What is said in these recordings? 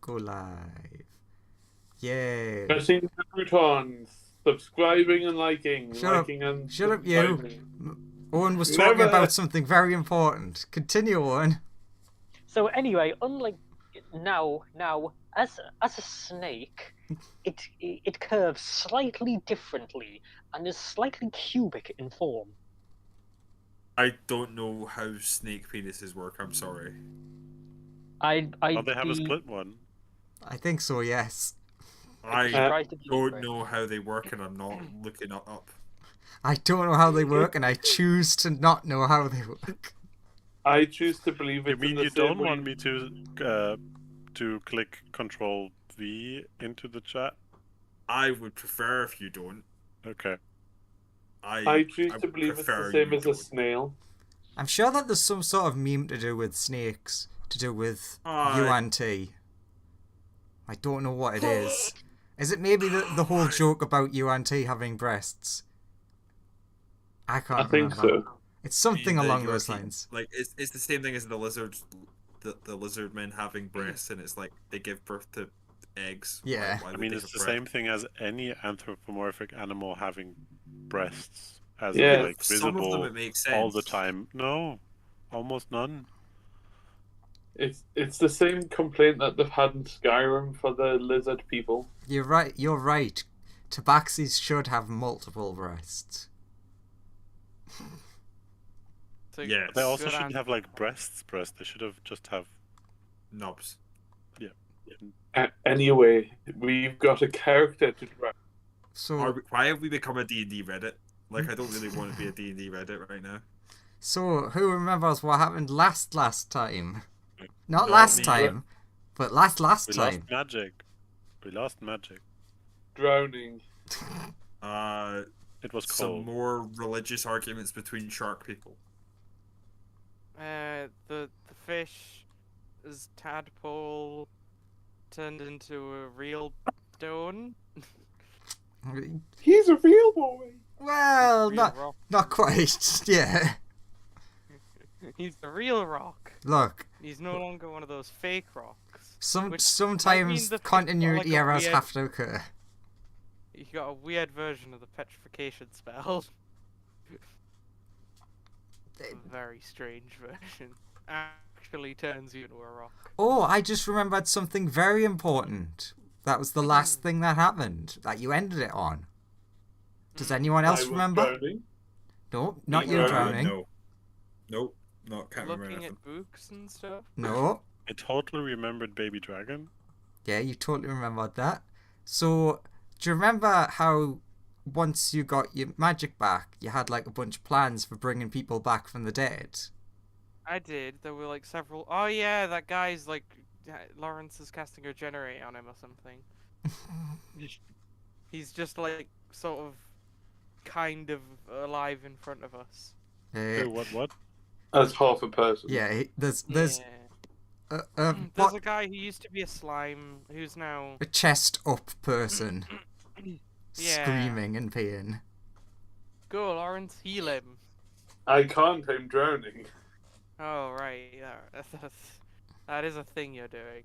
go live. Yay. Pressing the buttons, subscribing and liking, Shut up. liking and Shut up, you. subscribing. Owen was talking Never. about something very important. Continue, Owen. So anyway, unlike now, as a snake, it curves slightly differently and is slightly cubic in form. I don't know how snake penises work. I'm sorry. I Oh, they have a split one. I think so, yes. I Tries to be don't different. know how they work, and I'm not looking it up. I don't know how they work, and I choose to not know how they work. I choose to believe You it's mean in the you same don't way. want me to click Control V into the chat? I would prefer if you don't. Okay. I choose to would believe it's the prefer same you as a don't. snail. I'm sure that there's some sort of meme to do with snakes, to do with UNT. I don't know what it is. Is it maybe the whole joke about UNT having breasts? I can't I think remember. so. It's something The along those European- lines. Like it's the same thing as the lizard, the lizard men having breasts, and it's like they give birth to eggs. Yeah. Why I would mean, they it's have the breasts? same thing as any anthropomorphic animal having breasts, as Yeah, in, like, Some of them visible it makes sense all the time. No, almost none. It's the same complaint that they've had in Skyrim for the lizard people. You're right. Tabaxis should have multiple breasts. So Yes. They also good shouldn't answer. have like breasts. They should have just have. Knobs. Anyway, we've got a character to draw. So, Why have we become a D&D Reddit? Like, I don't really want to be a D&D Reddit right now. so who remembers what happened last time? Not Not last me. time, but last We time. lost magic. We lost magic. Drowning. It was Some cold. more religious arguments between shark people. The fish is tadpole turned into a real stone. He's a real boy. Well, Real rock. not quite. Yeah. He's the real rock. Look, He's no longer one of those fake rocks. sometimes the fish got, continuity like, a errors weird- have to occur. He got a weird version of the petrification spell. A very strange version. Actually turns you into a rock. Oh, I just remembered something very important. That was the last thing that happened, that you ended it on. Does anyone I else was remember? drowning. No, not Me you drowning? drowning. No. Nope. Not can't remember Looking anything. at books and stuff. No. I totally remembered Baby Dragon. Yeah, you totally remembered that. So, do you remember how once you got your magic back, you had like a bunch of plans for bringing people back from the dead? I did. There were like several. Oh yeah, that guy's like Lawrence is casting a generate on him or something. He's just like sort of kind of alive in front of us. Hey, what? As half a person. Yeah, there's Yeah. There's what, a guy who used to be a slime who's now a chest up person Yeah. screaming in pain. Go Lawrence, heal him. I can't. I'm drowning. Oh right, yeah, that is a thing you're doing.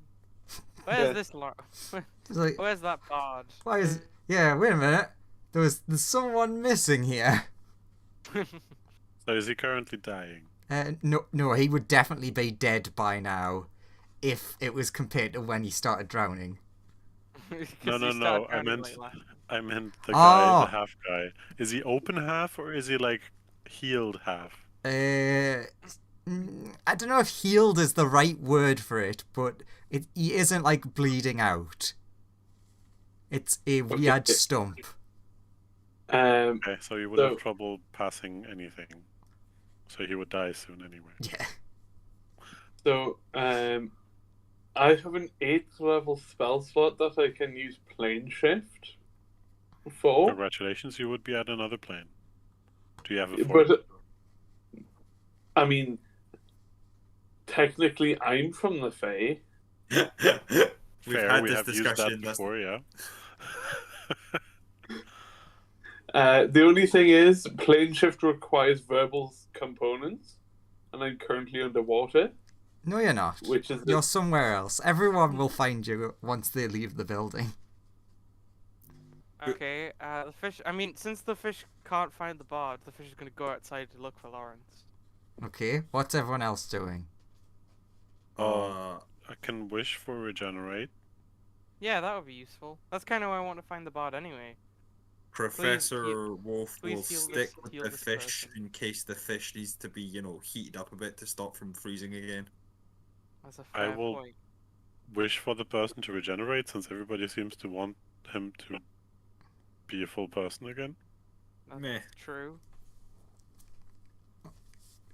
Where's Yeah. this It's like, Where's that bard? why is? Yeah, wait a minute. There's someone missing here. So is he currently dying? No, he would definitely be dead by now, if it was compared to when he started drowning. No. I meant the Oh. guy, the half guy. Is he open half or is he like healed half? I don't know if healed is the right word for it, but he isn't like bleeding out. It's a weird stump. Okay, so he would So- have trouble passing anything. So he would die soon anyway. Yeah. So, I have an 8th level spell slot that I can use plane shift for. Congratulations, you would be at another plane. Do you have a fourth? But, I mean, technically I'm from the Fae. We've Fair, had we this have used discussion. that before, yeah. The only thing is, plane shift requires verbal components, and I'm currently underwater. No, you're not. which is You're somewhere else. Everyone will find you once they leave the building. Okay, the fish. I mean, since the fish can't find the bard, the fish is gonna go outside to look for Lawrence. Okay, what's everyone else doing? I can wish for regenerate. Yeah, that would be useful. That's kind of why I want to find the bard anyway. Professor Wolf please will heal stick this- with heal the this fish person. in case the fish needs to be, heated up a bit to stop from freezing again. That's a I fair will- point. Wish for the person to regenerate, since everybody seems to want him to be a full person again. That's Meh. true.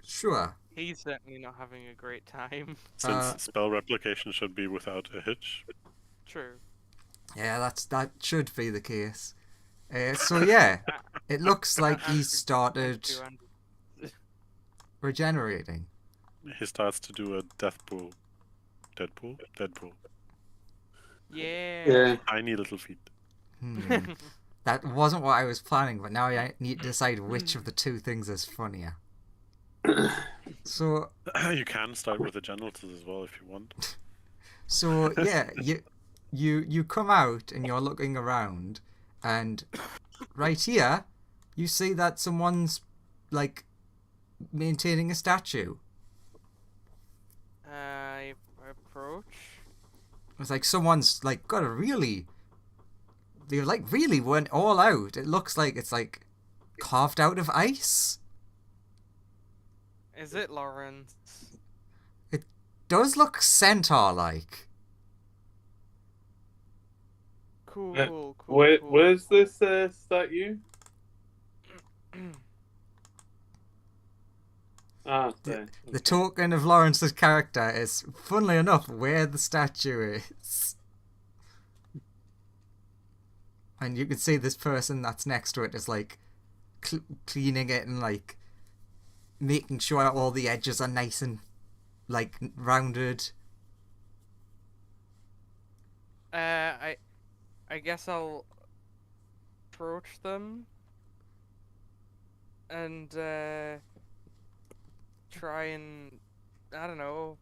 Sure. He's certainly not having a great time. Since spell replication should be without a hitch. True. Yeah, that should be the case. So yeah, it looks like And- he's started and- regenerating. He starts to do a death pool. Deadpool? Deadpool. Yeah. yeah. Tiny little feet. That wasn't what I was planning, but now I need to decide which of the two things is funnier. So You can start with the genitals as well if you want. So yeah, you come out and you're looking around, and right here, you see that someone's like maintaining a statue. I approach. It's like someone's like got a really. They like really went all out. It looks like it's like carved out of ice. Is it Lawrence? Does look centaur-like. Cool, Yeah. cool. Where's this statue? There. The token of Lawrence's character is, funnily enough, where the statue is. And you can see this person that's next to it is like cleaning it and like making sure all the edges are nice and like rounded. I guess I'll approach them and try and I don't know,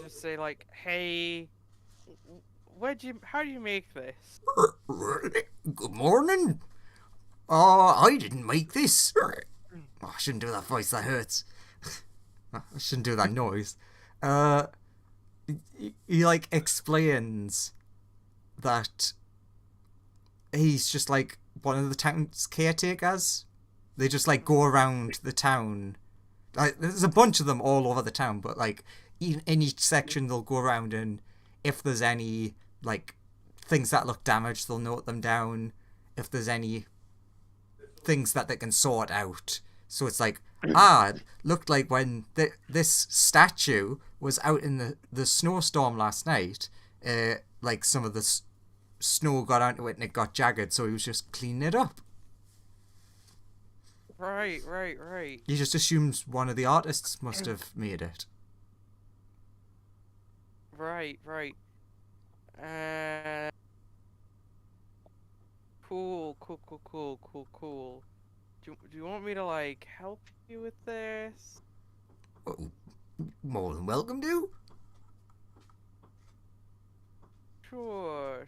just say like, "Hey, how do you make this?" Good morning. I didn't make this. Oh, I shouldn't do that voice. That hurts. I shouldn't do that noise. He like explains that he's just like one of the town's caretakers. They just like go around the town. Like there's a bunch of them all over the town, but like in each section they'll go around, and if there's any like things that look damaged, they'll note them down. If there's any things that they can sort out. So it's like, looked like when this statue was out in the snowstorm last night, like some of the snow got onto it and it got jagged, so he was just cleaning it up. Right. He just assumes one of the artists must have made it. Right. Cool. Do you want me to like help you with this? Oh, more than welcome to. Sure.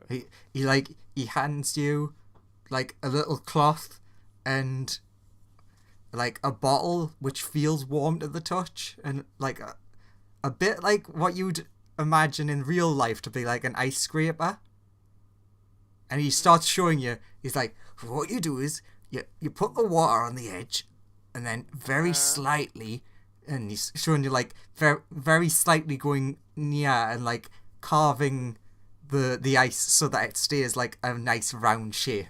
He hands you like a little cloth and like a bottle which feels warm to the touch, and like a bit like what you'd imagine in real life to be like an ice scraper. And he starts showing you, he's like, what you do is you put the water on the edge, and then very slightly, and he's showing you like very, very slightly going near and like carving the ice so that it stays like a nice round shape.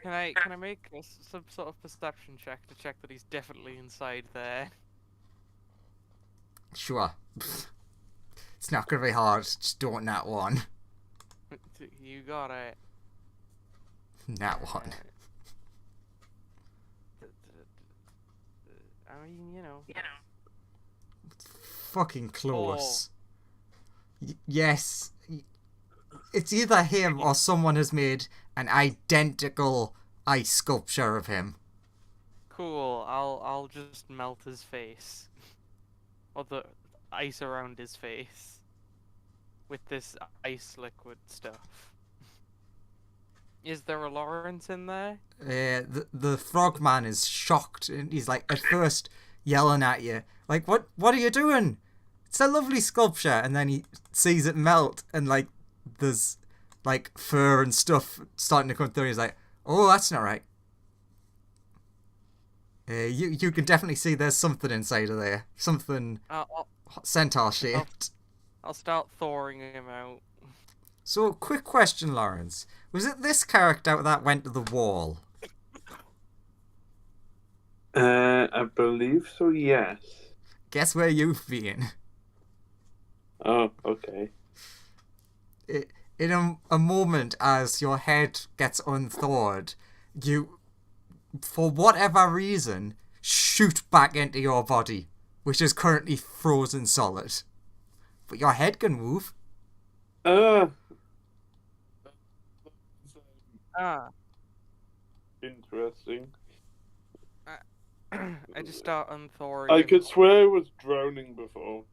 Can I make some sort of perception check to check that he's definitely inside there? Sure. It's not gonna be hard, just don't nat one. You got it. Nat one. I mean, you know. Fucking close. Yes. it's either him or someone has made an identical ice sculpture of him. Cool. I'll just melt his face, or the ice around his face, with this ice liquid stuff. Is there a Lawrence in there? The frogman is shocked, and he's like, at first yelling at you, like, what are you doing? It's a lovely sculpture. And then he sees it melt, and like there's like fur and stuff starting to come through. He's like, oh, that's not right. You can definitely see there's something inside of there, something centaur shaped. I'll start thawing him out. So, quick question, Lawrence. Was it this character that went to the wall? I believe so, yes. Guess where you've been? Oh, okay. In a moment, as your head gets unthawed, you, for whatever reason, shoot back into your body, which is currently frozen solid. But your head can move. Interesting. I just start unthawing. I him. could swear I was drowning before.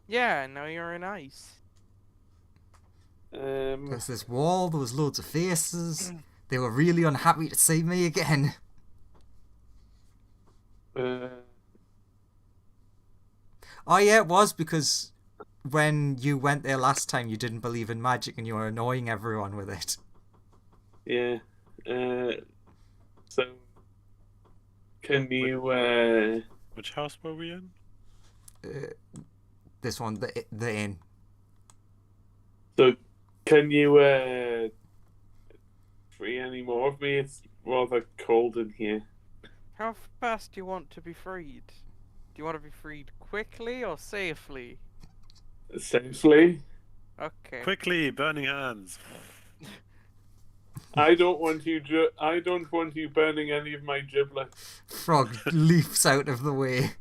Yeah, now you're in ice. There's this wall, there was loads of faces. They were really unhappy to see me again. Uh, Oh yeah, it was because when you went there last time, you didn't believe in magic and you were annoying everyone with it. yeah. So, can you, Which house were we in? This one, the inn. so, can you, free any more of me? It's rather cold in here. How fast do you want to be freed? Do you want to be freed quickly or safely? Safely? Okay. Quickly, burning hands. I don't want you burning any of my giblets. Frog leaps out of the way.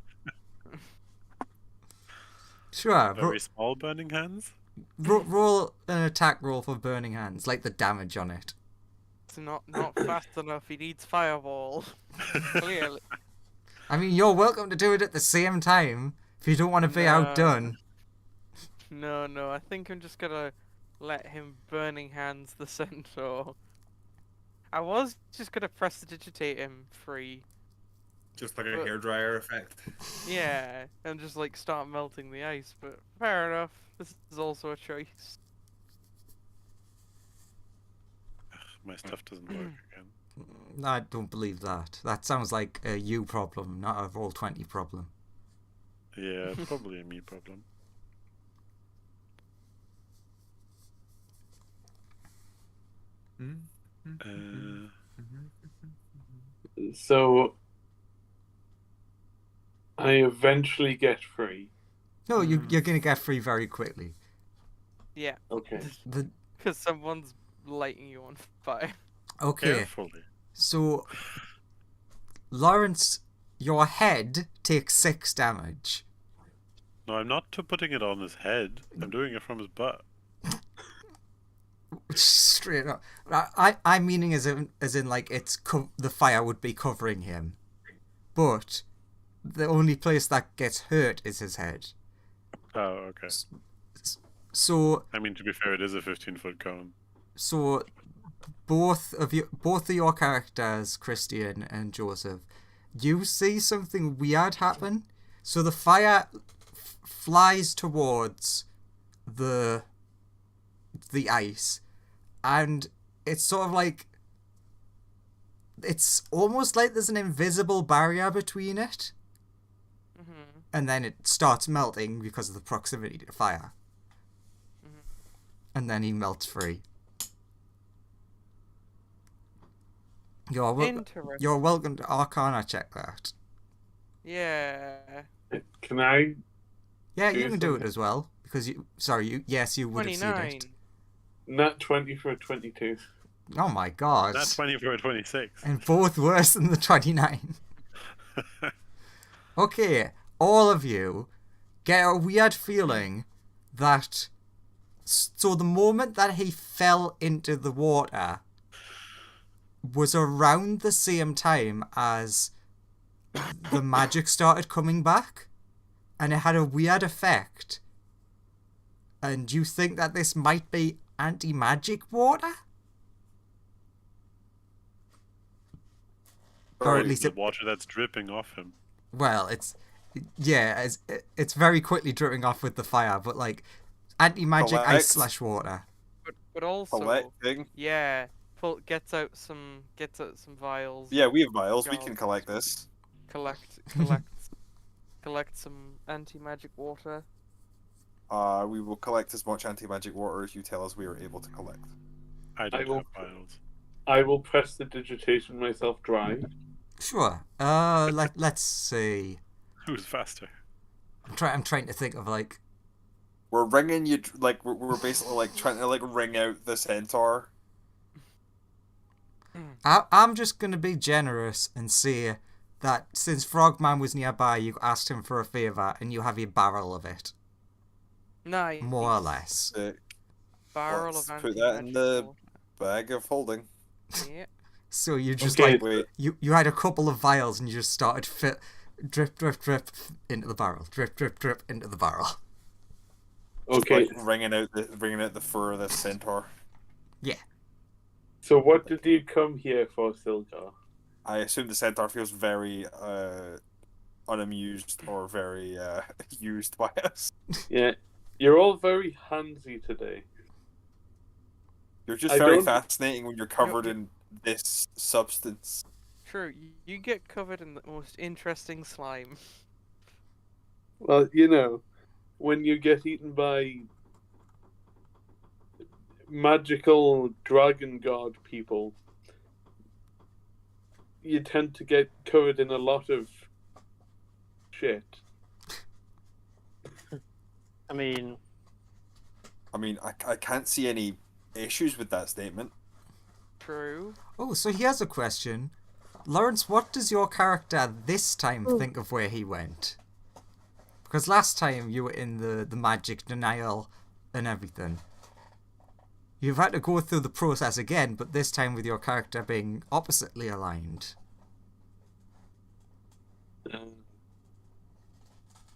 Sure, Very small burning hands. roll an attack roll for burning hands, like the damage on it. It's not fast enough. He needs fireball. Clearly. I mean, you're welcome to do it at the same time if you don't want to be outdone. No. I think I'm just gonna let him burning hands the centaur. I was just gonna prestidigitate him free. Just like a hairdryer effect. Yeah, and just like start melting the ice. But fair enough. This is also a choice. My stuff doesn't work again. I don't believe that. That sounds like a you problem, not a Roll20 problem. Yeah, it's probably a me problem. So, I eventually get free. No, you're going to get free very quickly. Yeah, Okay. because someone's lighting you on fire. Okay, Carefully. so Lawrence, your head takes 6 damage. No, I'm not putting it on his head. I'm doing it from his butt. Straight up. I'm meaning as in like the fire would be covering him, but the only place that gets hurt is his head. Oh, okay. So I mean, to be fair, it is a 15-foot cone. so both of your characters, Christian and Joseph, you see something weird happen. So the fire flies towards the ice, and it's sort of like, it's almost like there's an invisible barrier between it, and then it starts melting because of the proximity to fire, and then he melts free. You're welcome to Arcana check that. Yeah. Can I? Yeah, Do you can do it something. as well, because you would have seen 29. it. Nat 20 for a 22. Oh my god. That's 20 for a 26. And both worse than the 29. Okay, all of you get a weird feeling that So the moment that he fell into the water was around the same time as the magic started coming back, and it had a weird effect. And you think that this might be anti-magic water? Or at least the water that's dripping off him. Well, it's very quickly dripping off with the fire, but like anti-magic ice / water. But also, Collecting. yeah, gets out some vials. Yeah, we have vials. We can collect this. Collect some anti-magic water. We will collect as much anti-magic water as you tell us we are able to collect. I don't have vials. I will press the digitation myself dry. Sure. Let's see. Who's faster? I'm trying to think of like. We're ringing you like we're basically like trying to like ring out the centaur. I'm just gonna be generous and say that since Frogman was nearby, you asked him for a favor, and you have a barrel of it. Nice. More or less. Barrel Let's of put that in the water. bag of holding. Yeah. So you just Okay, you had a couple of vials and you just started drip into the barrel, drip into the barrel. Okay. Like ringing out the fur of the centaur. Yeah. So what did you come here for, Silgar? I assume the centaur feels very unamused or very used by us. Yeah. You're all very handsy today. You're just I very don't- fascinating when you're covered in this substance. True, you get covered in the most interesting slime. Well, you know, when you get eaten by magical dragon god people, you tend to get covered in a lot of shit. I mean, I can't see any issues with that statement. True. Oh, so here's a question. Lawrence, what does your character this time think of where he went? Because last time you were in the magic denial and everything. You've had to go through the process again, but this time with your character being oppositely aligned.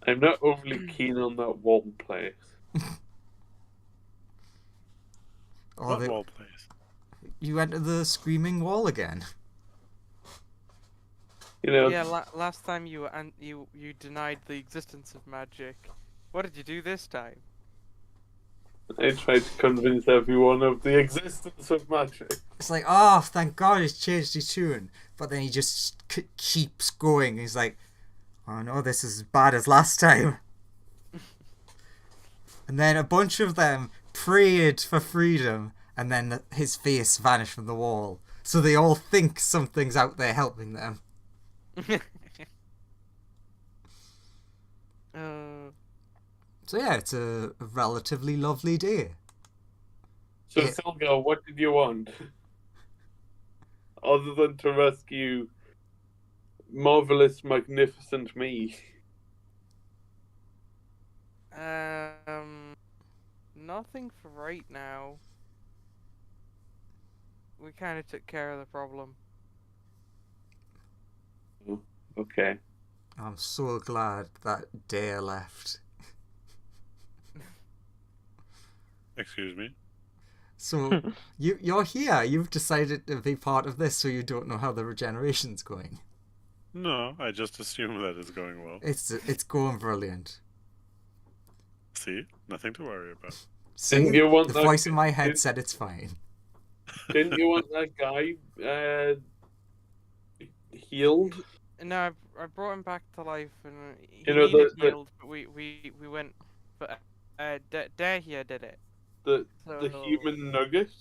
I'm not overly keen on that wall place. Or What wall place? you enter the screaming wall again. You know, Yeah, last time you denied the existence of magic. What did you do this time? I tried to convince everyone of the existence of magic. It's like, oh, thank God he's changed his tune. But then he just keeps going. He's like, oh no, this is as bad as last time. And then a bunch of them prayed for freedom, and then his face vanished from the wall. So they all think something's out there helping them. So yeah, it's a relatively lovely day. So, Yeah. Silgar, what did you want? Other than to rescue marvelous, magnificent me. Nothing for right now. We kind of took care of the problem. Okay. I'm so glad that Dare left. Excuse me? So you're here. You've decided to be part of this, so you don't know how the regeneration's going. No, I just assume that it's going well. It's going brilliant. See? Nothing to worry about. See, Didn't you want the that- voice in my head said it's fine. Didn't you want that guy healed? No, I brought him back to life, and he You know, needed the- healed, but we went. But Dare here did it. The So human nugget?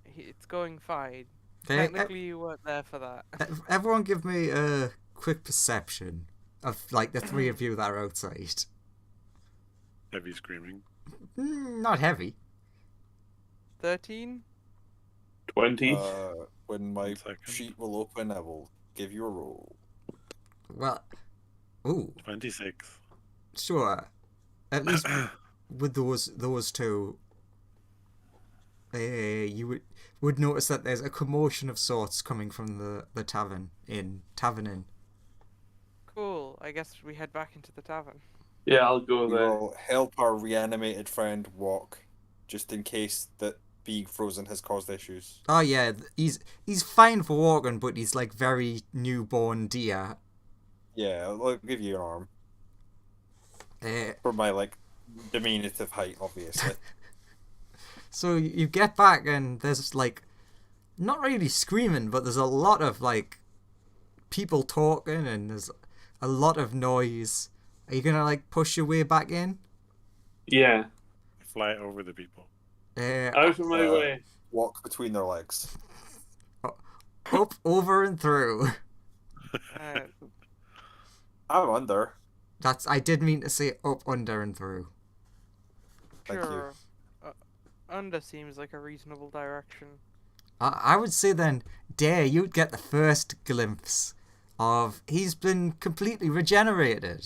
it's going fine. Okay, Technically, you weren't there for that. everyone give me a quick perception of like the three of you that are outside. Heavy screaming. Not heavy. 13. 20. When my 1 second. sheet will open, I will give you a roll. Well, ooh, 26. sure. At least with those two, you would notice that there's a commotion of sorts coming from the tavern inn. Cool. I guess we head back into the tavern. Yeah, I'll go We there. will help our reanimated friend walk, just in case that being frozen has caused issues. Oh yeah, he's fine for walking, but he's like very newborn deer. Yeah, I'll give you an arm. Uh, For my, like, diminutive height, obviously. so you get back and there's like, not really screaming, but there's a lot of like people talking and there's a lot of noise. Are you gonna like push your way back in? Yeah, Fly over the people. out of my way. Walk between their legs. Up, over, and through. Uh, I'm under. I did mean to say up, under, and through. Thank you. sure. Under seems like a reasonable direction. I would say then, Dare, you'd get the first glimpse of he's been completely regenerated.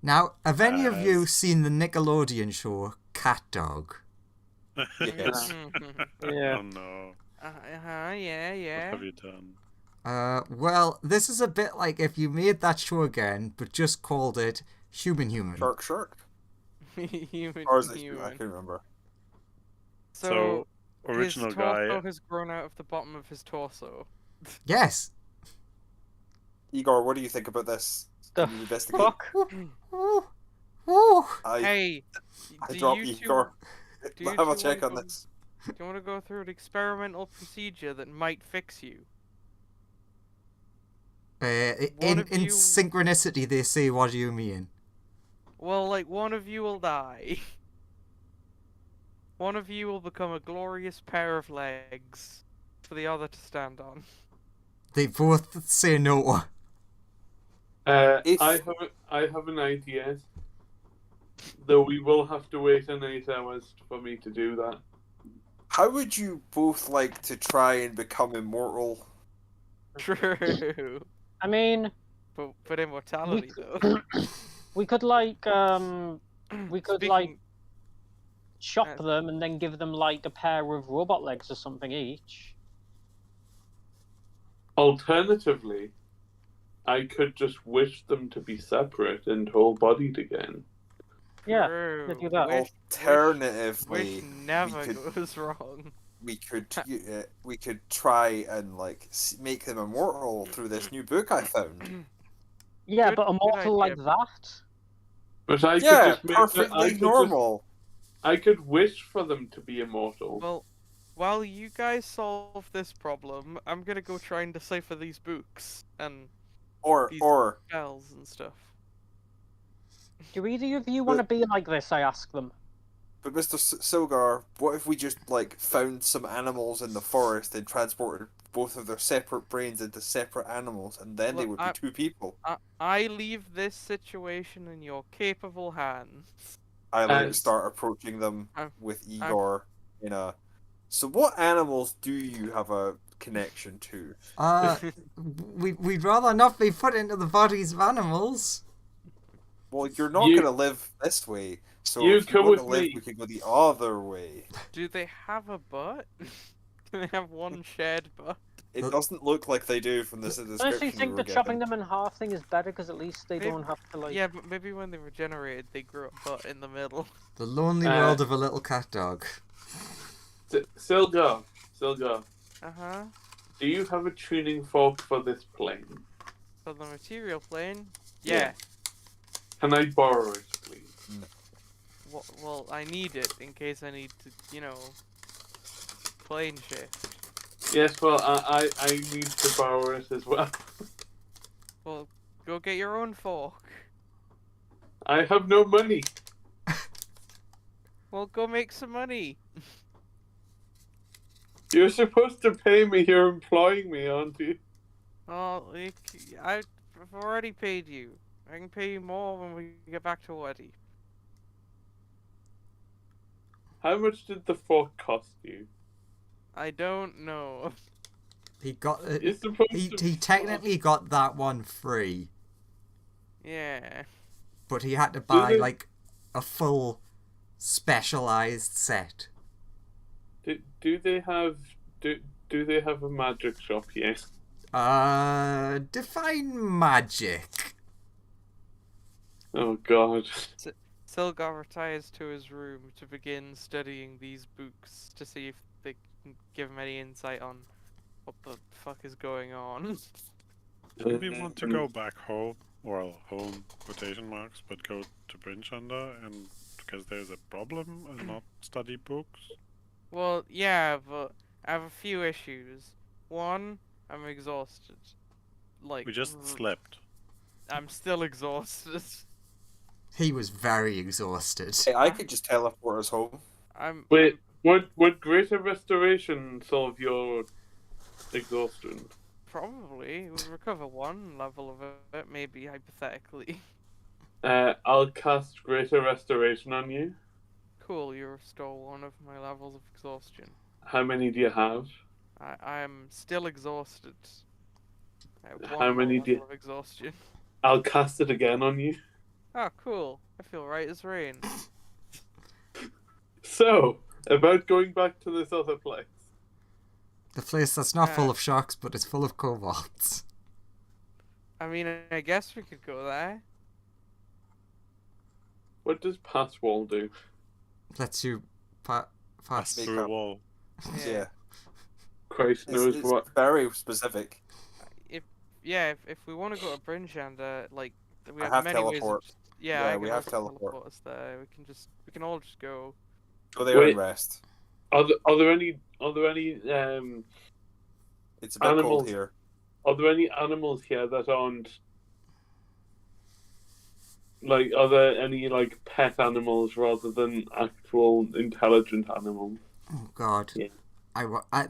Now, have any of you seen the Nickelodeon show Cat Dog? Yes. Yeah. Oh no. Yeah. What have you done? Well, this is a bit like if you made that show again, but just called it Human. Shark. Human. Or is it human? I can't remember. So, his original torso guy. has grown out of the bottom of his torso. Yes. Igor, what do you think about this? The Can you investigate? fuck? Ooh. Ooh. Hey, I do drop you two, Igor. do you Have a two check wanna on go- this. do you want to go through an experimental procedure that might fix you? One of In you- synchronicity, they say, "What do you mean?" Well, like, one of you will die. One of you will become a glorious pair of legs for the other to stand on. They both say no. If- I have an idea. Though we will have to wait an 8 hours for me to do that. How would you both like to try and become immortal? True. I mean, But immortality, though. we could like Speaking- chop them and then give them like a pair of robot legs or something each. Alternatively, I could just wish them to be separate and whole-bodied again. Yeah, True. could do that. Alternatively, Wish never could- goes wrong. we could try and like make them immortal through this new book I found. Yeah, Good- but good immortal like idea. that. But I Yeah, could just make perfectly normal. I could wish for them to be immortal. Well, while you guys solve this problem, I'm gonna go try and decipher these books and Or these spells and stuff. Do either of you want to be like this? I ask them. But Mr. Silgar, what if we just like found some animals in the forest and transported both of their separate brains into separate animals, and then they Look, would be two people? I leave this situation in your capable hands. I like As- start approaching them I'm- with Igor in a. So, what animals do you have a connection to? We'd rather not be put into the bodies of animals. Well, you're not You- gonna live this way. So You if you come want to with live, me. we could go the other way. Do they have a butt? Do they have one shared butt? It doesn't look like they do from this description. Honestly, we think were the chopping given. them in half thing is better because at least they Maybe- don't have to like. Yeah, but maybe when they regenerated, they grew a butt in the middle. The lonely world of a little cat dog. Silgar, Uh-huh. do you have a tuning fork for this plane? For the material plane? Yeah. Yeah. Can I borrow it, please? Well, I need it in case I need to, plane shift. Yes, well, I need to borrow it as well. Well, go get your own fork. I have no money. Well, go make some money. You're supposed to pay me. You're employing me, aren't you? Oh, I've already paid you. I can pay you more when we get back to Waddy. How much did the fork cost you? I don't know. He got You're supposed he to. technically got that one free, Yeah. but he had to buy they- like a full specialized set. Do they have a magic shop? Yes. Define magic. Oh God. Silgar retires to his room to begin studying these books to see if they can give him any insight on what the fuck is going on. Do we want to go back home? Well, home quotation marks, but go to Brinchanda and because there's a problem and not study books? Well, yeah, but I have a few issues. One, I'm exhausted. Like, We just slept. I'm still exhausted. He was very exhausted. Hey, I could just teleport us home. Wait, would greater restoration solve your exhaustion? Probably. We'll recover one level of it, maybe, hypothetically. I'll cast greater restoration on you. Cool, you restore one of my levels of exhaustion. How many do you have? I am still exhausted. I have How one more many do you- level of exhaustion. I'll cast it again on you. Oh, cool. I feel right as rain. So, about going back to this other place. The place that's not full of sharks, but it's full of kobolds. I mean, I guess we could go there. What does pass wall do? Lets you pass. Make Through a up. wall. Yeah. Christ knows It's what. very specific. If we want to go to Brinchanda, like, we I have have many ways teleport. of... Yeah, I we can have also teleport. us there. We can all just go. Go there Wait. and rest. Are there any It's a bit Animals. cold here. Are there any animals here that aren't like? Are there any like pet animals rather than actual intelligent animals? Oh God. Yeah.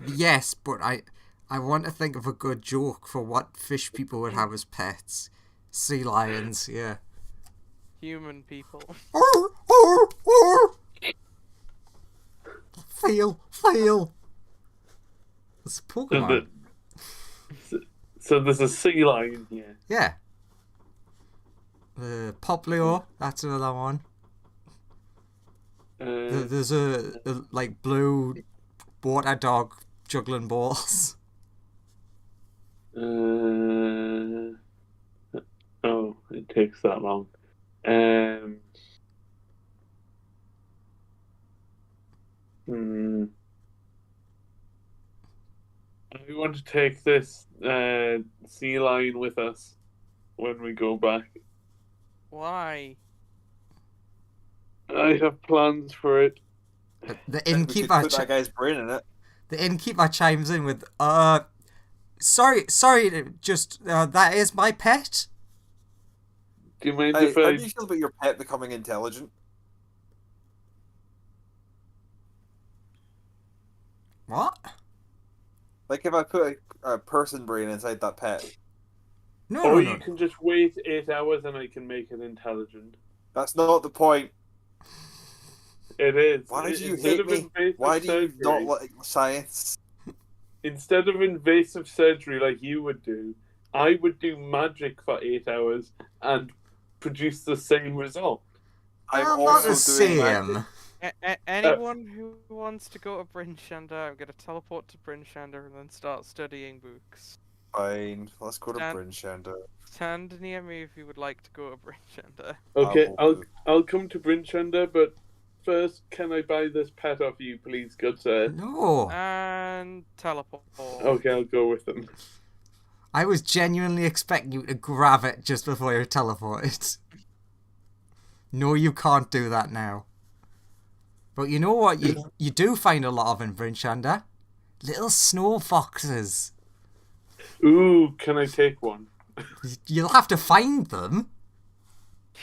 Yes, but I want to think of a good joke for what fish people would have as pets. Sea lions, yeah. Human people. Fail. It's a Pokemon. So there's a sea lion here. Yeah. Poplio, that's another one. There's a like blue water dog juggling balls. Oh, it takes that long. I want to take this sea lion with us when we go back. Why? I have plans for it. The We could innkeeper put that guy's brain in it. chimes in with sorry, just that is my pet. Do you mind Hey, if how I... do you feel about your pet becoming intelligent? What? Like if I put a person brain inside that pet, No, Or no. you can just wait 8 hours and I can make it intelligent. that's not the point. It is. Why do you Instead hate of me? invasive Why do you not surgery- like science? Instead of invasive surgery like you would do, I would do magic for 8 hours and produce the same result. I'm not the also doing same. magic. Anyone who wants to go to Brinchanda, I'm gonna teleport to Brinchanda and then start studying books. Fine, let's go to Dan- Brinchanda. Stand near me if you would like to go to Brinchanda. Okay, will I'll come to Brinchanda, but first, can I buy this pet off you, please, good sir? No. And teleport. Okay, I'll go with them. I was genuinely expecting you to grab it just before you teleported. No, you can't do that now. But you know what you do find a lot of in Brinchanda? Little snow foxes. Ooh, can I take one? You'll have to find them.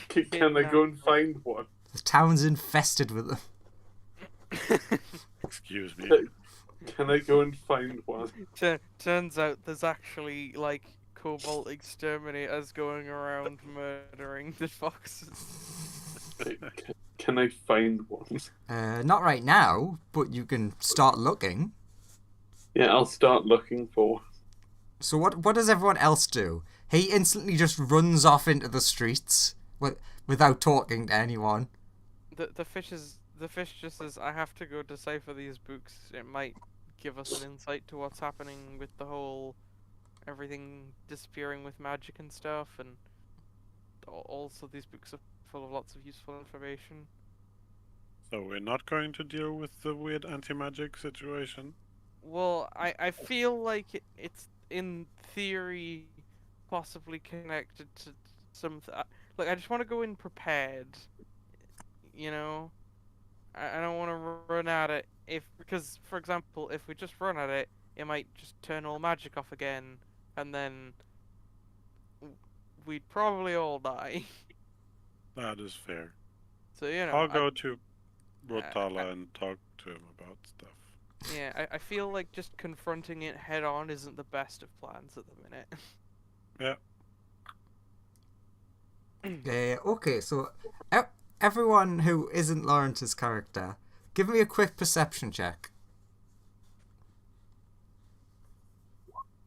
Can I go and find one? The town's infested with them. Excuse me. Can I go and find one? Turns out there's actually, like, cobalt exterminators going around murdering the foxes. Can I find one? Not right now, but you can start looking. Yeah, I'll start looking for. So what does everyone else do? He instantly just runs off into the streets without talking to anyone. The fishes The fish just says, I have to go decipher these books. It might give us an insight to what's happening with the whole everything disappearing with magic and stuff, and also these books are full of lots of useful information. So we're not going to deal with the weird anti-magic situation? Well, I feel like it's in theory possibly connected to some. Like, I just want to go in prepared. You know, I don't want to run at it because, for example, if we just run at it, it might just turn all magic off again, and then we'd probably all die. That is fair. So you know, I'll go to Rotala and talk to him about stuff. Yeah, I feel like just confronting it head on isn't the best of plans at the minute. Yeah. Okay, so everyone who isn't Lawrence's character, give me a quick perception check.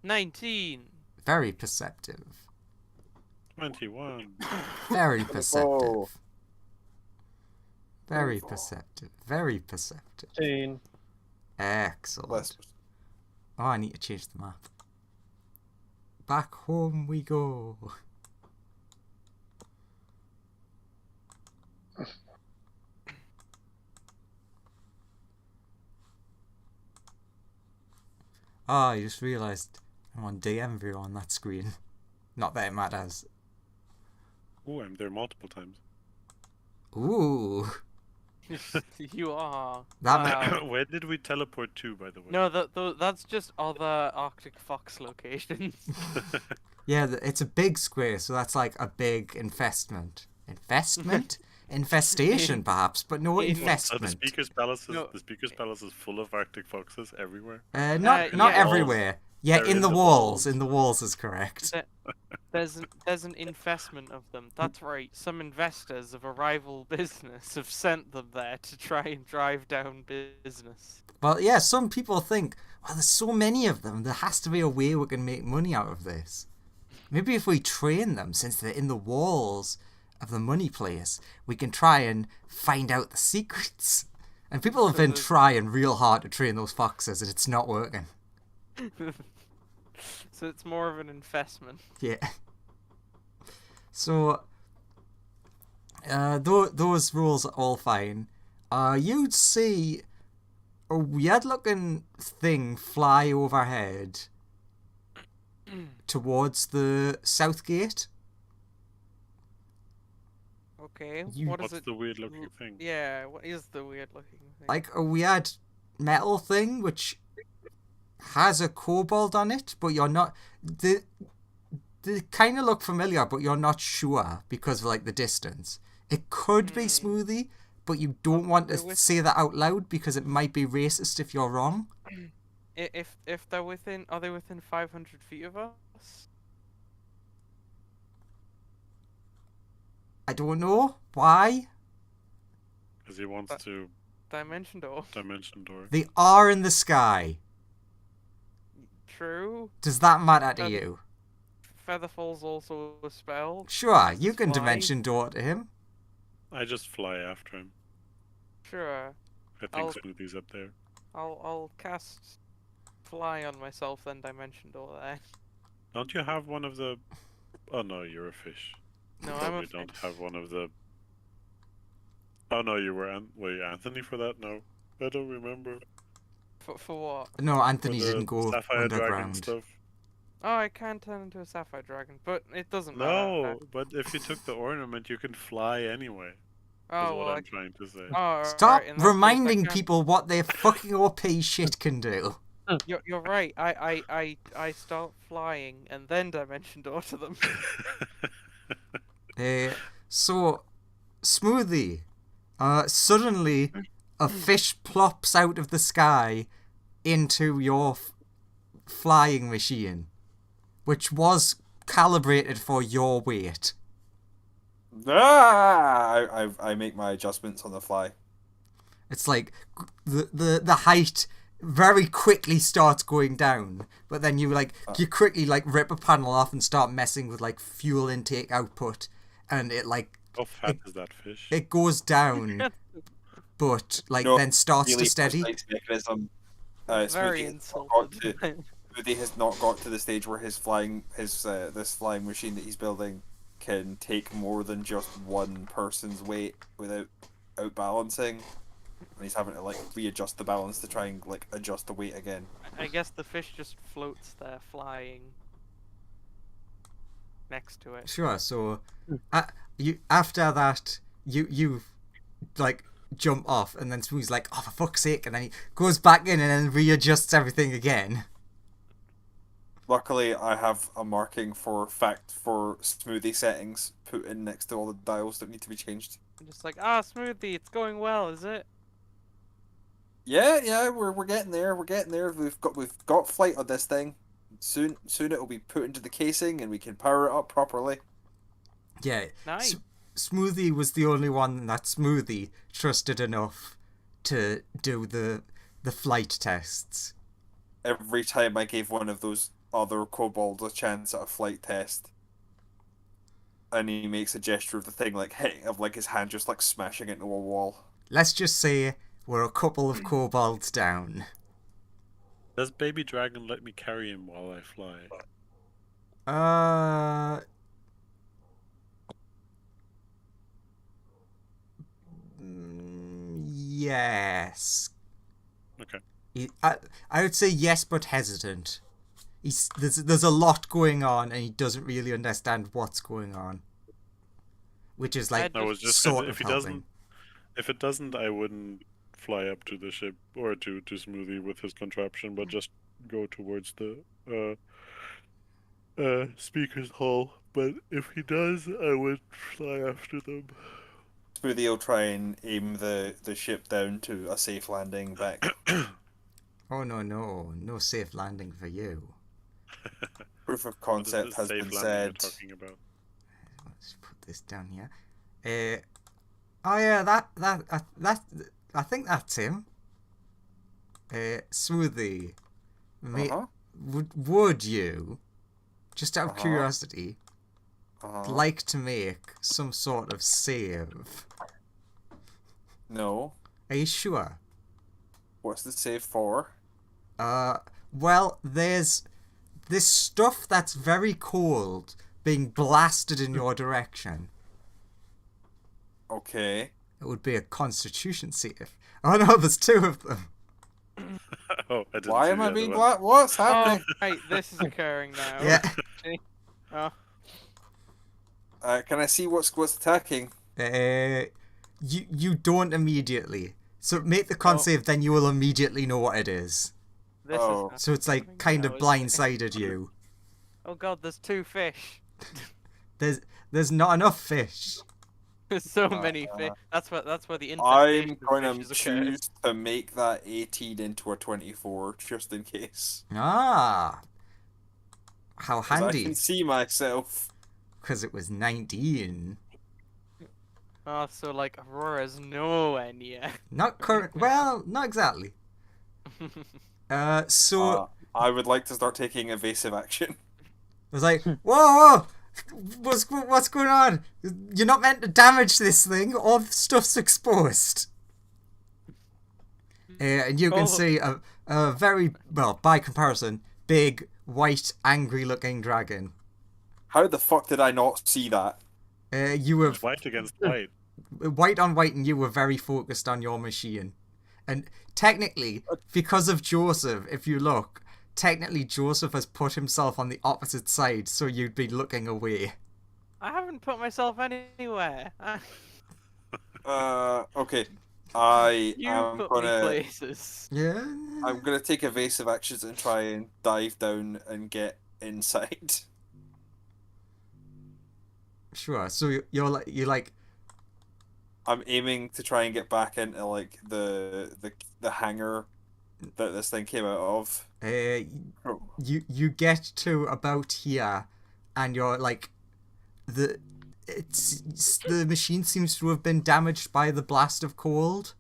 19. Very perceptive. 21. Very perceptive. Oh. Very perceptive. Very perceptive. 15. Excellent. Less. Oh, I need to change the map. Back home we go. I just realised I'm on DM view on that screen. Not that it matters. Ooh, I'm there multiple times. Ooh. You are. That Where did we teleport to, by the way? No, that's just other Arctic Fox locations. Yeah, it's a big square, so that's like a big investment. Investment? Infestation, perhaps, but no So the investment. Speaker's Palace is No. the Speaker's Palace is full of Arctic foxes everywhere. Not yeah. everywhere. Yeah, They're in in the the walls. walls. In the walls is correct. There's an investment of them. That's right. Some investors of a rival business have sent them there to try and drive down business. Well, yeah, some people think, well, there's so many of them, there has to be a way we can make money out of this. Maybe if we train them, since they're in the walls of the money place, we can try and find out the secrets. And people have been trying real hard to train those foxes, and it's not working. So it's more of an investment. Yeah. So, those rules are all fine. You'd see a weird-looking thing fly overhead towards the south gate. Okay. You- What is What's it? the weird looking thing? Yeah. What is the weird looking thing? Like a weird metal thing which has a kobold on it, but you're not... They kind of look familiar, but you're not sure because of like the distance. It could be Smoothie, but you don't want to say that out loud because it might be racist if you're wrong. If they're within, are they within 500 feet of us? I don't know. Why? Because he wants to Dimension door. dimension door. They are in the sky. True. Does that matter to you? Featherfall's also a spell. Sure, you can Fly. dimension door to him. I just fly after him. Sure. I think I'll- Smoothie's up there. I'll cast fly on myself, then dimension door there. Don't you have one of the... Oh no, you're a fish. No, You I'm a probably don't have one of the... Oh no, you were you Anthony for that? No. I don't remember. For what? No, Anthony For the didn't go Sapphire Dragon underground. stuff. Oh, I can turn into a sapphire dragon, but it doesn't matter. No, but if you took the ornament, you can fly anyway. Is Oh, what well, I'm trying to say. oh, Stop right, in that case, I reminding can't- people what their fucking OP shit can do. You're right. I start flying and then dimension door to them. So, Smoothie, suddenly a fish plops out of the sky into your flying machine, which was calibrated for your weight. I make my adjustments on the fly. It's like the height very quickly starts going down, but then you quickly rip a panel off and start messing with like fuel intake output, and it like How fat is that fish? it goes down, but like No, then starts really to steady. precise mechanism. Very insulted. Smoothie has not got to the stage where this flying machine that he's building can take more than just one person's weight without outbalancing, and he's having to like readjust the balance to try and like adjust the weight again. I guess the fish just floats there, flying next to it. Sure. So, you after that, you like jump off, and then Smoothie's like, "Oh, for fuck's sake!" And then he goes back in and then readjusts everything again. Luckily, I have a marking for Smoothie settings put in next to all the dials that need to be changed. I'm just like, Smoothie, it's going well, is it? Yeah, we're getting there. We're getting there. We've got flight on this thing. Soon it will be put into the casing, and we can power it up properly. Yeah. Nice. Smoothie was the only one that Smoothie trusted enough to do the flight tests. Every time I gave one of those other kobolds a chance at a flight test, and he makes a gesture of the thing like, hey, of like his hand just like smashing into a wall. Let's just say we're a couple of kobolds down. Does Baby Dragon let me carry him while I fly? Yes. Okay. I would say yes, but hesitant. There's a lot going on, and he doesn't really understand what's going on, which is like I was just sort if of he helping. if it doesn't, I wouldn't fly up to the ship or to Smoothie with his contraption, but just go towards the speaker's hall. But if he does, I would fly after them. Smoothie will try and aim the ship down to a safe landing back. Oh no safe landing for you. Proof of What is concept this has safe been landing said. you're talking about? Let's put this down here. Oh yeah, that I think that's him. Smoothie, mate, would you, just out of curiosity, like to make some sort of save? No. Are you sure? What's the save for? Well, there's this stuff that's very cold being blasted in your direction. Okay. It would be a Constitution save. Oh no, there's two of them. Oh, I didn't Why see am the I other being one. black? What's Oh, happening? right, this is occurring now. Yeah. Oh, Can I see what's attacking? You don't immediately. So make the con save, then you will immediately know what it is. this Oh. is So it's like kind of now, isn't it? blindsided you. Oh god, there's two fish. There's not enough fish. There's so many fish. That's where the I'm infestation going of to fishes occurs. choose to make that 18 into a 24, just in case. Ah. How 'Cause I handy. can see myself. Because it was 19. Oh, so like Aurora's nowhere near. Not current. Well, not exactly. So I would like to start taking evasive action. I was like, whoa, what's going on? You're not meant to damage this thing. All the stuff's exposed. And you can see a very, well, by comparison, big, white, angry-looking dragon. How the fuck did I not see that? You were It's white against white. white on white, and you were very focused on your machine. And technically, because of Joseph, if you look, technically Joseph has put himself on the opposite side, so you'd be looking away. I haven't put myself anywhere. Okay. I You am put me gonna places. Yeah. I'm gonna take evasive actions and try and dive down and get inside. Sure. So you're like. I'm aiming to try and get back into like the hangar that this thing came out of. You get to about here, and you're like, the machine seems to have been damaged by the blast of cold,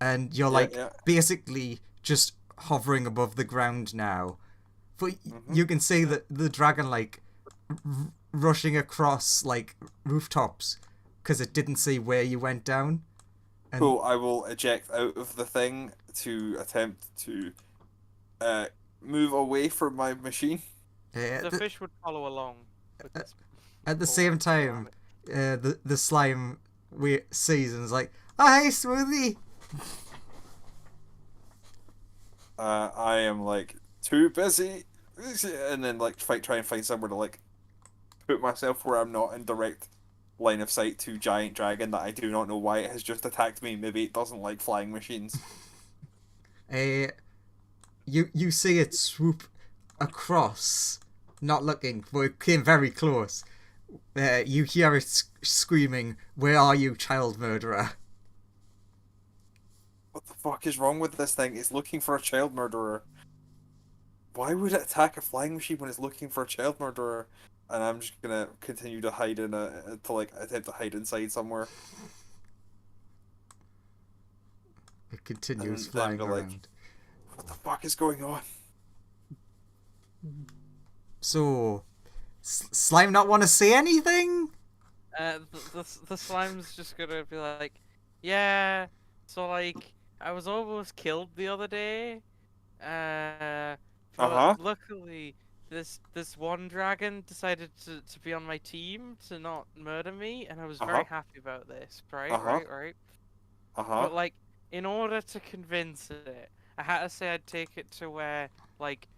and you're basically just hovering above the ground now. But you can see that the dragon like rushing across like rooftops because it didn't see where you went down, And Cool, I will eject out of the thing to attempt to move away from my machine. The fish would follow along. With this at the whole same time, the slime sees and is like, "Oh, hey, Smoothie!" I am like too busy, and then like try and find somewhere to like put myself where I'm not in direct line of sight to giant dragon that I do not know why it has just attacked me. Maybe it doesn't like flying machines. You see it swoop across, not looking, but it came very close. You hear it screaming, "Where are you, child murderer?" What the fuck is wrong with this thing? It's looking for a child murderer. Why would it attack a flying machine when it's looking for a child murderer? And I'm just gonna continue to hide to like attempt to hide inside somewhere. It continues And flying then go like, around. what the fuck is going on? So, slime not want to say anything? the slime's just gonna be like, yeah. So like, I was almost killed the other day. But luckily, this one dragon decided to be on my team to not murder me, and I was very happy about this. Right. But like, in order to convince it, I had to say I'd take it to where like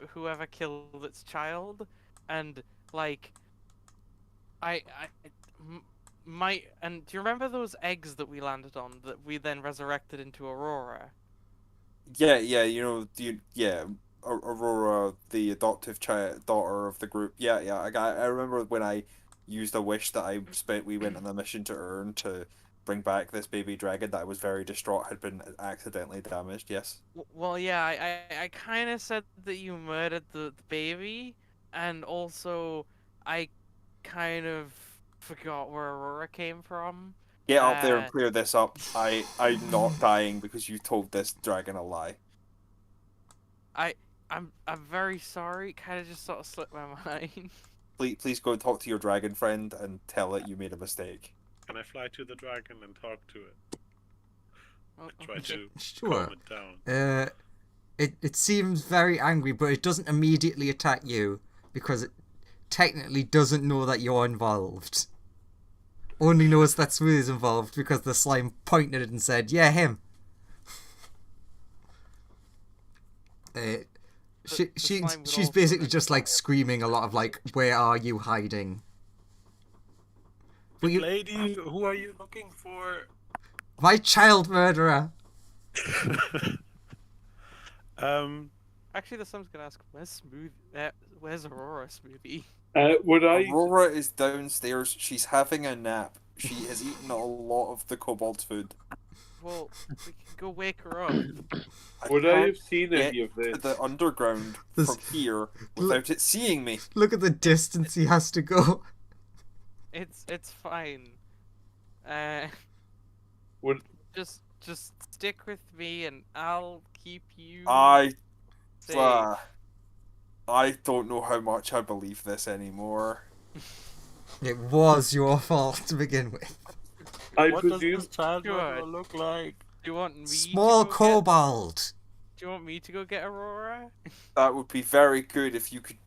whoever killed its child, and like might. And do you remember those eggs that we landed on that we then resurrected into Aurora? Yeah, Aurora, the adoptive daughter of the group. Yeah, I remember when I used a wish that we went on a mission to earn to bring back this baby dragon that I was very distraught had been accidentally damaged. Yes. Well, yeah, I kind of said that you murdered the baby, and also I kind of forgot where Aurora came from. Get up there and clear this up. I'm not dying because you told this dragon a lie. I'm very sorry. Kind of just sort of slipped my mind. Please go and talk to your dragon friend and tell it you made a mistake. Can I fly to the dragon and talk to it? Try to Sure. calm it down. It seems very angry, but it doesn't immediately attack you because it technically doesn't know that you're involved. Only knows that Smooth is involved because the slime pointed it and said, "Yeah, him." She's basically just like screaming a lot of like, "Where are you hiding?" But lady, who are you looking for? My child murderer. Actually, the slime's gonna ask, "Where's where's Aurora, Smoothie?" Aurora is downstairs. She's having a nap. She has eaten a lot of the kobold's food. Well, we can go wake her up. Would I have seen any of this? To the underground from here without it seeing me. Look at the distance he has to go. It's fine. Would just stick with me and I'll keep you safe. I don't know how much I believe this anymore. It was your fault to begin with. What does this child look like? Do you want me Small kobold. Do you want me to go get Aurora? That would be very good if you could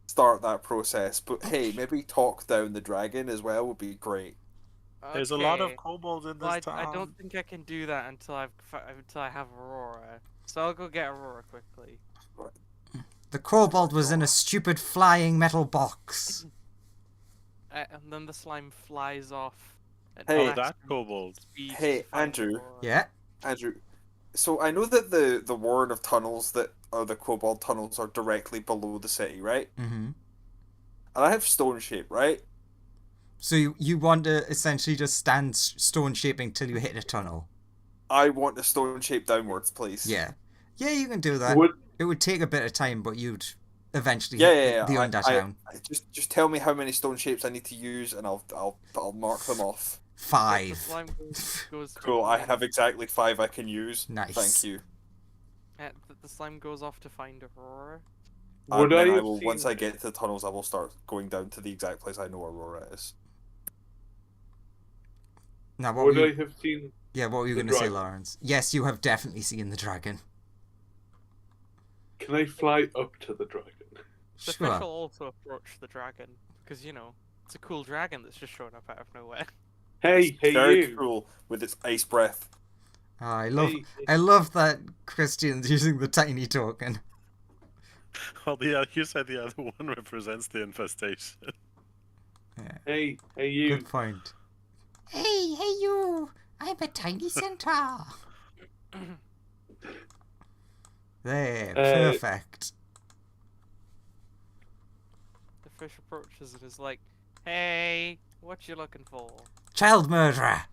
start that process. But hey, maybe talk down the dragon as well would be great. There's a lot of kobolds in this town. I don't think I can do that until I have Aurora. So I'll go get Aurora quickly. The kobold was in a stupid flying metal box. And then the slime flies off. Hey, that kobold. Hey, Andrew. Aurora. Yeah? Andrew, so I know that the warren of tunnels that are the kobold tunnels are directly below the city, right? Mm-hmm. And I have stone shape, right? So you want to essentially just stand stone shaping till you hit a tunnel? I want the stone shape downwards, please. Yeah. Yeah, you can do that. It would take a bit of time, but you'd eventually hit the undertown. Just tell me how many stone shapes I need to use, and I'll mark them off. 5. The slime goes Cool. I have exactly 5 I can use. Nice. Thank you. The slime goes off to find Aurora. Once I get to the tunnels, I will start going down to the exact place I know Aurora is. Now, would I have seen Yeah, what were you The going to say, dragon. Lawrence? Yes, you have definitely seen the dragon. Can I fly up to the dragon? The Sure. fish will also approach the dragon because it's a cool dragon that's just shown up out of nowhere. Hey, hey, Very you. cool with its ice breath. Oh, I Hey, love that Christian's using the tiny token. Well, you said the other one represents the infestation. Yeah, hey, you. good point. Hey, you! I'm a tiny centaur. There, perfect. The fish approaches and is like, "Hey, what you looking for?" Child murderer.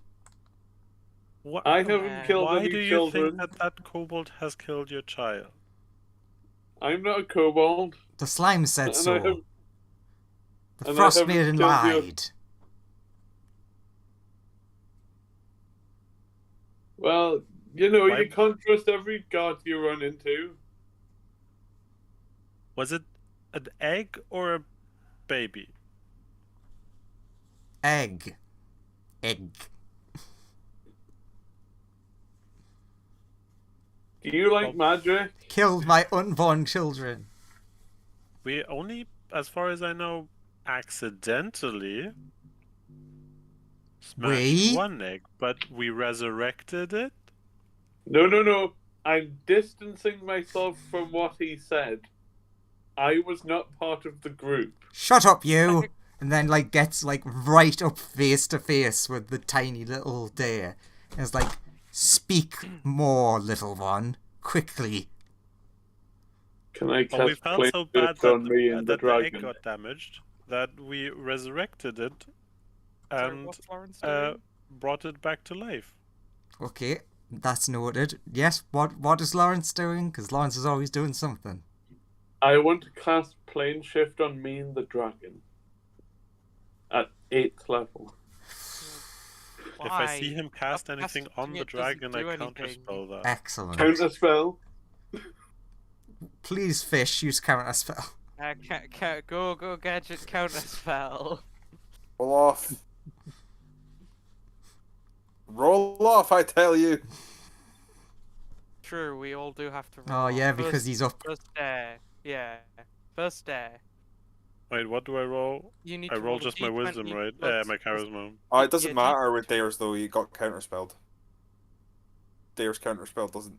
What? I haven't killed Why any do you children. think that kobold has killed your child? I'm not a kobold. The slime said And I so. have- The and I frost haven't maiden killed you. lied. Well, Why- you can't trust every god you run into. Was it an egg or a baby? Egg. Do you like magic? Killed my unborn children. We only, as far as I know, accidentally smashed We? one egg, but we resurrected it. No. I'm distancing myself from what he said. I was not part of the group. Shut up, you! And then, gets, right up face to face with the tiny little deer. And it's like, speak more, little one. Quickly. Can I Well, we cast felt plane so bad shift that, on me and the that the egg dragon? got damaged that we resurrected it Sorry, and what's Lawrence doing? brought it back to life. Okay, that's noted. Yes, what is Lawrence doing? Because Lawrence is always doing something. I want to cast plane shift on me and the dragon. At 8th level. If I see Why? him cast anything Upcasting on the it doesn't dragon, do I anything. counterspell that. Excellent. Counter spell. Please, fish, use counter spell. Go gadget counter spell. Roll off. Roll off, I tell you. True, we all do have to roll. Oh, yeah, off. because he's up. First dare. Yeah. First dare. Wait, what do I roll? You need I to roll a just my D20 wisdom, right? plus- My charisma. Oh, it doesn't Yeah, matter with Dare's though. You got counterspelled. Dare's counterspell doesn't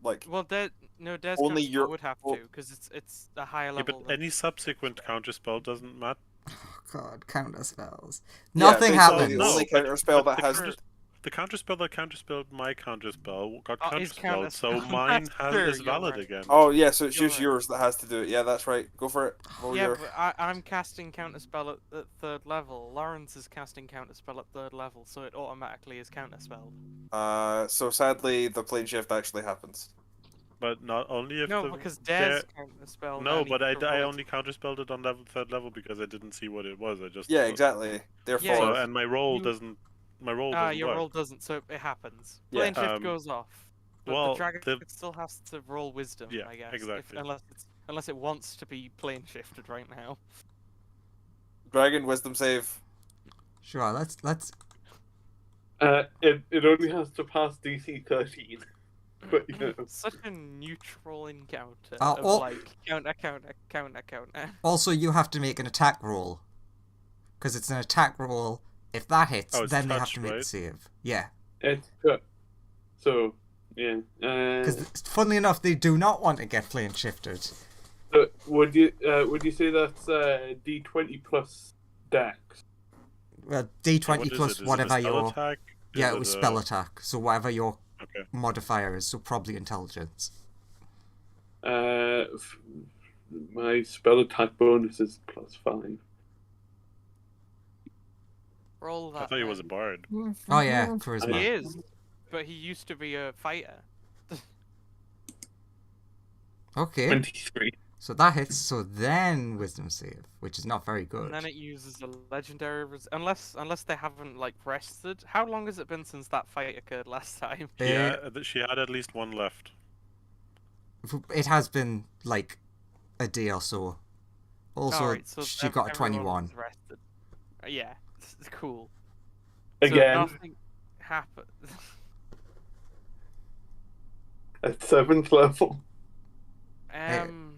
Well, Des Only counterspell your- would have well- to, because it's a higher Yeah, level. but any subsequent counterspell doesn't matter. Oh, God, counter spells. Yeah, Nothing basically happens. The only No, counterspell but that has the counterspell that counterspelled my counterspell got Is counterspelled, so counterspell. mine That's true, is you're valid right. again. Oh yeah, so it's You're just right. yours that has to do it. Yeah, that's right. Go for it. Roll Yeah, your... but I'm casting counterspell at 3rd level. Lawrence is casting counterspell at 3rd level, so it automatically is counterspelled. So sadly, the plane shift actually happens. But not only if No, the because Dare- Des counterspelled. No, and he but I rolled- only counterspelled it on 3rd level because I didn't see what it was. I just Yeah, exactly. Therefore, So, and my roll You- doesn't. My roll doesn't your work. roll doesn't, so it happens. Yeah. Plane shift goes off. But well, the dragon the- still has to roll wisdom, Yeah, I guess. exactly. Unless it wants to be plane shifted right now. dragon wisdom save. Sure, let's. It only has to pass DC 13. But Such a neutral encounter Oh, of oh. like counter. Also, you have to make an attack roll. Because it's an attack roll. If that hits, Oh, it's then they have touch, to make the right? save. Yeah. it's cut. So, yeah. Because, funnily enough, they do not want to get plane shifted. So would you say that's D20 plus Dex? Well, Yeah, D20 what is plus it? Is it a whatever spell your. attack? Yeah, Is it was a- spell attack. So whatever your Okay. modifier is, so probably intelligence. My spell attack bonus is +5. Roll that. I thought he was a then. bard. Oh yeah, He charisma. is, but he used to be a fighter. Okay, 23. so that hits. So then wisdom save, which is not very good. And then it uses a legendary unless they haven't like rested. How long has it been since that fight occurred last time? Yeah, she had at least one left. It has been like a day or so. Also, Alright, so she got a everyone 21. was rested. Yeah, it's cool. Again. So happen. At 7th level. Claire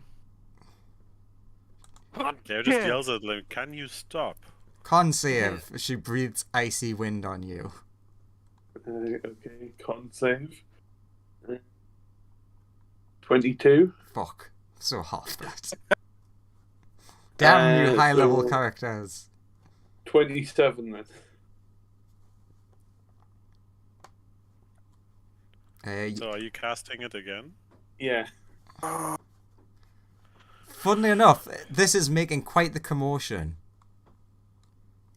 just yells at them, "Can you stop?" Con save. She breathes icy wind on you. Okay, con save. 22. Fuck. So half that. Damn you high level so- characters. 27 then. So are you casting it again? Yeah. Funnily enough, this is making quite the commotion.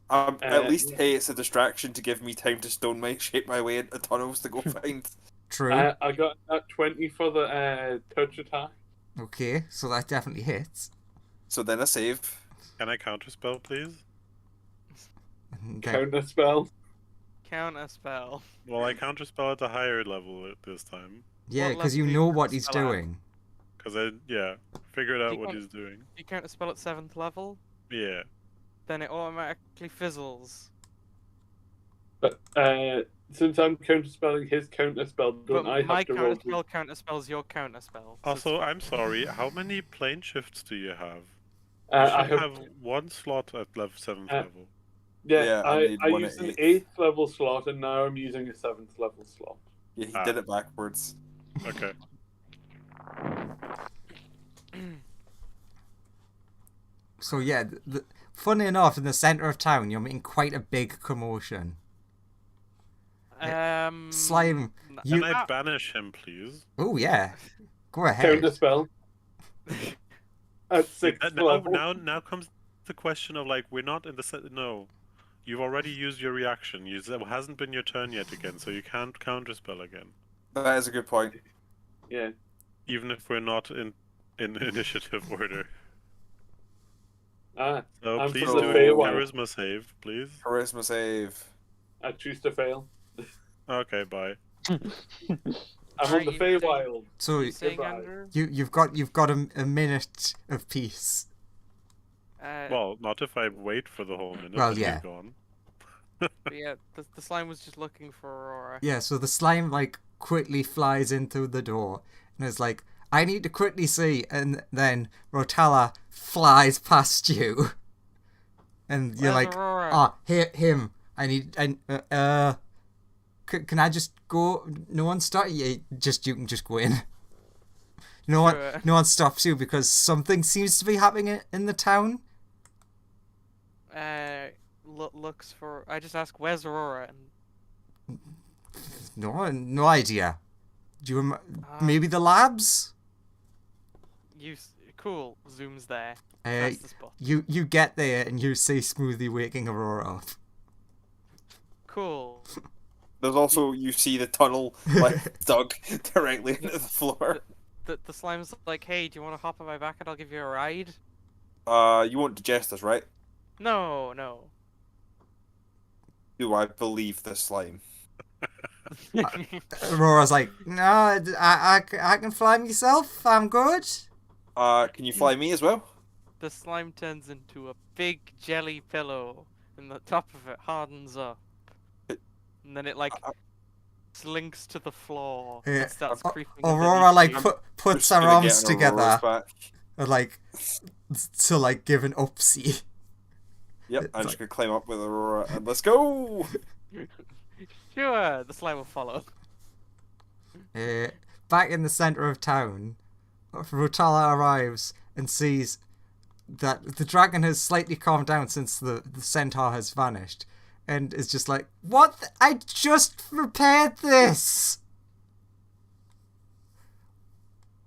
At least, hey, it's a distraction to give me time to shape my way into tunnels to go find. True. I got that 20 for the touch attack. Okay, so that definitely hits. So then a save. Can I counterspell, please? Okay. Counter spell. Counter spell. Well, I counterspell at a higher level this time. Yeah, What because you level do know you what he's spell at? doing. Because I figured out You what can't- he's doing. You counter spell at 7th level, Yeah. then it automatically fizzles. But since I'm counterspelling his counterspell, don't But I my have to roll? counter spell counter spells your counter spell. Also, I'm sorry, how many plane shifts do you have? I You have. have one slot at level 7th level. Yeah, I I need one used at an 8th. 8th level slot, and now I'm using a 7th level slot. Yeah, he Ah. did it backwards. Okay. So yeah, funny enough, in the centre of town, you're making quite a big commotion. Slime, you... Can I banish him, please? Oh yeah, go ahead. Counterspell. At 6th level. Now comes the question of, like, we're not in the set. No. You've already used your reaction. It hasn't been your turn yet again, so you can't counterspell again. That is a good point. Yeah. Even if we're not in initiative order. Ah, So I'm please from do the a Feywild. charisma save, please. Charisma save. I choose to fail. Okay, bye. I'm on the Alright, you Feywild. So You saying, Goodbye. Andrew? you've got a minute of peace. Well, not if I wait for the whole minute. Well, that yeah. you've gone. But yeah, the slime was just looking for Aurora. Yeah, so the slime like quickly flies into the door and is like, I need to quickly see, and then Rotella flies past you. And you're Where's like, Aurora? him. I need, can I just go? No one stop you. You can just go in. No Sure. one stops you because something seems to be happening in the town. Looks for. I just ask, where's Aurora? And No idea. Do you maybe the labs? Cool. Zooms there. Uh, That's the spot. you get there and you see Smoothie waking Aurora up. Cool. There's also, you see the tunnel like dug directly into the floor. The slime's like, hey, do you want to hop on my back and I'll give you a ride? You won't digest us, right? No. Do I believe the slime? Aurora's like, no, I can fly myself. I'm good. Can you fly me as well? The slime turns into a big jelly pillow, and the top of it hardens up. And then it, like, slinks to the floor Yeah, and starts creeping. Aurora like underneath puts Just her gonna arms get an Aurora's together, back. and, like to like give an upsie. Yep, I'm just gonna climb up with Aurora and let's go! you. Sure, the slime will follow. Back in the center of town, Rotella arrives and sees that the dragon has slightly calmed down since the centaur has vanished, and is just like, "What? I just repaired this.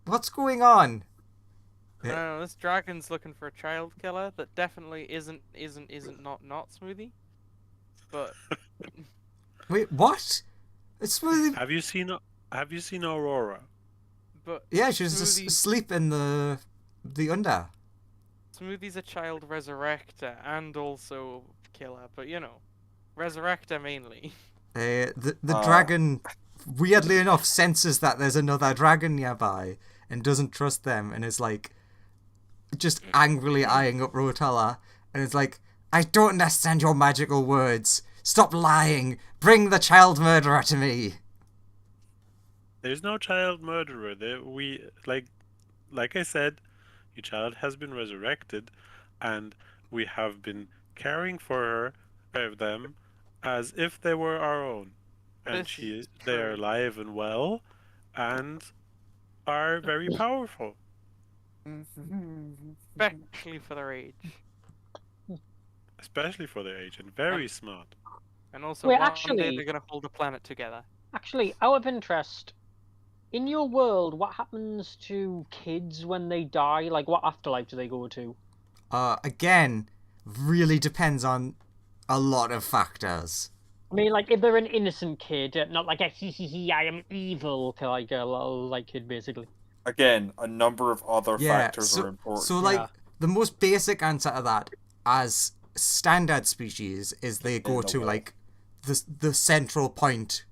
What's going on?" I don't know, this dragon's looking for a child killer that definitely isn't not Smoothie. But Wait, what? It's Smoothie. Have you seen Aurora? Yeah, she was Smoothie- just asleep in the under. Smoothie's a child resurrector and also killer, but you know, resurrector mainly. The dragon, weirdly enough, senses that there's another dragon nearby and doesn't trust them, and is like just angrily eyeing up Rotella, and is like, "I don't understand your magical words. Stop lying! Bring the child murderer to me! There's no child murderer. Like I said, your child has been resurrected, and we have been caring for them as if they were our own. And This is they are true. alive and well, and are very powerful. Especially for their age. Especially for their age, and very smart. And also, Wait, one actually- day they're going to hold the planet together. Actually, out of interest, in your world, what happens to kids when they die? Like, what afterlife do they go to? Again, really depends on a lot of factors. I mean, like, if they're an innocent kid, not like a hee, I am evil, like a little, like, kid, basically. Again, a number of other factors are important. So, like, Yeah. the most basic answer to that, as standard species, is they go the to, world. like, the central point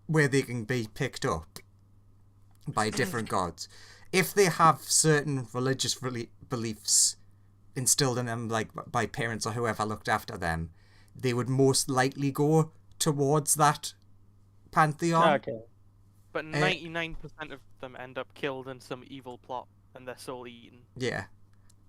where they can be picked up by different gods. If they have certain religious beliefs instilled in them, like, by parents or whoever looked after them, they would most likely go towards that pantheon. Okay. But 99% of them end up killed in some evil plot and their soul eaten. Yeah.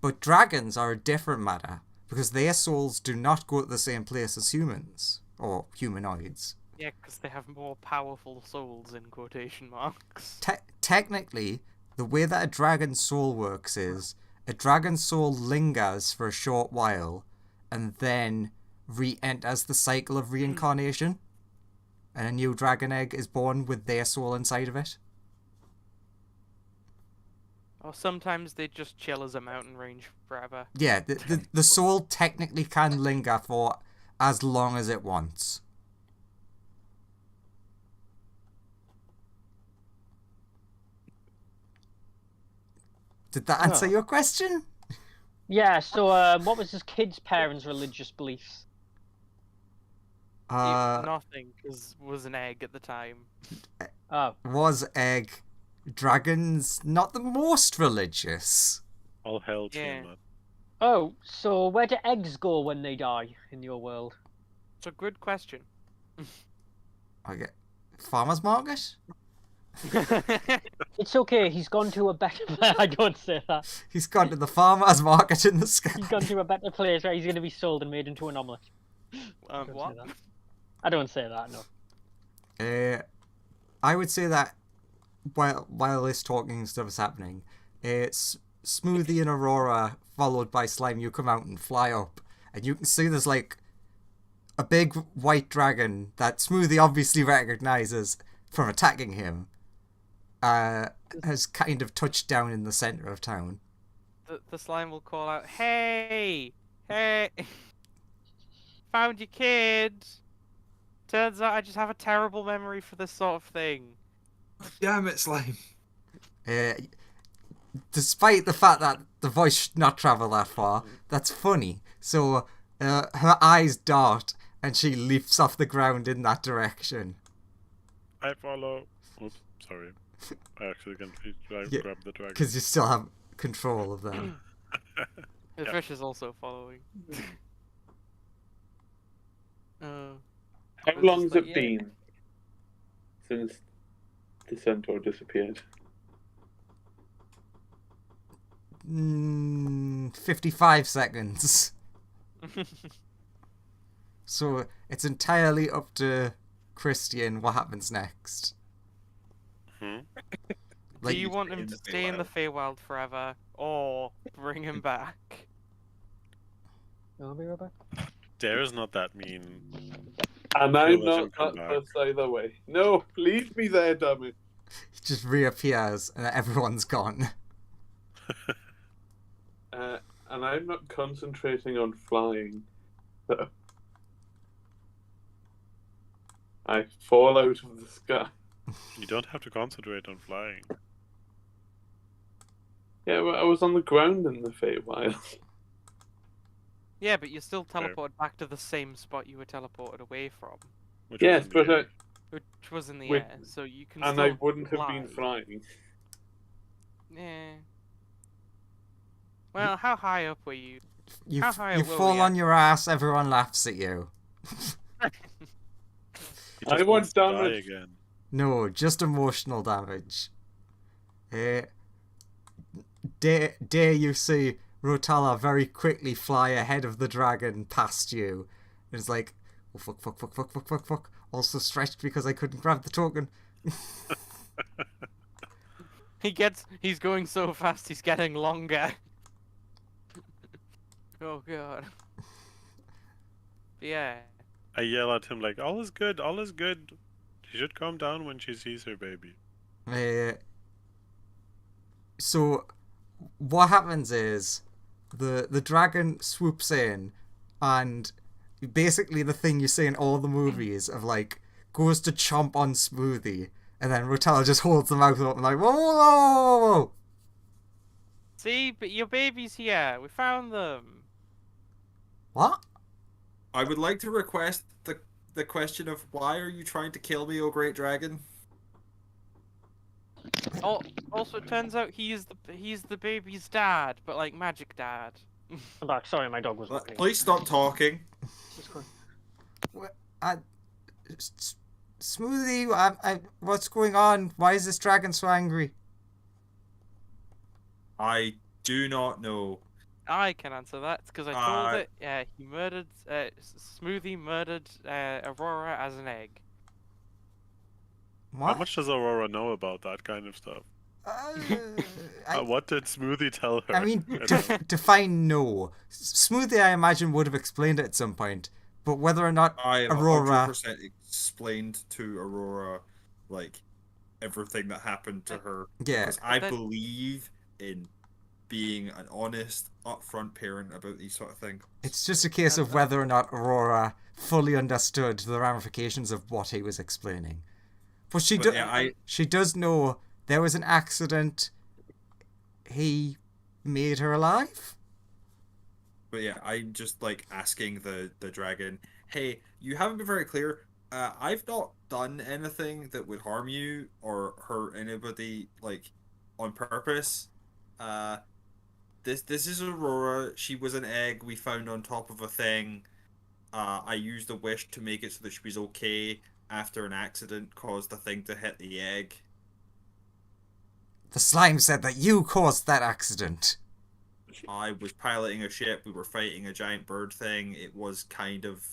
But dragons are a different matter, because their souls do not go to the same place as humans, or humanoids. Yeah, because they have more powerful souls in quotation marks. Technically, the way that a dragon's soul works is, a dragon's soul lingers for a short while, and then re-enters the cycle of reincarnation, and a new dragon egg is born with their soul inside of it. Or sometimes they just chill as a mountain range forever. Yeah, the soul technically can linger for as long as it wants. Did that answer your question? Yeah, so, what was his kid's parents' religious beliefs? Nothing, because was an egg at the time. Oh. Was egg dragons not the most religious? All hell to Yeah. him. Oh, so where do eggs go when they die in your world? It's a good question. Okay. Farmer's market? It's okay, he's gone to a better place. I don't say that. He's gone to the farmer's market in the sky. He's gone to a better place where he's going to be sold and made into an omelette. Don't say What? that. I don't say that, no. I would say that while this talking stuff is happening, it's Smoothie and Aurora followed by Slime. You come out and fly up, and you can see there's like a big white dragon that Smoothie obviously recognizes from attacking him. Has kind of touched down in the center of town. The slime will call out, "Hey! Hey! Found your kid!" Turns out I just have a terrible memory for this sort of thing. Damn it, Slime. Despite the fact that the voice should not travel that far, that's funny. So her eyes dart and she leaps off the ground in that direction. I follow. Oops, sorry. I actually can Yeah, grab the dragon. Because you still have control of them. The Yeah. fish is also following. How was long's just like, it been since the centaur disappeared? 55 seconds. So it's entirely up to Christian what happens next. Hmm? Do you want him in to the stay in the Feywild forever, or bring him back? I'll be right back. Dare's not that mean. And I'm We'll let him not come that back. fussed either way. No, leave me there, damn it. He just reappears and everyone's gone. And I'm not concentrating on flying. So I fall out of the sky. You don't have to concentrate on flying. Yeah, but I was on the ground in the Feywild. Yeah, but you're still Fair. teleported back to the same spot you were teleported away from, Which Yes, was in but the air. which was in the Wait, air, so you can and still I wouldn't have fly. been flying. Yeah. Well, how high up were you? You How high you will fall we on at? your ass, everyone laughs at you. He I just want wants to die damage. again. No, just emotional damage. Dare you see Rotala very quickly fly ahead of the dragon past you. And it's like, oh fuck, fuck, fuck, fuck, fuck, fuck, fuck. Also stretched because I couldn't grab the token. He's going so fast, he's getting longer. Oh god. But yeah. I yell at him like, all is good, all is good. She should calm down when she sees her baby. So what happens is the dragon swoops in, and basically the thing you see in all the movies of like goes to chomp on Smoothie, and then Rotala just holds the mouth open like, whoa, whoa, whoa, whoa, whoa. See, but your baby's here. We found them. What? I would like to request the question of why are you trying to kill me, O great dragon? Oh, also, it turns out he's the baby's dad, but like magic dad. I'm back. Sorry, my dog was walking. Please stop talking. Smoothie, what's going on? Why is this dragon so angry? I do not know. I can answer that because I told it. He murdered. Smoothie murdered Aurora as an egg. What? How much does Aurora know about that kind of stuff? What did Smoothie tell her? I mean, define no. Smoothie, I imagine, would have explained it at some point. But whether or not I have Aurora 100% explained to Aurora, like, everything that happened to her. Yeah. Because I believe in being an honest, upfront parent about these sort of things. It's just a case of whether or not Aurora fully understood the ramifications of what he was explaining. But she does know there was an accident. He made her alive. But yeah, I'm just like asking the dragon, hey, you haven't been very clear. I've not done anything that would harm you or hurt anybody like on purpose. This is Aurora. She was an egg we found on top of a thing. I used a wish to make it so that she was okay after an accident caused the thing to hit the egg. The slime said that you caused that accident. I was piloting a ship. We were fighting a giant bird thing. It was kind of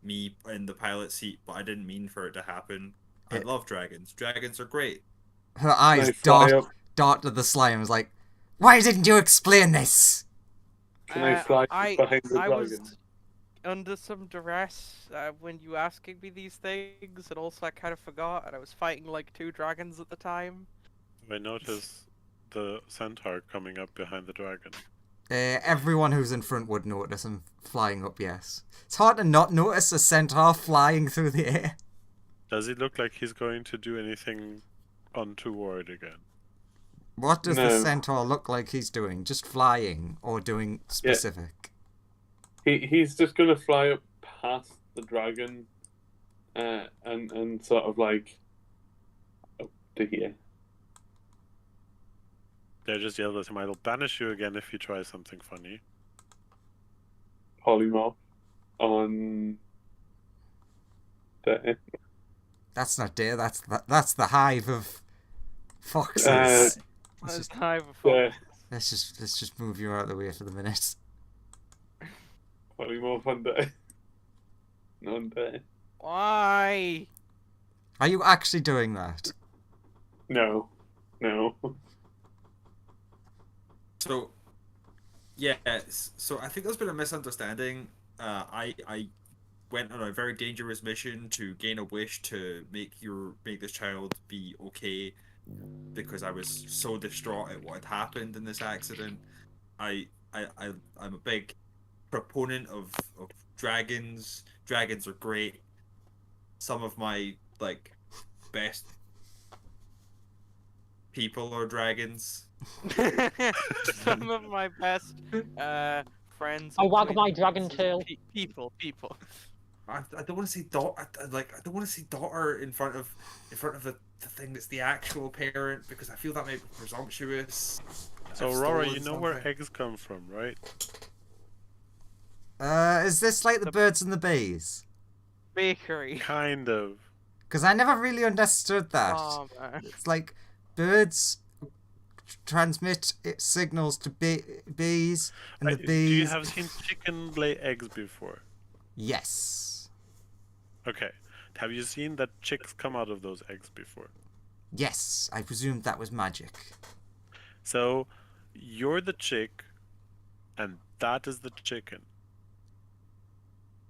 me in the pilot seat, but I didn't mean for it to happen. I love dragons. Dragons are great. Her eyes dart to the slime. Was like, why didn't you explain this? Can I fly behind the I dragon? was under some duress when you asking me these things, and also I kind of forgot, and I was fighting like 2 dragons at the time. I noticed the centaur coming up behind the dragon. Everyone who's in front would notice him flying up, yes. It's hard to not notice a centaur flying through the air. Does it look like he's going to do anything untoward again? What does the centaur look like he's doing? Just flying or doing specific? He's just gonna fly up past the dragon, and sort of like up to here. They just yelled at him, I'll banish you again if you try something funny. Polymorph on the. That's not deer. That's the hive of foxes. Let's just move you out of the way for the minute. Polymorph on the. On the. Why? Are you actually doing that? No. So, yeah, so I think there's been a misunderstanding. I went on a very dangerous mission to gain a wish to make this child be okay because I was so distraught at what had happened in this accident. I'm a big proponent of dragons. Dragons are great. Some of my like best people are dragons. Some of my best friends. I wag my dragon tail. People. I don't want to say daughter. I don't want to say daughter in front of the thing that's the actual parent because I feel that might be presumptuous. So Aurora, you know where eggs come from, right? Is this like the birds and the bees? bakery. Kind of. Because I never really understood that. Oh, man. It's like birds transmit signals to bees, and the Do you bees. have seen chicken lay eggs before? Yes. Okay. Have you seen that chicks come out of those eggs before? Yes, I presumed that was magic. So, you're the chick, and that is the chicken.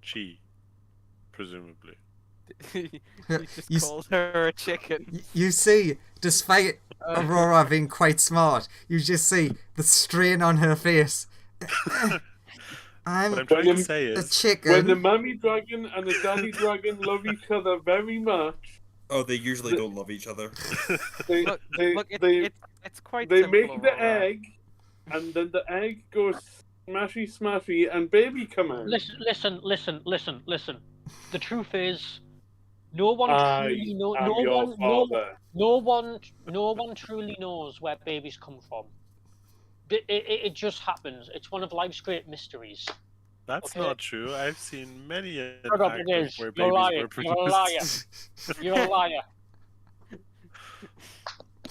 She, presumably. You just You s- called her a chicken. You see, despite Aurora being quite smart, you just see the strain on her face. What I'm I'm trying to When- say a is, chicken. When the mommy dragon and the daddy dragon love each other very much, Oh, they usually don't love each other. they Look, they look, they, it's quite they simple, make the Aurora. egg, and then the egg goes smashy smashy, and baby come out. Listen. The truth is, no one I truly know. am No your one, father. no one truly knows where babies come from. It just happens. It's one of life's great mysteries. that's Okay. not true. I've seen many an Shut up, act it of is. where You're babies lying. were You're a liar. produced. You're a liar.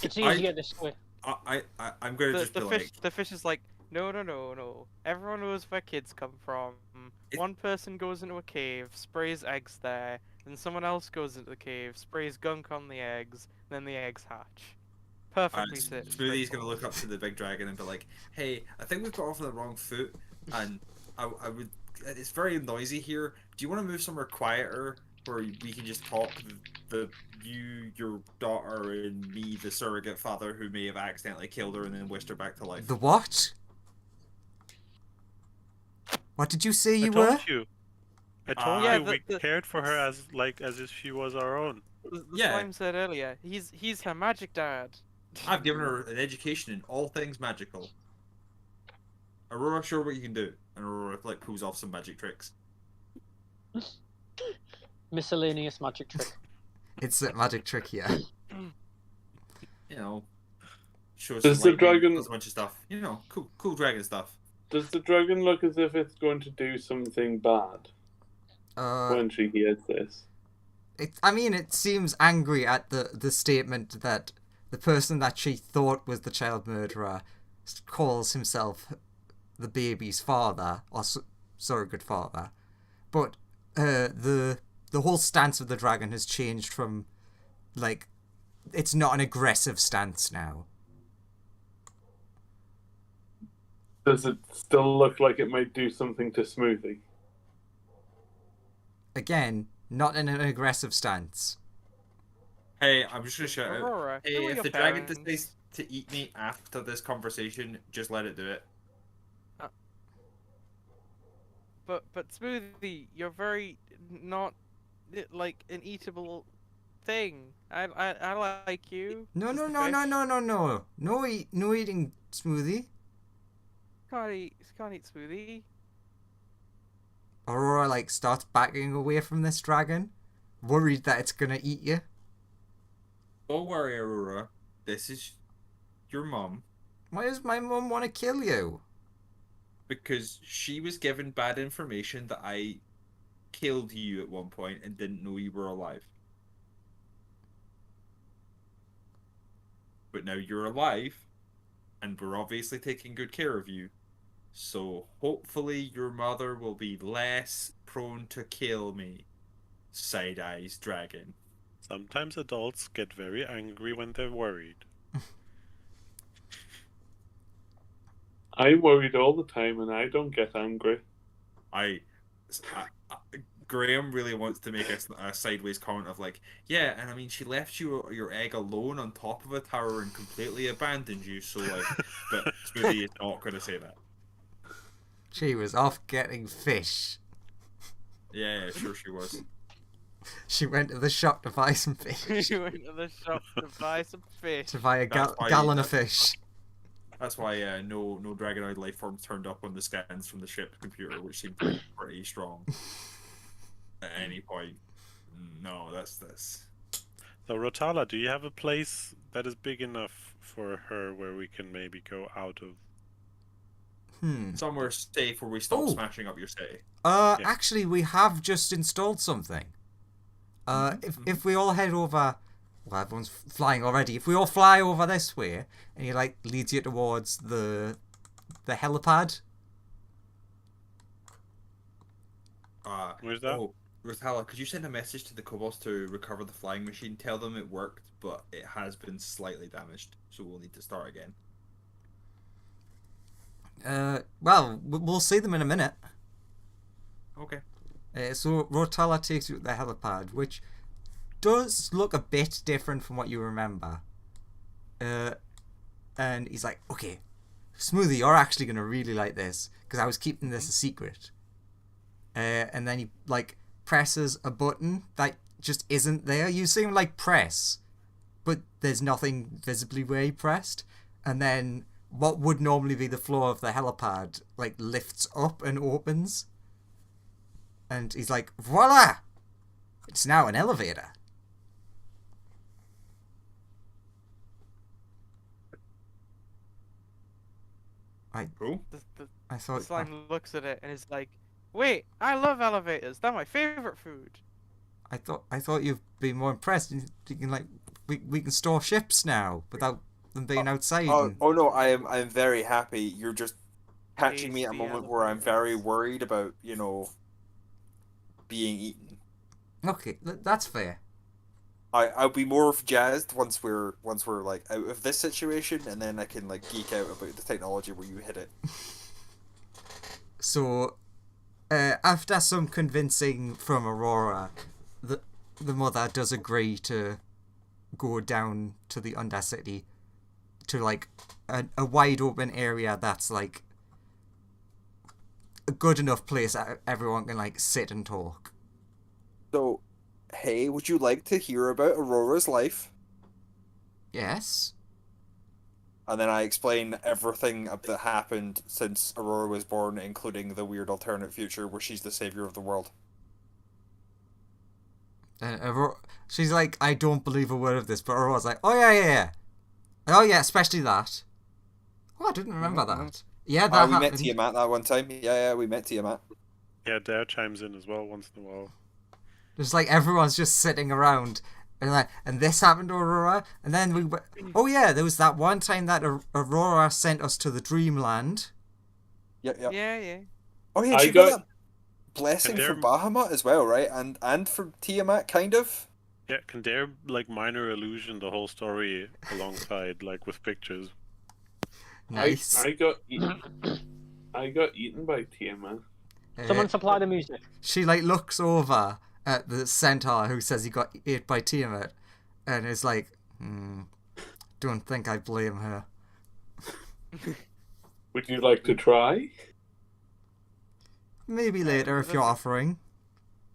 It's easier this way. I'm gonna just The be fish, like, the fish is like, no. Everyone knows where kids come from. One person goes into a cave, sprays eggs there, then someone else goes into the cave, sprays gunk on the eggs, then the eggs hatch. Perfectly Smoothie's gonna look up to the big dragon and be like, "Hey, I think we've got off on the wrong foot, and I would. It's very noisy here. Do you want to move somewhere quieter where we can just talk? You, your daughter, and me, the surrogate father who may have accidentally killed her and then wished her back to life." The what? What did you say I you were? told you. I told Yeah, you we the- cared for her as if she was our own. The Yeah. slime said earlier, he's her magic dad. I've given her an education in all things magical. Aurora, show her what you can do, and Aurora like pulls off some magic tricks. Miscellaneous magic trick. It's a magic trick here. You know, shows Does some the lightning, dragon- does a bunch of stuff. You know, cool dragon stuff. Does the dragon look as if it's going to do something bad when she hears this? It seems angry at the statement that the person that she thought was the child murderer calls himself the baby's father, or surrogate father. But the whole stance of the dragon has changed from, like, it's not an aggressive stance now. Does it still look like it might do something to Smoothie? Again, not in an aggressive stance. Hey, I'm just gonna shout out. Aurora, Hey, who are if your the dragon parents? decides to eat me after this conversation, just let it do it. But Smoothie, you're very not like an eatable thing. I like you. No, as no, the no, no, fish. no, no, no. No eating Smoothie. Can't eat Smoothie. Aurora, like, starts backing away from this dragon, worried that it's gonna eat you. Don't worry, Aurora. This is your mom. Why does my mum want to kill you? Because she was given bad information that I killed you at one point and didn't know you were alive. But now you're alive, and we're obviously taking good care of you. So hopefully your mother will be less prone to kill me. Side eyes dragon. Sometimes adults get very angry when they're worried. I'm worried all the time and I don't get angry. Graham really wants to make a sideways comment of like, yeah, and I mean she left your egg alone on top of a tower and completely abandoned you, so like, but Smoothie is not going to say that. She was off getting fish. Yeah, sure she was. She went to the shop to buy some fish. You went to the shop to buy some fish. To buy a That's why- gallon of fish. That's why no dragonoid life forms turned up on the scans from the ship's computer, which seemed pretty strong. At any point. No, that's this. So Rotala, do you have a place that is big enough for her where we can maybe go out of? Somewhere safe where we stop Oh. smashing up your city. Yeah. Actually, we have just installed something. if we all head over, well, everyone's flying already. If we all fly over this way, and he like leads you towards the helipad. Where's that? Oh, Rothala, could you send a message to the kobolds to recover the flying machine? Tell them it worked, but it has been slightly damaged, so we'll need to start again. Well, we'll see them in a minute. Okay. So Rotala takes you to the helipad, which does look a bit different from what you remember. And he's like, okay, Smoothie, you're actually going to really like this, because I was keeping this a secret. And then he, like, presses a button that just isn't there. You see him, like, press, but there's nothing visibly where he pressed. And then what would normally be the floor of the helipad, like, lifts up and opens. And he's like, voila! It's now an elevator. Cool. I thought... Slime looks at it and is like, "Wait, I love elevators. They're my favorite food." I thought you'd be more impressed. You can, like, we can store ships now without them being outside. Oh no, I'm very happy. You're just catching me at a Tasty moment where I'm very elevators. worried about, being eaten. Okay, that's fair. I'll be more jazzed once we're like out of this situation, and then I can like geek out about the technology where you hit it. So, after some convincing from Aurora, the mother does agree to go down to the Undercity, to like a wide open area that's like a good enough place that everyone can like sit and talk. So, hey, would you like to hear about Aurora's life? Yes. And then I explain everything that happened since Aurora was born, including the weird alternate future where she's the savior of the world. She's like, I don't believe a word of this, but Aurora's like, oh yeah. Oh yeah, especially that. Oh, I didn't remember that. Yeah, that we happened. met Tiamat that one time. Yeah, we met Tiamat. Yeah, Dare chimes in as well once in a while. Just like everyone's just sitting around, and this happened to Aurora, and then oh yeah, there was that one time that Aurora sent us to the Dreamland. Yeah. Yeah. Oh yeah, I she got got- that blessing And from they're- Bahamut as well, right? And from Tiamat, kind of. Yeah, can Dare like minor illusion the whole story alongside, like with pictures? Nice. I got eaten. I got eaten by Tiamat. Someone supply the music. She like looks over at the centaur who says he got ate by Tiamat, and is like, don't think I blame her. Would you like to try? Maybe later if you're offering.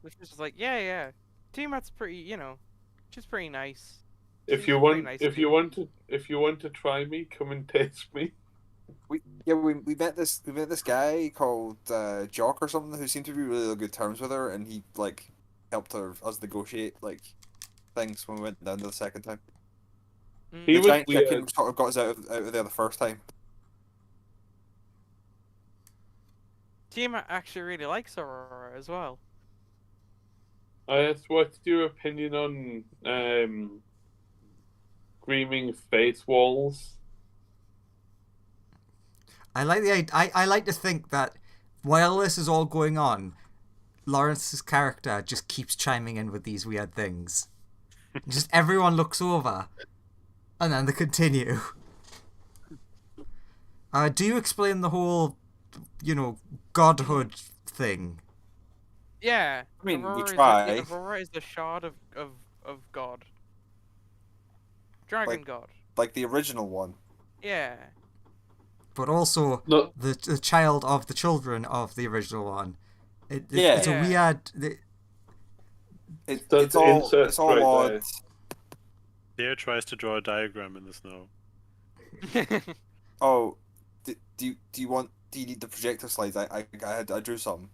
Which was just like, yeah. Tiamat's pretty, she's pretty nice. If She's you a want, pretty nice if you want to try me, come and taste me. We met this guy called Jock or something who seemed to be really on good terms with her, and he like helped us negotiate like things when we went down there the second time. He The was giant weird. chicken sort of got us out of there the first time. Tiamat actually really likes Aurora as well. I asked, what's your opinion on screaming face walls? I like I like to think that while this is all going on, Lawrence's character just keeps chiming in with these weird things. Just everyone looks over, and then they continue. Do you explain the whole, godhood thing? Yeah. I mean, we Aurora try. Aurora is the shard of God. Dragon God. Like the original one. Yeah. But also No, the child of the children of the original one. It's a Yeah. weird... It's That's all incest right odd. there. Dare tries to draw a diagram in the snow. Oh, do you need the projector slides? I drew some.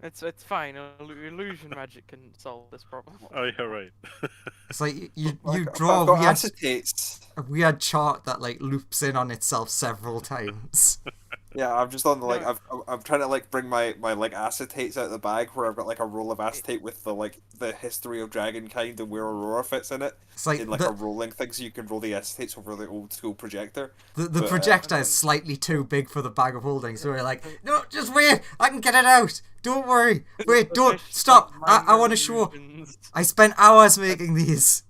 It's fine. Illusion magic can solve this problem. Oh yeah, right. It's like you I've draw got a acetates. weird chart that like loops in on itself several times. Yeah, I'm just on the like No. I'm trying to like bring my like acetates out of the bag where I've got like a roll of acetate with the like the history of dragonkind and where Aurora fits in it It's like in like a rolling thing, so you can roll the acetates over the old school projector. the But, projector and is then- slightly too big for the bag of holding, so we're like, no, just wait, I can get it out. Don't worry. Wait, The don't fish stop. like I minor want to show. illusions. I spent hours making these.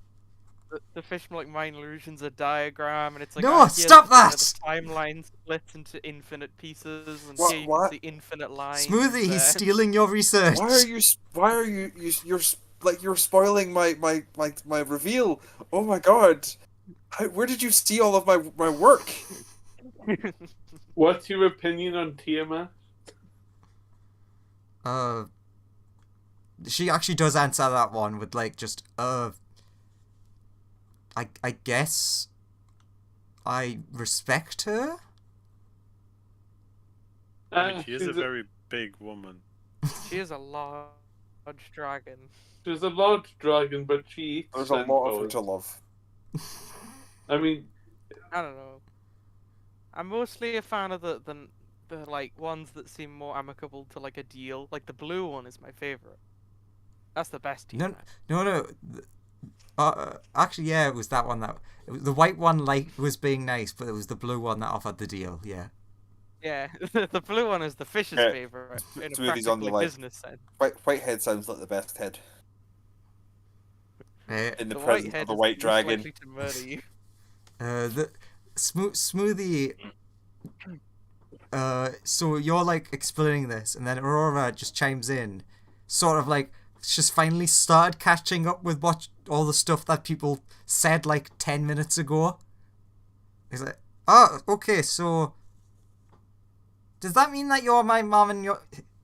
The fish like minor illusions a diagram, and it's like No, here's stop where that! The timeline splits into infinite pieces, and What- here you what? can see infinite lines. Smoothie, he's stealing your research. why are you're like you're spoiling my reveal? Oh my god. Where did you see all of my work? What's your opinion on Tiamat? She actually does answer that one with like just I guess I respect her. I mean, she is she's a very big woman. She is a large dragon. She's a large dragon, but she eats There's a lot of her centaurs. to love. I mean, I don't know. I'm mostly a fan of the like ones that seem more amicable to like a deal. Like the blue one is my favorite. That's the best deal. No. Actually, yeah, it was that one the white one like was being nice, but it was the blue one that offered the deal. Yeah. Yeah, the blue one is the fish's Yeah, favorite in a Smoothie's on the practically line. business sense. Whitehead sounds like the best head in the The white presence head of the is white most dragon. likely to murder you. The Smoothie. So you're like explaining this, and then Aurora just chimes in, sort of like she's finally started catching up with what all the stuff that people said like 10 minutes ago. He's like, oh, okay, so does that mean that you're my mom and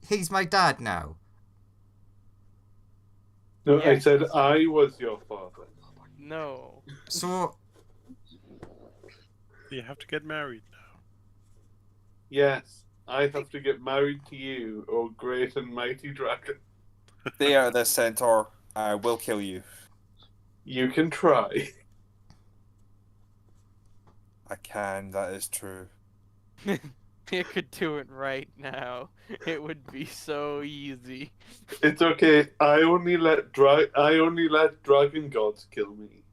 he's my dad now? no, I Yes. said I was your father. No. So You have to get married now. Yes, I have to get married to you, oh great and mighty dragon. Stay out of this, centaur. I will kill you. You can try. I can. That is true. You could do it right now. It would be so easy. It's okay. I only let dragon gods kill me.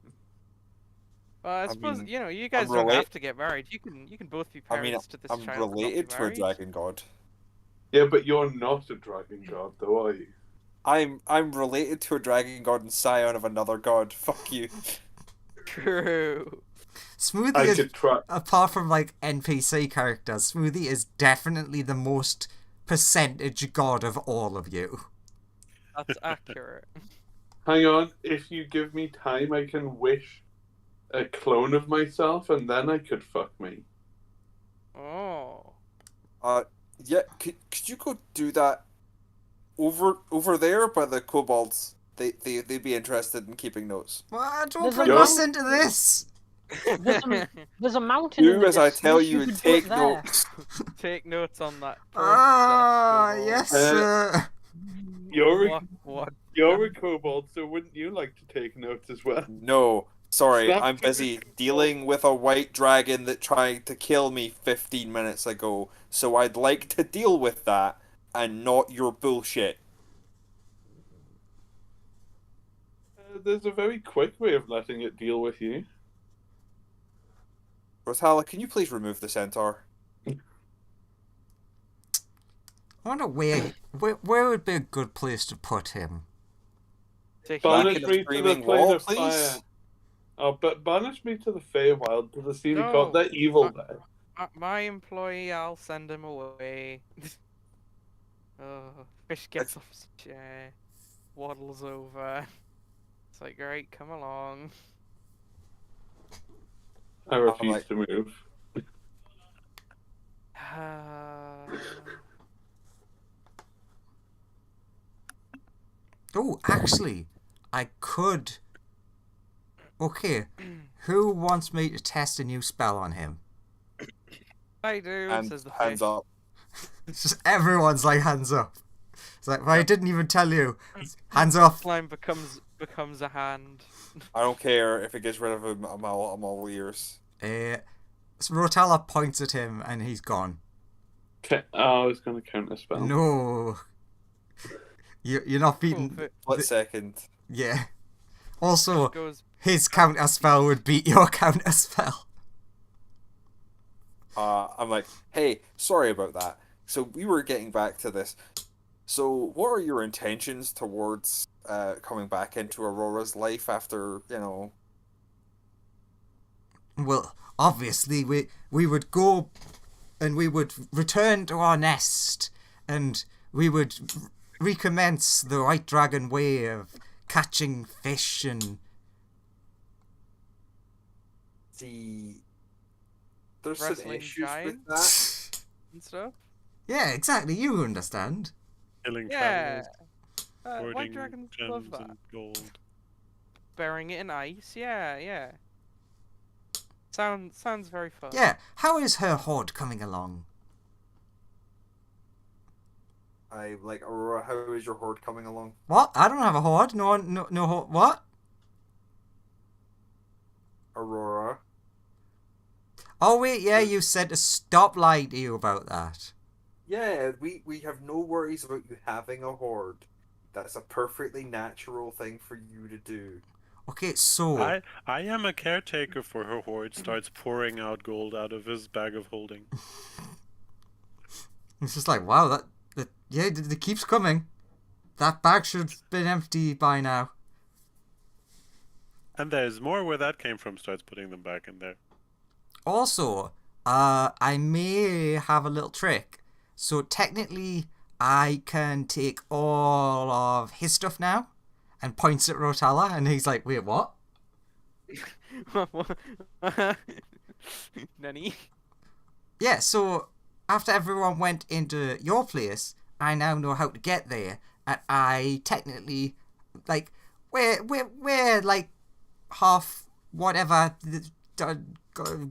I suppose mean, you guys don't have to get married. You can both be I parents mean, to this I'm child. but not be related to a married. dragon god. Yeah, but you're not a dragon god, though, are you? I'm related to a dragon god and scion of another god. Fuck you. True. Smoothie I is, could try. apart from like NPC characters, Smoothie is definitely the most percentage god of all of you. That's accurate. Hang on. If you give me time, I can wish a clone of myself, and then I could fuck me. Oh. Yeah. Could you go do that over there by the kobolds? They'd be interested in keeping notes. Well, don't There's bring a us mountain- into this. There's a mountain in Do the as I distance, tell you you and could do it take there. notes. Take notes on that. Ah, process, yes, kobold. You're a, What? you're a kobold, so wouldn't you like to take notes as well? No, sorry, Stop I'm busy dealing with a white dragon that tried to kill me 15 minutes ago, so I'd like to deal with that and not your bullshit. There's a very quick way of letting it deal with you. Rotala, can you please remove the centaur? I wonder where would be a good place to put him. Take Back Banish in the me to the screaming plane wall, of please? fire. Oh, but banish me to the Feywild to the sea No. god. They're evil there. my employee. I'll send him away. Oh, fish gets off his chair, waddles over. It's like, great, come along. I refuse like- to move. Oh, actually, I could. Okay, who wants me to test a new spell on him? I do, And says the hands fish. up. It's just everyone's like hands up. It's like, well, I didn't even tell you. Hands off. Slime becomes a hand. I don't care if it gets rid of him, I'm all ears. So Rotala points at him and he's gone. I was going to counter spell. No. You're not Cool, beating. but Split second. Yeah. Also, goes his counter spell would beat your counter spell. I'm like, hey, sorry about that. So we were getting back to this. So what are your intentions towards coming back into Aurora's life after, Well, obviously, we would go and we would return to our nest and we would recommence the White Dragon way of catching fish and... the... There's some Wrestling issues with giants? that. and stuff. Yeah, exactly, you understand. Killing Yeah. travelers, White hoarding dragons love gems that. and gold. Burying it in ice. Yeah. Sounds very fun. Yeah, how is her hoard coming along? I'm like, Aurora, how is your horde coming along? What? I don't have a hoard. No hoard. What? Aurora. Oh, wait, yeah, you said to stop lying to you about that. Yeah, we have no worries about you having a horde. That's a perfectly natural thing for you to do. Okay, so... I am a caretaker for her hoard. Starts pouring out gold out of his bag of holding. It's just like, wow, that it keeps coming. That bag should have been empty by now. And there's more where that came from. Starts putting them back in there. Also, I may have a little trick. So technically, I can take all of his stuff now and points at Rotella, and he's like, wait, what? Nanny. Yeah, so after everyone went into your place, I now know how to get there, and I technically, like, we're like half whatever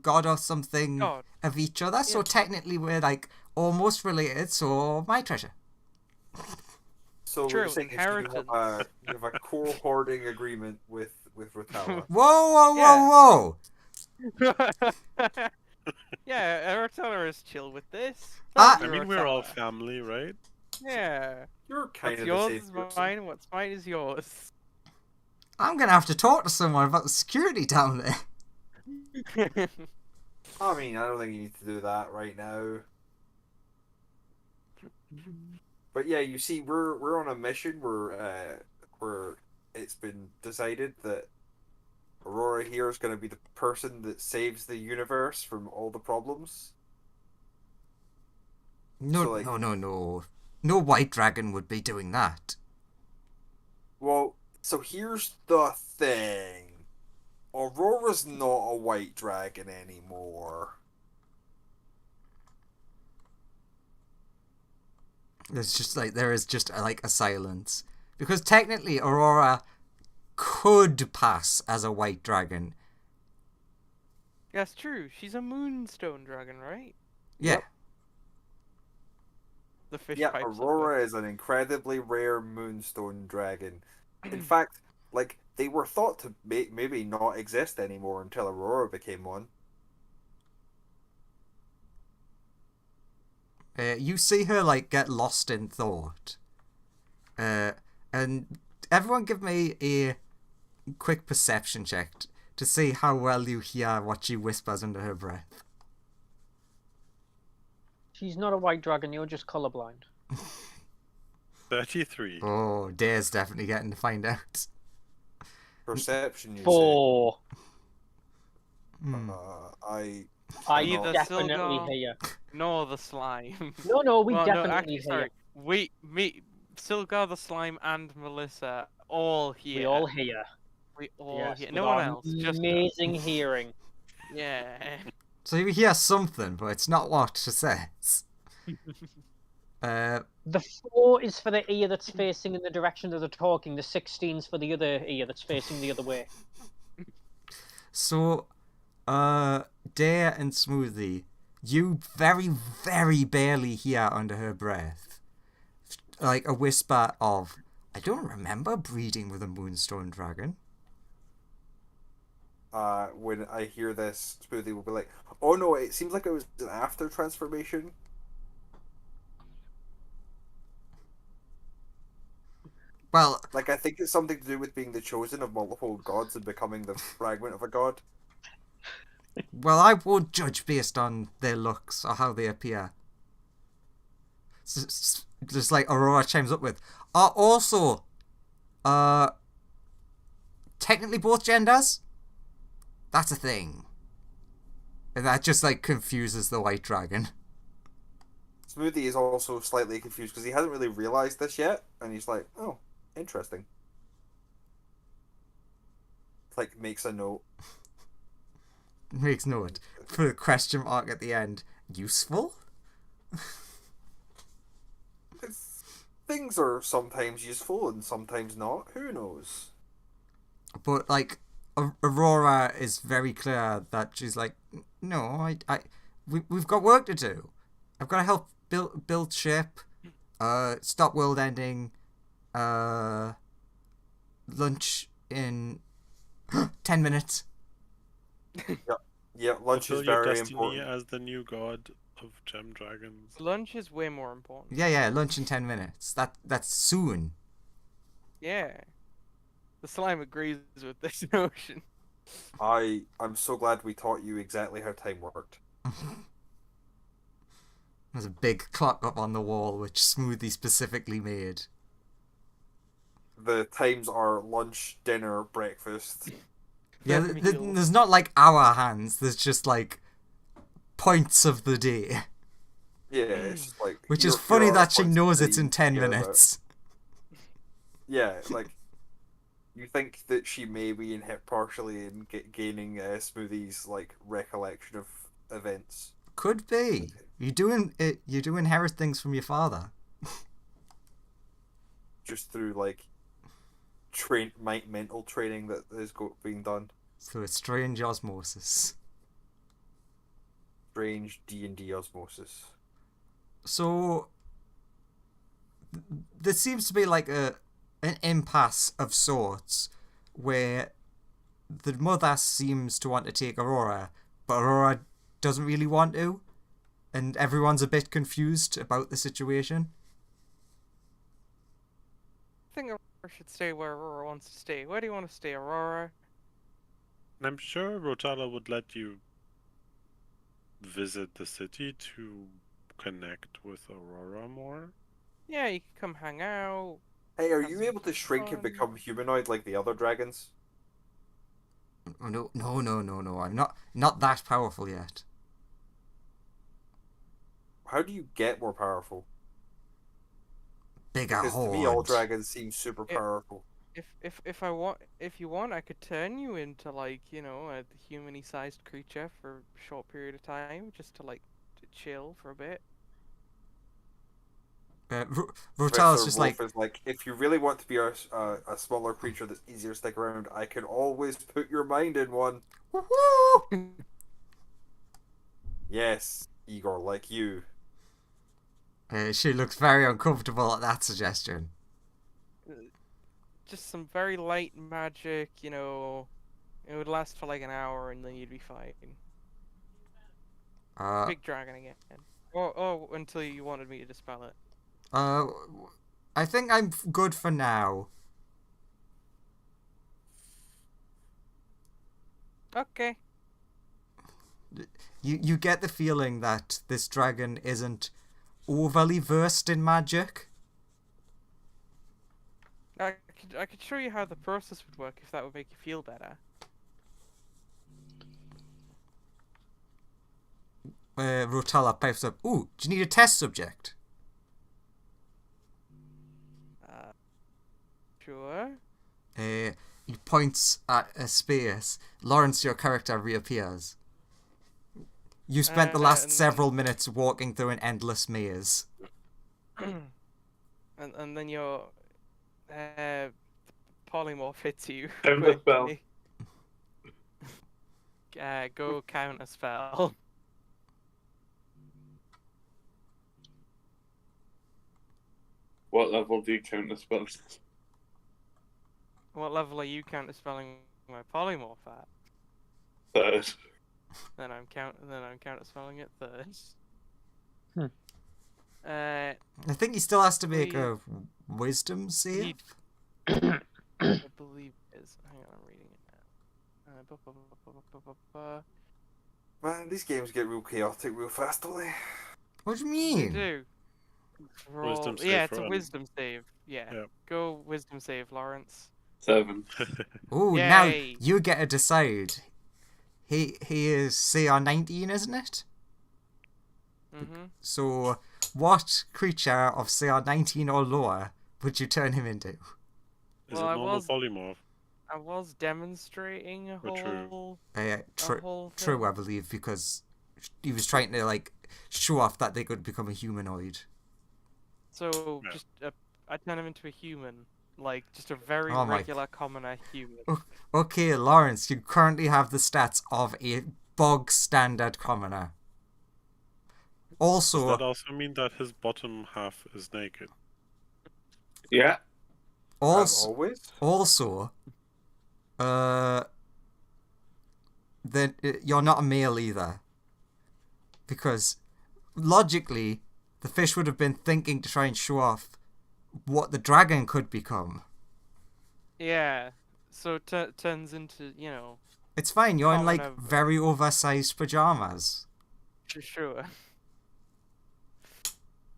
god or something God. of each other, so Yeah. technically we're like almost related, so my treasure. So what True, you're saying is inheritance. you have a core hoarding agreement with Rotella. Whoa! Yeah, Rotella is chill with this. Ah. I You're mean, we're all Rotella. family, right? Yeah. You're kind What's of yours the is same person. mine. What's mine is yours. I'm gonna have to talk to someone about the security down there. I mean, I don't think you need to do that right now. But yeah, you see, we're on a mission where it's been decided that Aurora here is going to be the person that saves the universe from all the problems. No, So, like- no. No white dragon would be doing that. Well, so here's the thing. Aurora's not a white dragon anymore. There is just like a silence. Because technically Aurora could pass as a white dragon. That's true. She's a moonstone dragon, right? Yeah. Yep. The fish Yeah, pipes. Aurora is an incredibly rare moonstone dragon. In fact, like, they were thought to maybe not exist anymore until Aurora became one. You see her like get lost in thought. And everyone give me a quick perception check to see how well you hear what she whispers under her breath. She's not a white dragon, you're just colorblind. 33. Oh, Dare's definitely getting to find out. Perception, you say? 4. Hmm. I I Either definitely Silgar- hear. Nor the slime. No, we Well, definitely no, actually, hear. sorry. Me, Silgar the slime, and Melissa all here. We all hear. We all Yes, hear. with No one our else. Just us. amazing hearing. Yeah. So you hear something, but it's not what she says. The 4 is for the ear that's facing in the direction that they're talking. The 16's for the other ear that's facing the other way. So, Dare and Smoothie, you very, very barely hear under her breath, like a whisper of, I don't remember breeding with a moonstone dragon. when I hear this, Smoothie will be like, "Oh no, it seems like it was an after transformation." Well, Like, I think it's something to do with being the chosen of multiple gods and becoming the fragment of a god. I won't judge based on their looks or how they appear. Just like Aurora chimes up with, are also, technically both genders. That's a thing. And that just like confuses the white dragon. Smoothie is also slightly confused because he hasn't really realized this yet, and he's like, "Oh, interesting." Like, makes a note. Makes note for the question mark at the end. Useful? Things are sometimes useful and sometimes not. Who knows? But like Aurora is very clear that she's like, no, we've got work to do. I've got to help build ship, stop world ending, lunch in 10 minutes. Yeah, lunch Fulfill is your very destiny important. as the new god of gem dragons. Lunch is way more important. Yeah, lunch in 10 minutes. That's soon. Yeah. The slime agrees with this notion. I'm so glad we taught you exactly how time worked. There's a big clock up on the wall which Smoothie specifically made. The times are lunch, dinner, breakfast. Yeah, Meals. there's not like hour hands. There's just like points of the day. Yeah, it's just like. Which is here funny are that she points knows that it's you in 10 care about. minutes. Yeah, like. You think that she may be partially in gaining Smoothie's like recollection of events. Could be. You do inherit things from your father. Just through like mental training that is being done. Through a strange osmosis. Strange D&D osmosis. So there seems to be like an impasse of sorts where the mother seems to want to take Aurora, but Aurora doesn't really want to, and everyone's a bit confused about the situation. I think Aurora should stay where Aurora wants to stay. Where do you want to stay, Aurora? And I'm sure Rotala would let you visit the city to connect with Aurora more. Yeah, you can come hang out. Hey, are Have you some able to shrink and fun. become humanoid like the other dragons? No. I'm not that powerful yet. How do you get more powerful? Bigger Because to me, all horde. dragons seem super powerful. If you want, I could turn you into like, you know, a human-y sized creature for a short period of time, just to like chill for a bit. Rotala's Professor just Wolf like, is like, if you really want to be a smaller creature that's easier to stick around, I can always put your mind in one. woohoo! Yes, Igor, like you. She looks very uncomfortable at that suggestion. Just some very light magic, you know. It would last for like an hour, and then you'd be fine. Big dragon again. Oh, until you wanted me to dispel it. I think I'm good for now. Okay. You get the feeling that this dragon isn't overly versed in magic. I could show you how the process would work if that would make you feel better. Rotala pipes up. Ooh, do you need a test subject? Sure. He points at a space. Lawrence, your character, reappears. You spent the last several minutes walking through an endless maze. and then your polymorph hits you. Counter spell. quickly. Go counter spell. What level do you counter spell? What level are you counter spelling my polymorph at? Third. Then I'm counter spelling it third. I think he still has to make We- a wisdom save. I believe it is. Hang on, I'm reading it now. Man, these games get real chaotic real fast, don't they? What do you They mean? do. Wisdom save Yeah, for it's a Adam. wisdom save. Yeah. Yep. Go wisdom save, Lawrence. 7. Oh, now Yay. you get to decide. He is CR19, isn't it? Mm-hmm. So, what creature of CR19 or lower would you turn him into? Is Well, it I normal was- polymorph? I was demonstrating a Or true. whole, True, thing. I believe, because he was trying to like show off that they could become a humanoid. So Yeah. just I turn him into a human, like just a very Oh my- regular commoner human. Okay, Lawrence, you currently have the stats of a bog standard commoner. Does Also, that also mean that his bottom half is naked? Yeah. As also, always. then you're not a male either, because logically, the fish would have been thinking to try and show off what the dragon could become. Yeah. So it turns into, It's fine. You're in like Commoner. very oversized pajamas. sure.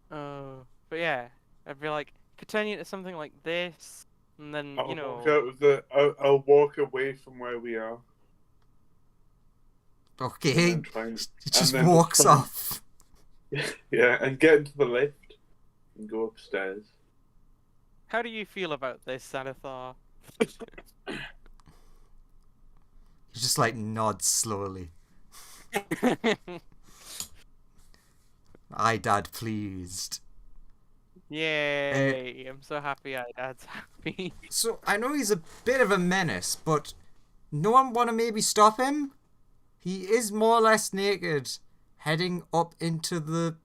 But yeah, I'd be like, could turn you into something like this, and then I'll walk away from where we are. Okay, And he then try and- just and then walks try and- off. Yeah, and get into the lift and go upstairs. How do you feel about this, Xanathar? He just like nods slowly. Aye, Dad, pleased. Yay! I'm so happy Dad's happy. So I know he's a bit of a menace, but no one want to maybe stop him? He is more or less naked, heading up into the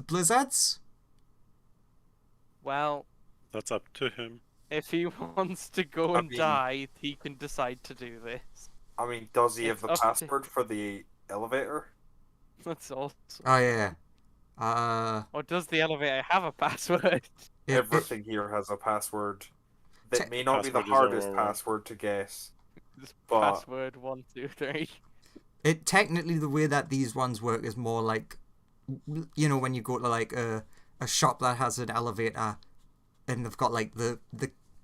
blizzards. Well, That's up to him. if he wants to go I and mean- die, he can decide to do this. I mean, does he have It's the up to- password for the elevator? That's awesome. Oh yeah. Or does the elevator have a password? Everything here has a password. That Te- may not be the Password is hardest Aurora. password to guess. Just But- password 1, 2, 3. It technically the way that these ones work is more like, when you go to like a shop that has an elevator, and they've got like the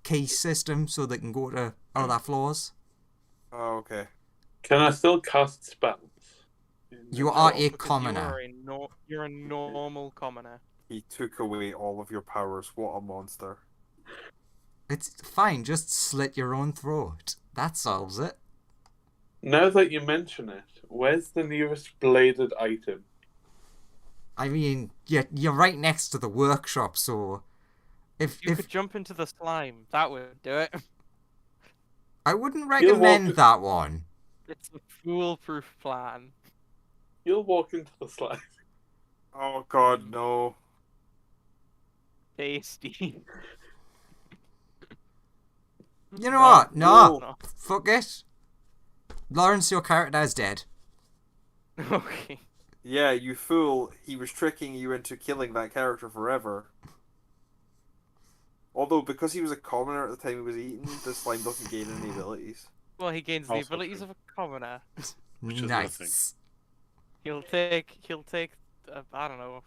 key system so they can go to other floors. Oh, okay. Can I still cast spells? You are No, a because commoner. You're a normal commoner. He took away all of your powers. What a monster. It's fine. Just slit your own throat. That solves it. Now that you mention it, where's the nearest bladed item? I mean, you're right next to the workshop, so You if could jump into the slime. That would do it. I wouldn't You'll recommend walk- that one. It's a foolproof plan. You'll walk into the slime. Oh god, no. Tasty. You know what? No, No. fuck it. Lawrence, your character is dead. Okay. Yeah, you fool. He was tricking you into killing that character forever. Although, because he was a commoner at the time he was eaten, the slime doesn't gain any abilities. Well, he gains the Also abilities true. of a commoner. Which is Nice. He'll take. I don't know.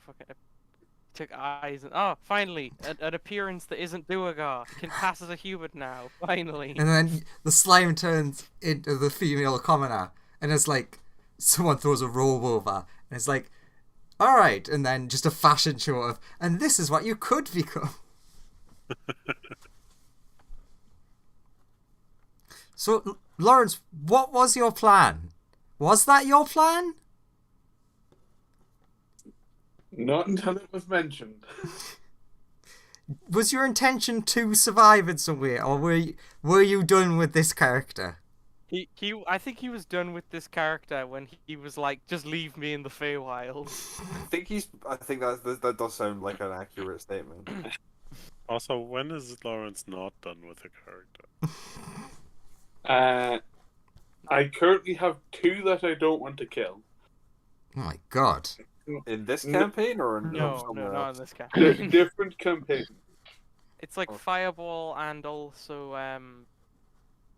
Took eyes and finally an appearance that isn't Duergar. Can pass as a human now. Finally. And then the slime turns into the female commoner, and it's like someone throws a robe over, and it's like, all right, and then just a fashion show of, and this is what you could become. So, Lawrence, what was your plan? Was that your plan? Not until it was mentioned. Was your intention to survive in some way, or were you done with this character? I think he was done with this character when he was like, just leave me in the Feywild. I think that does sound like an accurate statement. Also, when is Lawrence not done with the character? I currently have 2 that I don't want to kill. Oh my god. In this No. campaign or in No, somewhere not else? in this campaign. Different campaign. It's like Oh. Fireball and also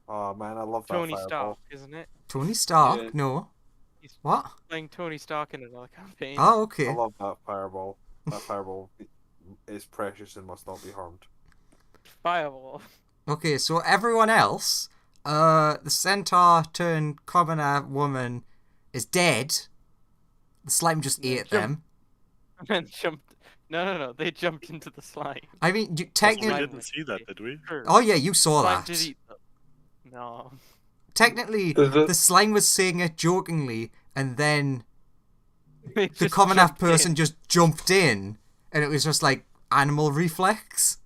Oh man, I love that Tony fireball. Stark, isn't it? Tony Stark? Yeah. No. He's What? playing Tony Stark in another campaign. Oh, I okay. love that fireball. That fireball is precious and must not be harmed. Fireball. Okay, so everyone else, the centaur turned commoner woman is dead. The slime just Yeah, ate them. And then jumped. No. They jumped into the slime. I mean, Also, we technically. didn't see that, did we? True. Oh, yeah, you saw Slime that. did eat them. No. Technically, Does it- the slime was saying it jokingly, and then They the just common enough jumped person in. just jumped in, and it was just like animal reflex.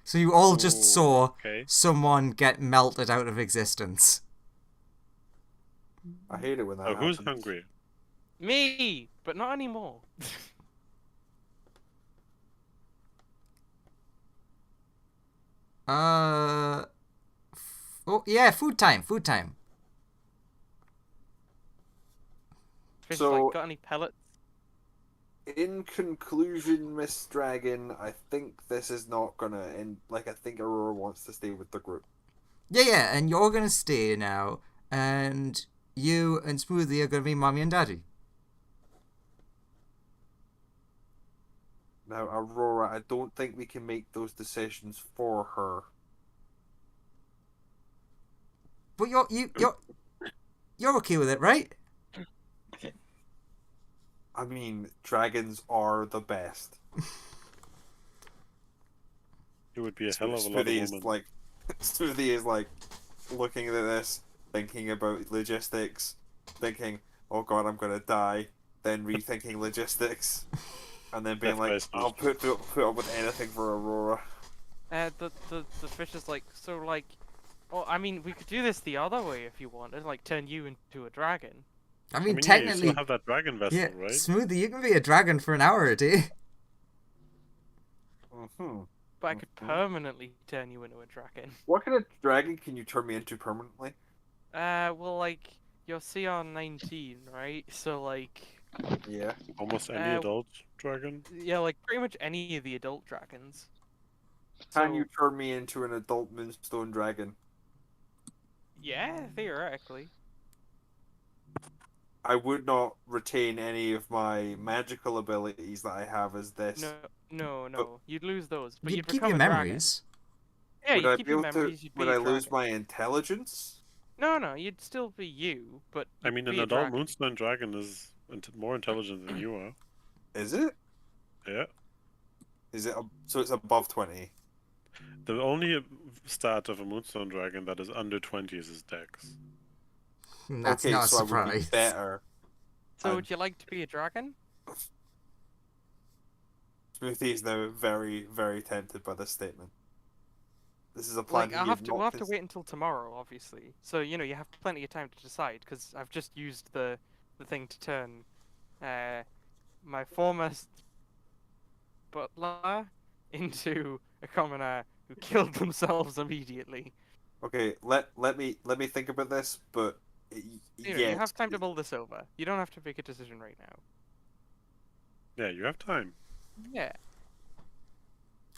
So you all just Ooh, saw okay. someone get melted out of existence. I hate it when that Oh, who's happens. hungry? Me, but not anymore. Oh yeah, food time. Fish, So- like, got any pellets? In conclusion, Miss Dragon, I think this is not gonna end. Like, I think Aurora wants to stay with the group. Yeah, and you're gonna stay now, and you and Smoothie are gonna be mommy and daddy. Now, Aurora, I don't think we can make those decisions for her. But you're okay with it, right? I mean, dragons are the best. It would be a hell of a lot of Smoothie is women. like, Smoothie is like looking at this, thinking about logistics, thinking, "Oh God, I'm gonna die," then rethinking logistics, and then being like, That's nice. "I'll put up with anything for Aurora." The fish is like, so like, well, I mean, we could do this the other way if you wanted, like turn you into a dragon. I I mean, mean, yeah, you technically, still have that dragon vessel, yeah, right? Smoothie, you can be a dragon for an hour a day. Mm-hmm. But I could permanently turn you into a dragon. What kind of dragon can you turn me into permanently? Well, like, you're CR19, right? So, like, Yeah. Almost any adult dragon. yeah, like, pretty much any of the adult dragons. Can So, you turn me into an adult moonstone dragon? yeah, theoretically. I would not retain any of my magical abilities that I have as this. No. You'd lose those, but You'd you'd keep become your a dragon. memories. Yeah, would you'd I keep be your able memories, to? you'd be Would a I lose dragon. my intelligence? No, you'd still be you, but I you'd mean, be an a adult dragon. moonstone dragon is more intelligent than you are. Is it? Yeah. Is it? So it's above 20. The only stat of a moonstone dragon that is under 20 is his dex. That's okay, not a so I would be surprise. better. So would you like to be a dragon? Smoothie is now very, very tempted by this statement. This is a plan. Like, we'll have to wait until tomorrow, obviously. So, you know, you have plenty of time to decide, because I've just used the thing to turn my former butler into a commoner who killed themselves immediately. Okay, let me think about this, but You know, yeah, you have time to mull this over. You don't have to make a decision right now. Yeah, you have time. Yeah.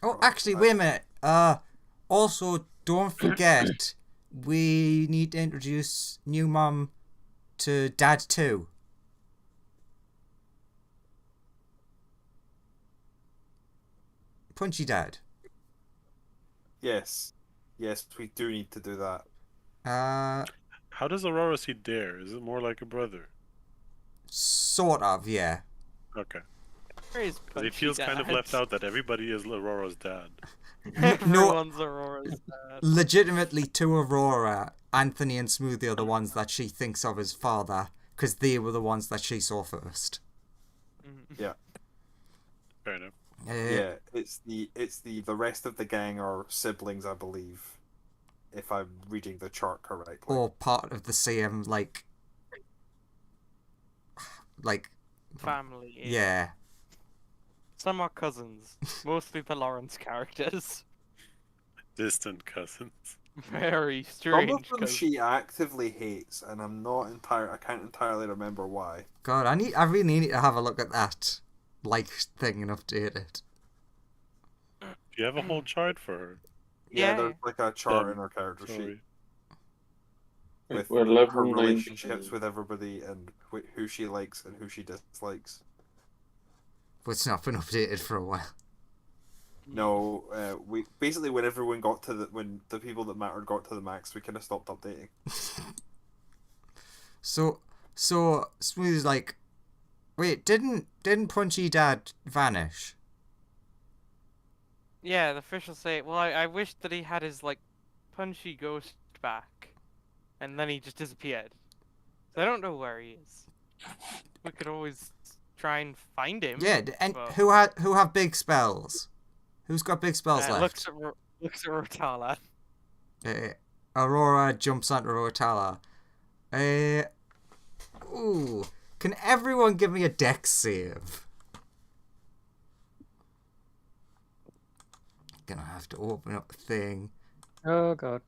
Oh, actually, wait a minute. Also, don't forget, we need to introduce new mum to dad too. Punchy dad. yes, we do need to do that. How does Aurora see Dare? Is it more like a brother? Sort of, yeah. Okay. Where is Because he Punchy feels kind of Dad? left out that everybody is Aurora's dad. Everyone's Aurora's dad. Legitimately, to Aurora, Anthony and Smoothie are the ones that she thinks of as father, because they were the ones that she saw first. Mhm. Fair enough. Yeah, it's the rest of the gang are siblings, I believe, if I'm reading the chart correctly. Or part of the same, like, Family. yeah. Some are cousins. Mostly the Lawrence characters. Distant cousins. Very Some strange. of them cousins. she actively hates, and I can't entirely remember why. God, I really need to have a look at that, like, thing and update it. you have a whole chart for her? Yeah, Yeah. there's like a chart Then, in our character sheet Sorry. with We're her level relationships 19. with everybody and who she likes and who she dislikes. But it's not been updated for a while. No, we basically when everyone got to when the people that mattered got to the max, we kind of stopped updating. So Smooth's like, wait, didn't Punchy Dad vanish? Yeah, the fish will say, well, I wish that he had his, like, punchy ghost back. And then he just disappeared. So I don't know where he is. We could always try and find him. Yeah, and but, who have big spells? Who's got big spells left? looks at Rotala. Aurora jumps onto Rotala. Ooh, can everyone give me a dex save? Gonna have to open up the thing. Oh god.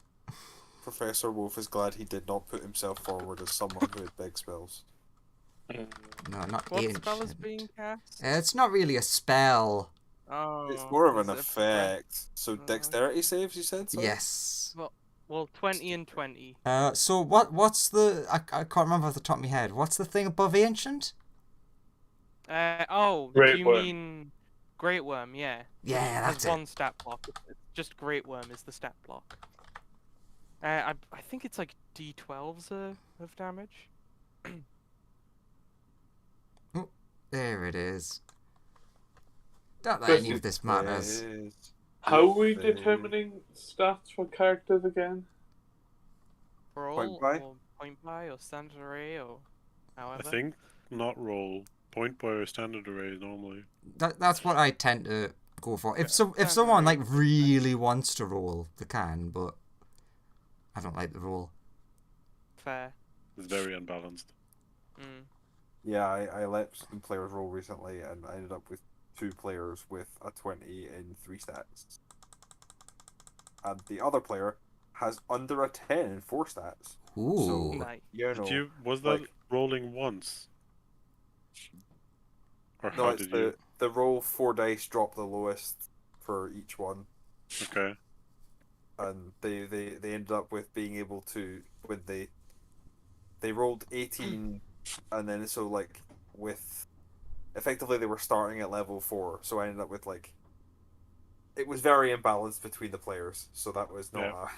Professor Wolf is glad he did not put himself forward as someone who had big spells. No, not What ancient. spell is being cast? It's not really a spell. Oh, It's more of an is it effect. So dexterity saves, you said? Sorry? Yes. Well, 20 and 20. So what's the... I can't remember off the top of my head. What's the thing above ancient? Great do you Worm. mean Great Worm? Yeah. Yeah, It that's has it. one stat block. It's just Great Worm is the stat block. I think it's like D12s of damage. There it is. Not that any of this matters. How are we determining stats for characters again? Roll Point buy? or point buy or standard array or however. I think not roll. Point by or standard array normally. That's what I tend to go for. If Standard someone array. like really wants to roll, they can, but I don't like the roll. Fair. It's very unbalanced. Mm. Yeah, I let some players roll recently, and I ended up with 2 players with a 20 in 3 stats. And the other player has under a 10 in 4 stats. Ooh. Nice. You know, Was that like- rolling once? Or no, how it's did you? the roll 4 dice, drop the lowest for each one. Okay. And they ended up with being able to, when they rolled 18, and then so like with effectively they were starting at level 4, so I ended up with like it was very imbalanced between the players, so that was not Yeah.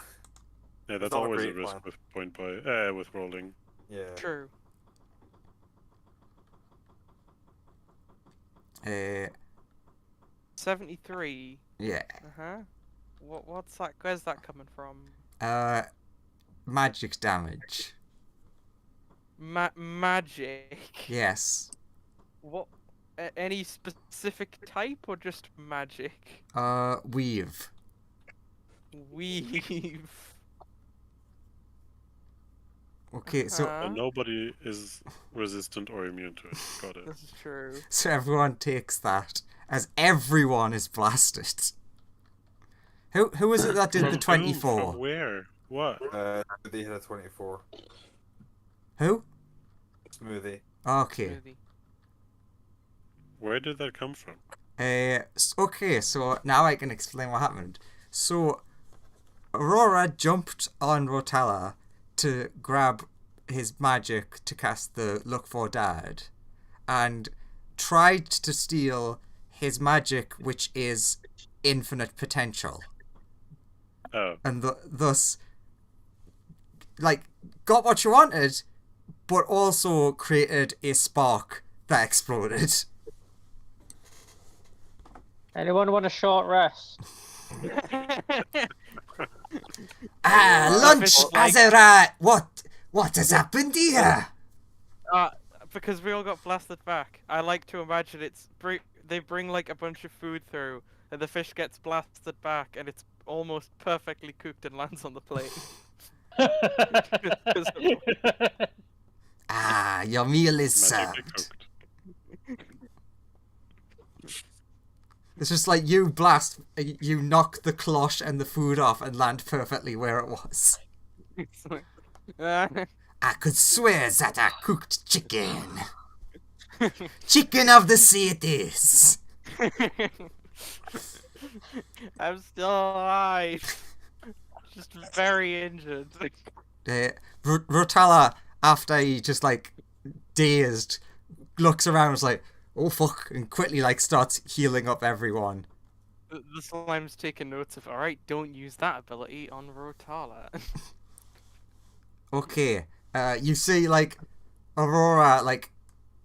Yeah, that's not a always a great risk plan. with point by with rolling. yeah. True. 73. Yeah. What's that? Where's that coming from? Magic damage. Magic. Yes. What? Any specific type or just magic? Weave. Weave. Okay, so And nobody is resistant or immune to it. Got it. This is true. so everyone takes that as everyone is blasted. Who was it that did From the who? 24? From where? What? They hit a 24. Who? Smoothie. Okay. Smoothie. Where did that come from? Okay, so now I can explain what happened. So, Aurora jumped on Rotella to grab his magic to cast the Look for Dad, and tried to steal his magic, which is infinite potential, Oh, and thus, like, got what you wanted, but also created a spark that exploded. Anyone want a short rest? Lunch Fish has like- arrived. What has happened here? Because we all got blasted back. I like to imagine they bring like a bunch of food through, and the fish gets blasted back, and it's almost perfectly cooked and lands on the plate. Your meal is magically served. cooked. It's just like you knock the cloche and the food off and land perfectly where it was. It's like, I could swear that I cooked chicken. Chicken of the cities. I'm still alive. Just very injured. Rotala, after he just like dazed, looks around and is like, oh fuck, and quickly like starts healing up everyone. The slime's taking notes of, alright, don't use that ability on Rotala. Okay, you see like Aurora like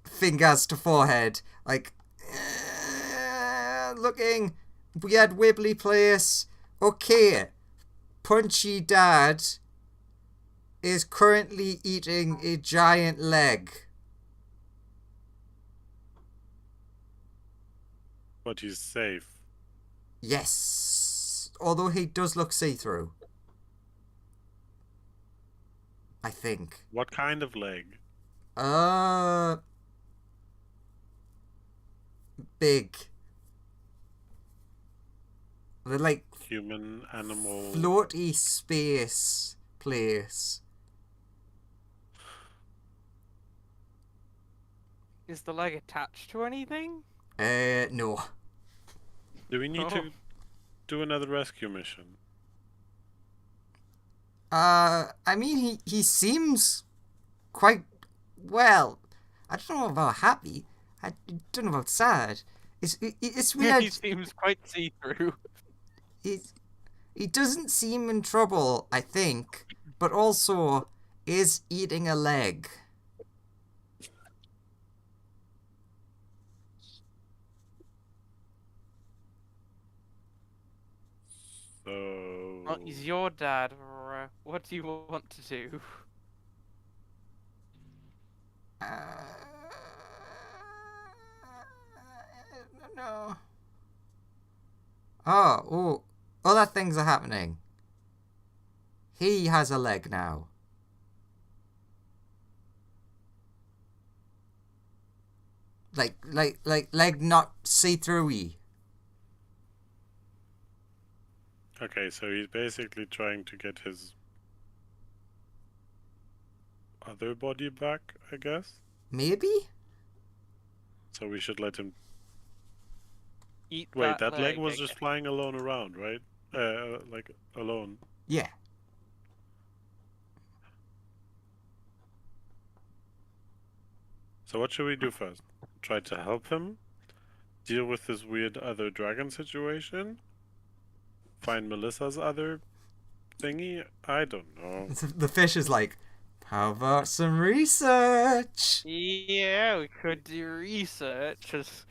fingers to forehead, like looking weird wibbly place. Okay, Punchy Dad is currently eating a giant leg. But he's safe. Yes, although he does look see-through. I think. What kind of leg? Big. They're like Human, animal. floaty space place. Is the leg attached to anything? No. Do we need Oh. to do another rescue mission? I mean, he seems quite well. I don't know about happy. I don't know about sad. It's He weird. seems quite see-through. He doesn't seem in trouble, I think, but also is eating a leg. So. Well, he's your dad, Aurora. What do you want to do? No. Oh, other things are happening. He has a leg now. Like leg not see-through-y. Okay, so he's basically trying to get his other body back, I guess. Maybe? So we should let him. Eat Wait, that leg leg was again. just flying alone around, right? Like alone. Yeah. So what should we do first? Try to help him? Deal with this weird other dragon situation? Find Melissa's other thingy? I don't know. The fish is like, how about some research? Yeah, we could do research. Just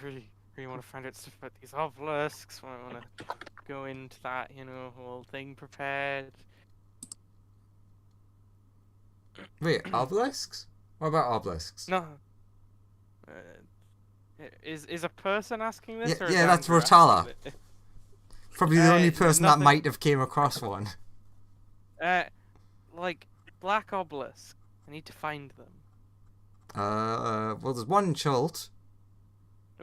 really want to find out stuff about these obelisks. We want to go into that, whole thing prepared. Wait, obelisks? What about obelisks? No. Is a person asking this? Yeah, or yeah, that's Xandra Rotala. asking it? Probably the only person nothing- that might have came across one. Like black obelisk. I need to find them. Well, there's one in Chult.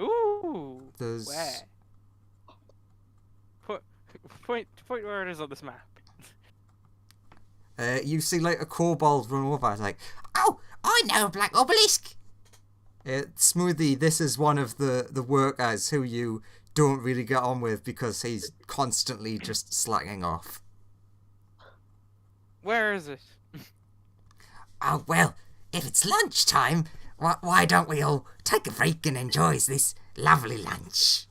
Ooh. There's... Where? Point where it is on this map. You see like a kobold run over. It's like, oh, I know a black obelisk. Smoothie, this is one of the workers who you don't really get on with because he's constantly just slacking off. Where is it? Oh, well, if it's lunchtime, why don't we all take a break and enjoy this lovely lunch?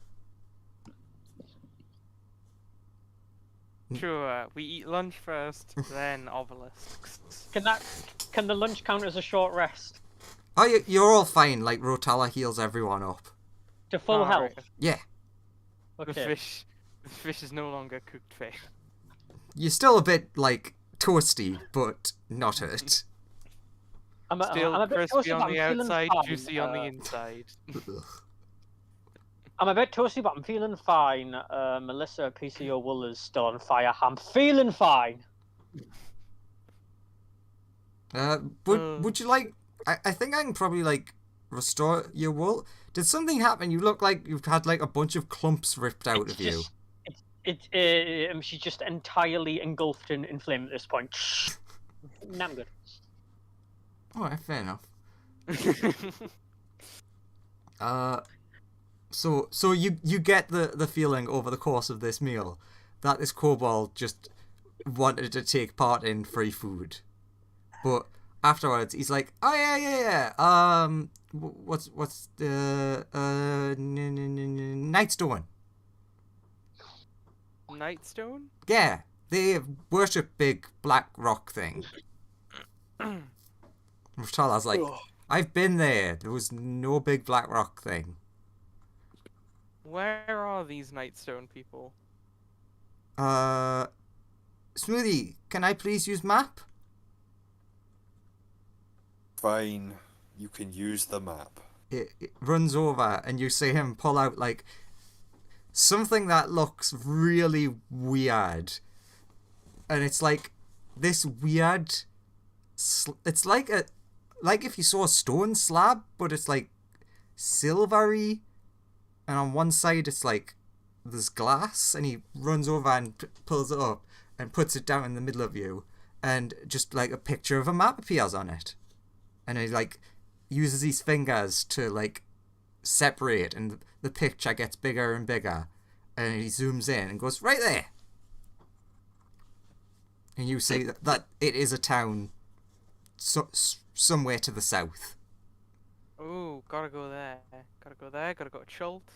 Sure, we eat lunch first, then obelisks. Can the lunch count as a short rest? Oh, you're all fine. Like, Rotala heals everyone up. To full Alright. health? Yeah. The Okay. fish is no longer cooked fish. You're still a bit, like, toasty, but not hurt. I'm Still a bit crispy toasty, on but the I'm feeling outside, fine. juicy on the inside. I'm a bit toasty, but I'm feeling fine. Melissa, PCO wool is still on fire. I'm feeling fine. Would you like... I think I can probably, like, restore your wool. Did something happen? You look like you've had, like, a bunch of clumps ripped out of you. She's just entirely engulfed in flame at this point. Nah, I'm good. Alright, fair enough. So you get the feeling over the course of this meal that this kobold just wanted to take part in free food, but afterwards he's like, oh yeah. What's the Nightstone? Nightstone? Yeah, they worship big black rock thing. Raftal's like, I've been there. There was no big black rock thing. Where are these Nightstone people? Smoothie, can I please use map? Fine, you can use the map. It runs over and you see him pull out like something that looks really weird, and it's like this weird. It's like if you saw a stone slab, but it's like silvery, and on one side it's like there's glass, and he runs over and pulls it up and puts it down in the middle of you, and just like a picture of a map appears on it, and he like uses his fingers to like separate, and the picture gets bigger and bigger, and he zooms in and goes right there, and you see that it is a town somewhere to the south. Oh, gotta go there. Gotta go to Chult.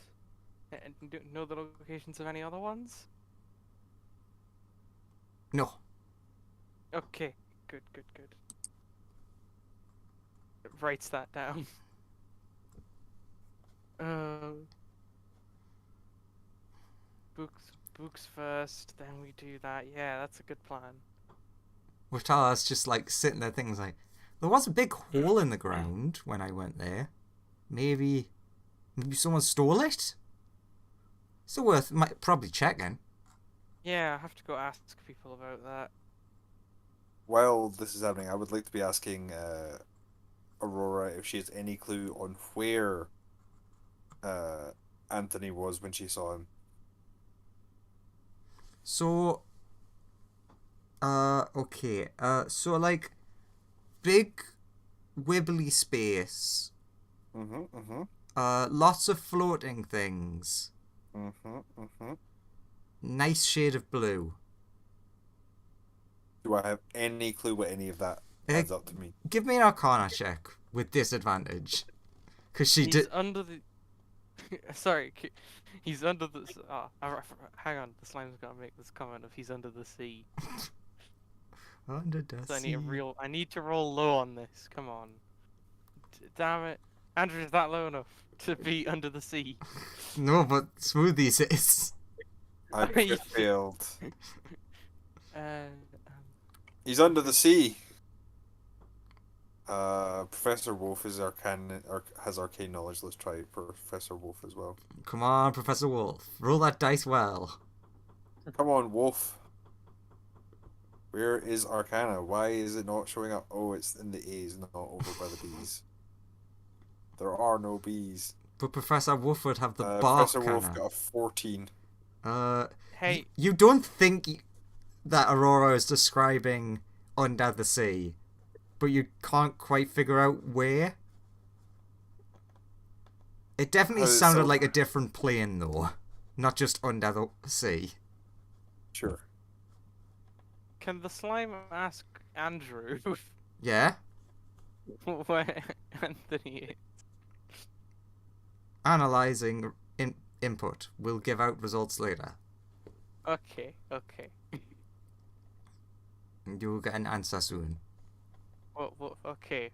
And know the locations of any other ones? No. Okay, good. Writes that down. Books first, then we do that. Yeah, that's a good plan. Raftal's just like sitting there thinking like, there was a big hole in the ground when I went there. Maybe someone stole it? Still worth probably checking. Yeah, I have to go ask people about that. While this is happening, I would like to be asking Aurora if she has any clue on where Anthony was when she saw him. So, okay. So like, big, wibbly space. Lots of floating things. Nice shade of blue. Do I have any clue what any of that adds up to me? Give me an Arcana check with disadvantage, because she did. He's under the. Sorry, he's under the. Hang on. The slime's gonna make this comment of he's under the sea. Under the So sea. I need to roll low on this. Come on. Damn it, Andrew, is that low enough to be under the sea? No, but Smoothies is. I crit failed. Uh, He's under the sea. Professor Wolf has arcane knowledge. Let's try Professor Wolf as well. Come on, Professor Wolf. Roll that dice well. Come on, Wolf. Where is Arcana? Why is it not showing up? Oh, it's in the A's, not over by the B's. There are no B's. But Professor Wolf would have the bar. Professor Wolf got a 14. hey. You don't think that Aurora is describing under the sea, but you can't quite figure out where? It definitely sounded like a different plane, though. Not just under the sea. Sure. Can the slime ask Andrew Yeah? where Anthony is? Analyzing input. We'll give out results later. Okay. You'll get an answer soon. Well, okay.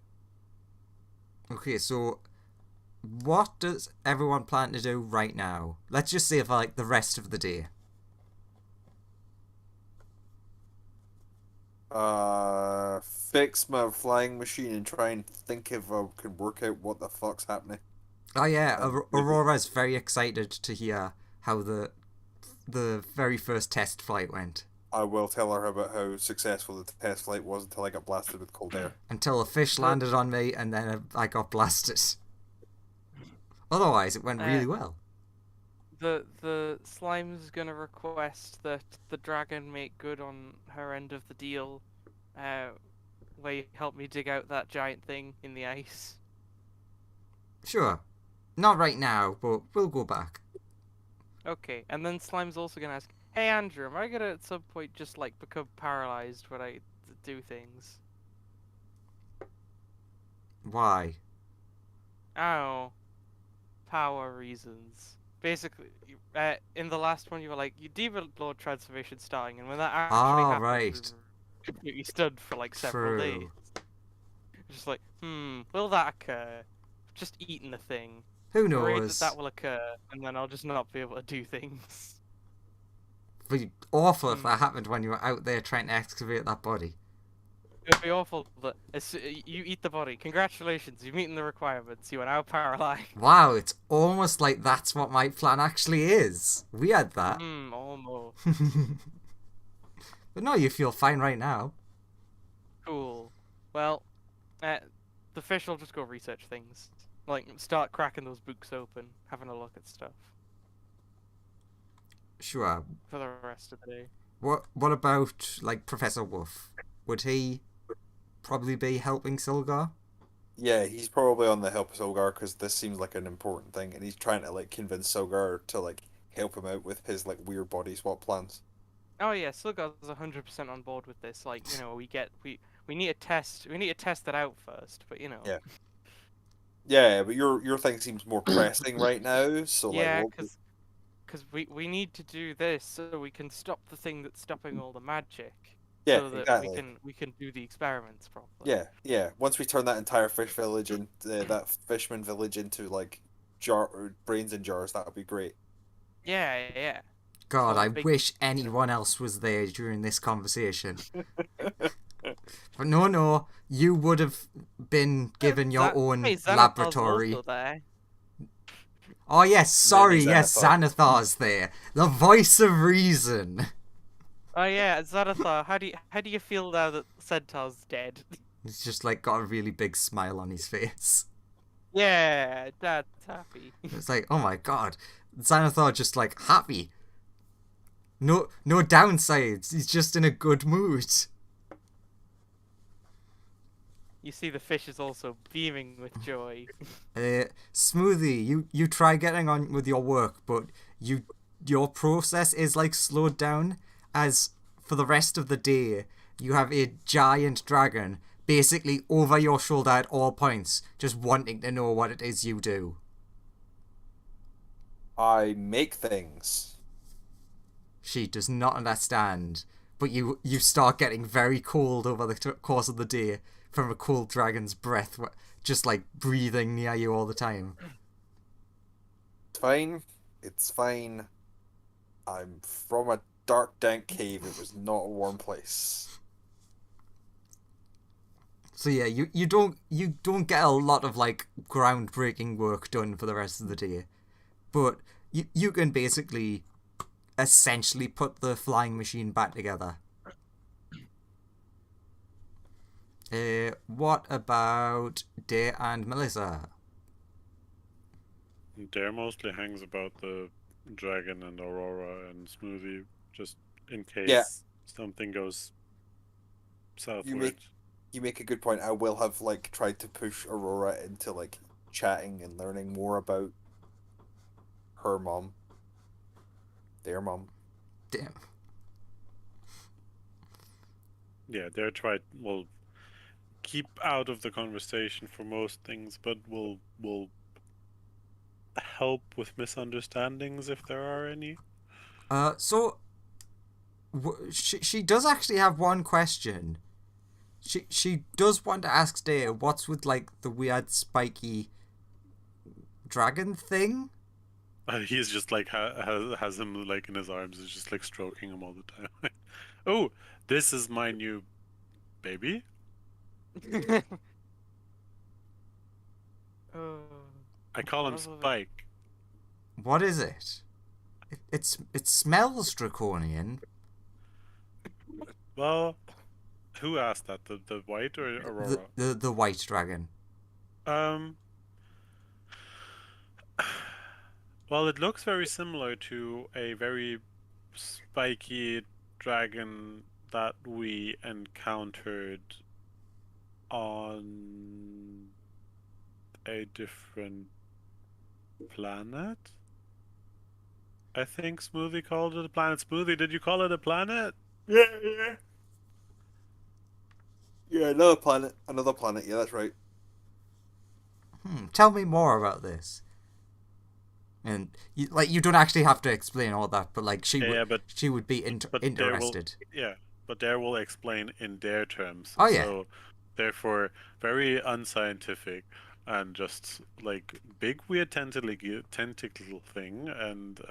Okay, so what does everyone plan to do right now? Let's just say for like the rest of the day. Fix my flying machine and try and think if I can work out what the fuck's happening. Oh yeah, Aurora's very excited to hear how the very first test flight went. I will tell her about how successful the test flight was until I got blasted with cold air. Until a fish landed on me and then I got blasted. Otherwise, it went really well. The slime's gonna request that the dragon make good on her end of the deal, where you help me dig out that giant thing in the ice. Sure. Not right now, but we'll go back. Okay, and then Slime's also gonna ask, "Hey Andrew, am I gonna at some point just like become paralyzed when I do things?" Why? Oh, power reasons. Basically, in the last one, you were like, "You Demon Lord transformation starting," and when that actually happened, we Right. were completely stunned for like several days. True. Just like, will that occur? Just eating the thing. Who Worried knows? that will occur, and then I'll just not be able to do things. It'd be awful if that happened when you were out there trying to excavate that body. It'd be awful, but you eat the body. Congratulations, you've meeting the requirements. You are now paralyzed. Wow, it's almost like that's what my plan actually is. Weird that. Almost. But no, you feel fine right now. Cool. Well, the fish will just go research things. Like, start cracking those books open, having a look at stuff Sure. for the rest of the day. What about, like, Professor Wolf? Would he probably be helping Silgar? Yeah, he's probably on the help Silgar because this seems like an important thing, and he's trying to like convince Silgar to like help him out with his like weird body swap plans. Oh yeah, Silgar's 100% on board with this. Like, we need to test it out first, but Yeah. Yeah, but your thing seems more pressing right now, so like yeah, we'll- because we need to do this so we can stop the thing that's stopping all the magic. Yeah, So that exactly. we can do the experiments properly. Yeah. Once we turn that entire fish village and that fishman village into like brains in jars, that would be great. Yeah. God, Oh, I big- wish anyone else was there during this conversation. But no, you would have been given your own Hey, Xanathar's laboratory. also there. Oh yes, sorry, Maybe yes, Xanathar. Xanathar's there. The voice of reason. Oh yeah, Xanathar, how do you feel now that Centaur's dead? He's just like got a really big smile on his face. Yeah, Dad's happy. It's like, oh my god. Xanathar just like happy. No downsides. He's just in a good mood. You see the fish is also beaming with joy. Smoothie, you try getting on with your work, but your process is like slowed down, as for the rest of the day you have a giant dragon basically over your shoulder at all points, just wanting to know what it is you do. I make things. She does not understand, but you start getting very cold over the course of the day from a cold dragon's breath, just like breathing near you all the time. It's fine. I'm from a dark, dank cave. It was not a warm place. So yeah, you don't get a lot of like groundbreaking work done for the rest of the day, but you can basically essentially put the flying machine back together. What about Day and Melissa? Dare mostly hangs about the dragon and Aurora and Smoothie, just in case something goes southward. You make a good point. I will have like tried to push Aurora into like chatting and learning more about her mom. Their mom. Damn. Yeah, will keep out of the conversation for most things, but will help with misunderstandings if there are any. So she does actually have one question. She does want to ask Day what's with like the weird spiky dragon thing. He's just like has him like in his arms. Is just like stroking him all the time. Oh, this is my new baby. I call him Spike. What is it? It smells draconian. Well, who asked that? The white or Aurora? The white dragon. Well, it looks very similar to a very spiky dragon that we encountered on a different planet. I think Smoothie called it a planet. Smoothie, did you call it a planet? Yeah, yeah. Yeah, another planet. Another planet. Yeah, that's right. Tell me more about this. And you don't actually have to explain all that, but like she would be interested. But they will explain in their terms. Oh, yeah. So, therefore, very unscientific and just like big weird tentacle thing, and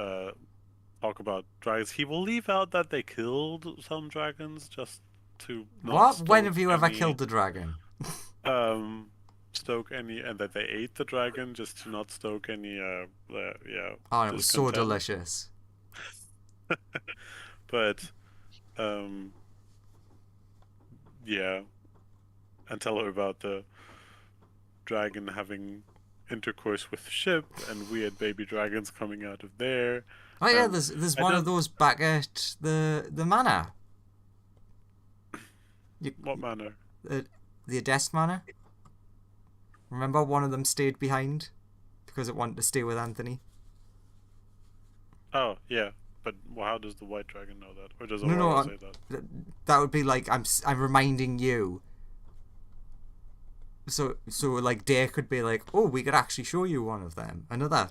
talk about dragons. He will leave out that they killed some dragons just to not What? When have you ever any, killed the dragon? stoke any, and that they ate the dragon just to not stoke any Oh, it was so discontent. delicious. But yeah, and tell her about the dragon having intercourse with the ship and weird baby dragons coming out of there. Oh yeah, there's one of those back at the manor. What manor? The Adest manor. Remember, one of them stayed behind because it wanted to stay with Anthony. Oh yeah, but how does the white dragon know that, or does No, Aurora say that? That would be like I'm reminding you. So like Dare could be like, oh, we could actually show you one of them, another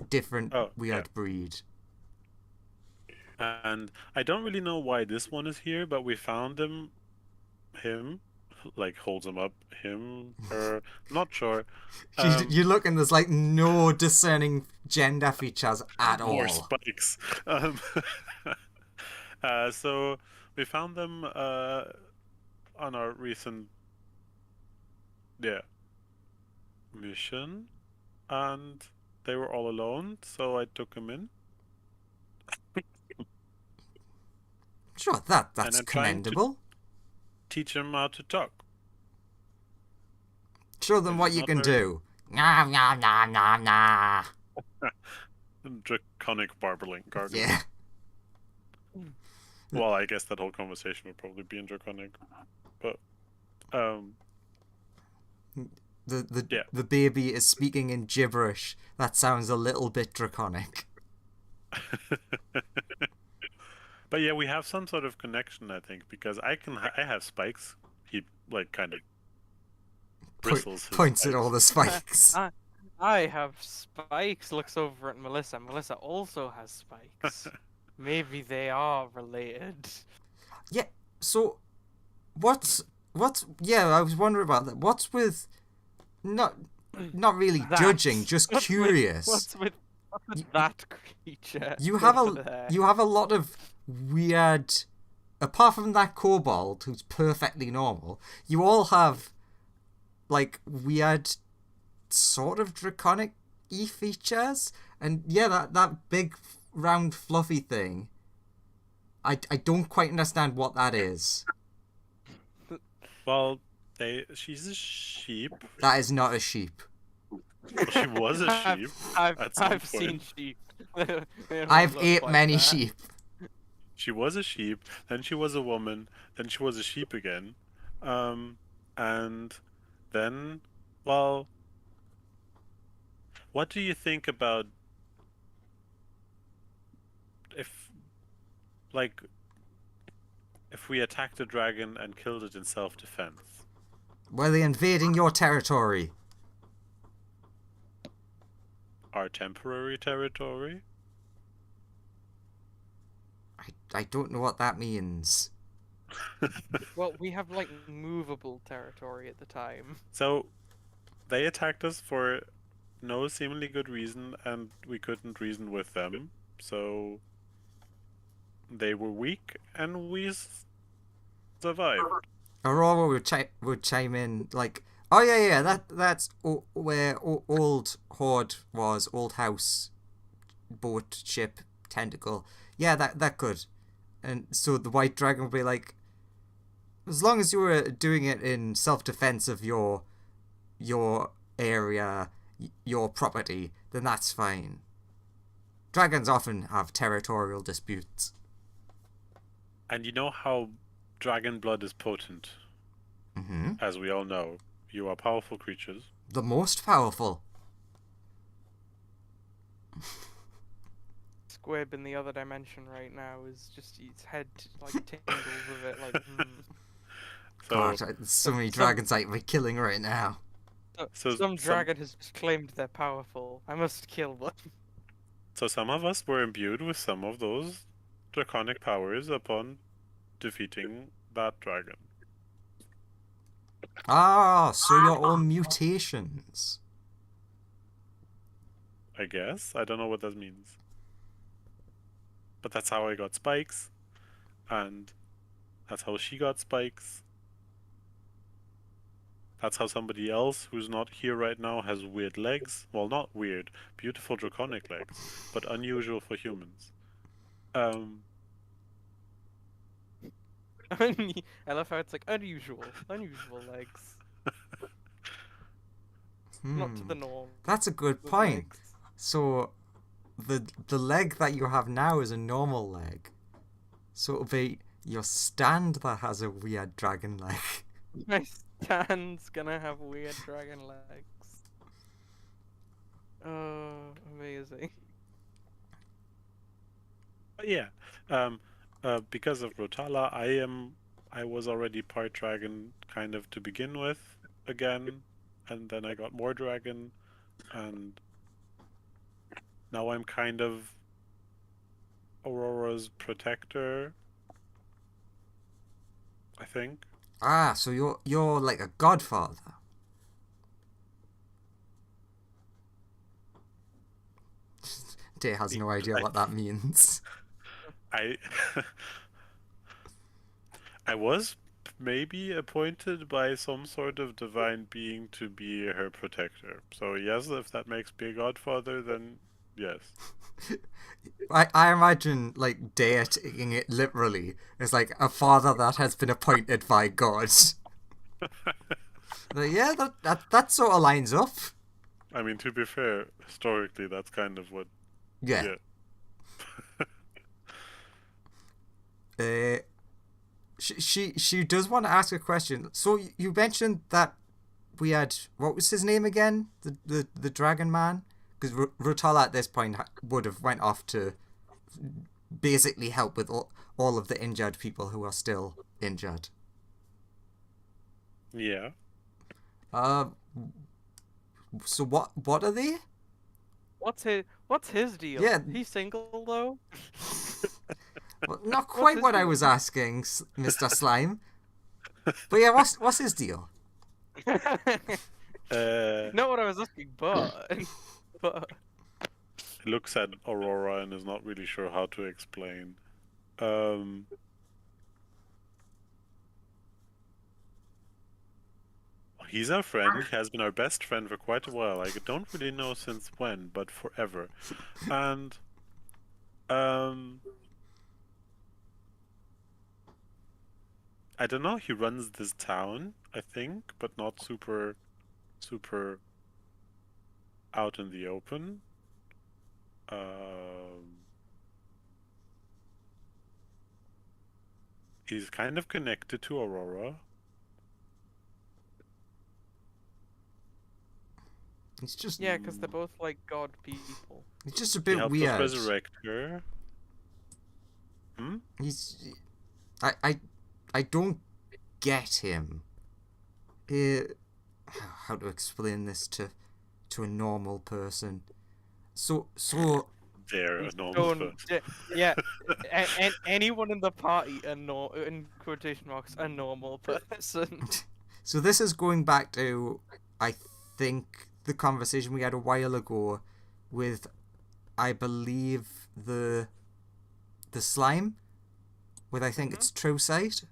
different weird breed. And I don't really know why this one is here, but we found him, like holds him up, her, not sure. You look and there's like no discerning gender features at all. More spikes. So we found them on our recent mission, and they were all alone, so I took them in. Sure, that's commendable. Teach them how to talk. Show them what you can do. Nah, nah, nah, nah, nah. Draconic barbling gargle. Yeah. Well, I guess that whole conversation would probably be in Draconic, but the baby is speaking in gibberish. That sounds a little bit draconic. But yeah, we have some sort of connection, I think, because I have spikes. He like kind of bristles. Points at all the spikes. I have spikes. Looks over at Melissa. Melissa also has spikes. Maybe they are related. Yeah. So, what's yeah? I was wondering about that. What's with not really judging, just curious. What's with that creature? You have a lot of weird. Apart from that kobold, who's perfectly normal, you all have like weird, sort of draconic-y features, and yeah, that big round fluffy thing. I don't quite understand what that is. Well, she's a sheep. That is not a sheep. She was a sheep. I've seen sheep. I've ate many sheep. She was a sheep, then she was a woman, then she was a sheep again, and then, well, what do you think about if we attacked a dragon and killed it in self-defense? Were they invading your territory? Our temporary territory? I don't know what that means. Well, we have like movable territory at the time. So, they attacked us for no seemingly good reason, and we couldn't reason with them. So, they were weak, and we survived. Aurora would chime in like, oh yeah, that's where old Horde was, old house, boat, ship, tentacle. Yeah, that could. And so the white dragon would be like, as long as you were doing it in self-defense of your area, your property, then that's fine. Dragons often have territorial disputes. And you know how dragon blood is potent? Mm-hmm. As we all know, you are powerful creatures. The most powerful. Squib in the other dimension right now is just its head like tingles with it like. So, God, there's so many dragons I could be killing right now. Some dragon has just claimed they're powerful. I must kill them. so some of us were imbued with some of those draconic powers upon defeating that dragon. Ah, so you're all mutations. I guess. I don't know what that means. But that's how I got spikes, and that's how she got spikes. That's how somebody else who's not here right now has weird legs. Well, not weird, beautiful draconic legs, but unusual for humans. I love how it's like unusual legs, not to the norm. That's a good Good point. legs. So, the leg that you have now is a normal leg. So it'll be your stand that has a weird dragon leg. My stand's gonna have weird dragon legs. Oh, amazing. But yeah, because of Rotala, I was already part dragon kind of to begin with again, and then I got more dragon, and now I'm kind of Aurora's protector, I think. Ah, so you're like a godfather. Day has no idea what that means. I I was maybe appointed by some sort of divine being to be her protector. So yes, if that makes me a godfather, then yes. I imagine like Day taking it literally as like a father that has been appointed by God. But yeah, that sort of lines up. I mean, to be fair, historically, that's kind of what. Yeah. She does want to ask a question. So you mentioned that we had, what was his name again? The dragon man? Because Rotala at this point would have went off to basically help with all of the injured people who are still injured. Yeah. So what are they? What's his deal? Yeah. He's single though. Well, not quite what I was asking, Mr. Slime. But yeah, what's his deal? Not what I was asking, but Looks at Aurora and is not really sure how to explain. He's our friend. He has been our best friend for quite a while. I don't really know since when, but forever. And I don't know. He runs this town, I think, but not super out in the open. He's kind of connected to Aurora. It's just yeah, because they're both like god people. it's just a He bit helped weird. us resurrect her. He's I don't get him. How to explain this to a normal person? So They're a normal person. Yeah, anyone in the party, in quotation marks, a normal person. so this is going back to, I think, the conversation we had a while ago with, I believe, the slime, with I think it's True Sight.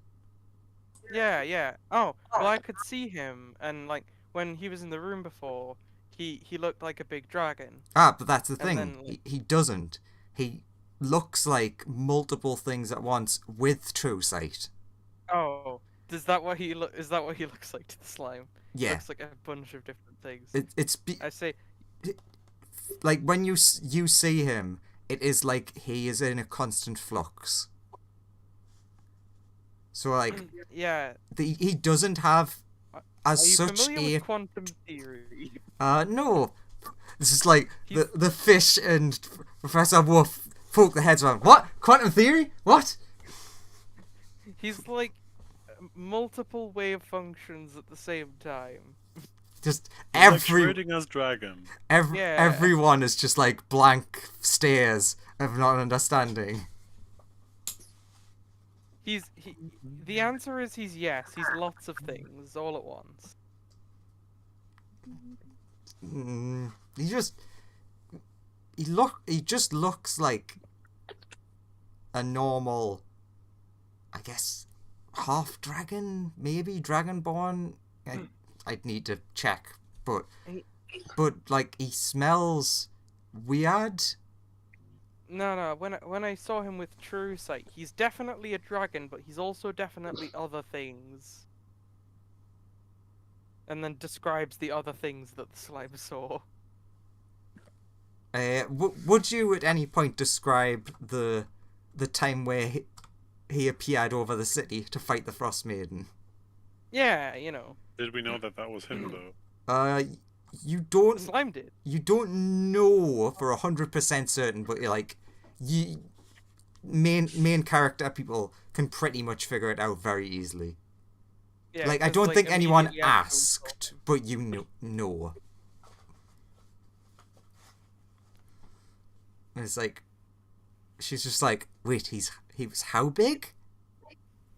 Yeah. Oh, well, I could see him, and like when he was in the room before, he looked like a big dragon. Ah, but that's the And thing. then, He doesn't. He looks like multiple things at once with True Sight. Oh, is that what he looks like to the slime? He Yeah. looks like a bunch of different things. I I say, like when you see him, it is like he is in a constant flux. So like yeah. he doesn't have as Are you such familiar a with quantum theory? no. This is like the fish and Professor Wolf poke their heads around. What? Quantum theory? What? He's like multiple wave functions at the same time. Just He's like every Schrödinger's dragon. Yeah. everyone is just like blank stares of not understanding. The answer is he's yes. He's lots of things all at once. He just looks like a normal, I guess, half dragon, maybe dragonborn. I'd need to check, but like he smells weird. No. When I saw him with true sight, he's definitely a dragon, but he's also definitely other things. And then describes the other things that the slime saw. Would you at any point describe the time where he appeared over the city to fight the Frost Maiden? Yeah, you know. Did we know that was him though? You The don't. slime did. You don't know for 100% certain, but main character people can pretty much figure it out very easily. Yeah, Like I 'cause, don't think anyone immediately after we saw asked, him- but you know. And it's like, she's just like, wait, he was how big?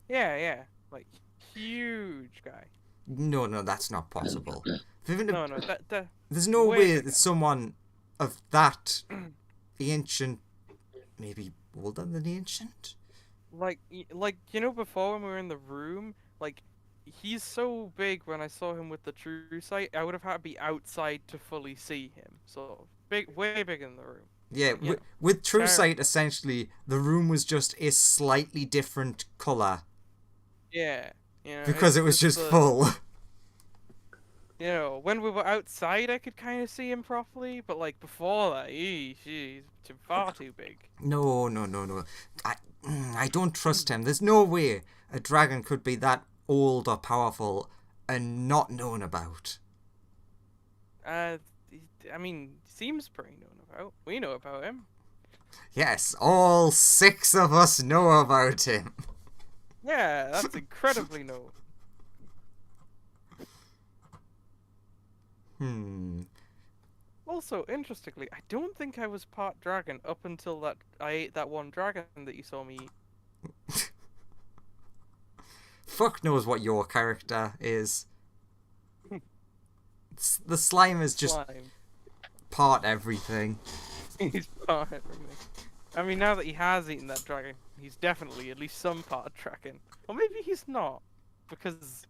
Yeah, like huge guy. No, that's not possible. No, that There's no way way bigger. that someone of that ancient, maybe older than ancient. like you know, before when we were in the room, like he's so big. When I saw him with the true sight, I would have had to be outside to fully see him. So big, way bigger in the room. Yeah, Yeah. with true Fair. sight, essentially, the room was just a slightly different colour Yeah, you know, because it's it was just the- full. You know, when we were outside, I could kind of see him properly, but like before that, he's far too big. No. I don't trust him. There's no way a dragon could be that old or powerful and not known about. I mean, seems pretty known about. We know about him. Yes, all 6 of us know about him. Yeah, that's incredibly known. Also, interestingly, I don't think I was part dragon up until that I ate that one dragon that you saw me eat. Fuck knows what your character is. The slime is just Slime. part everything. He's part everything. I mean, now that he has eaten that dragon, he's definitely at least some part dragon. Or maybe he's not, because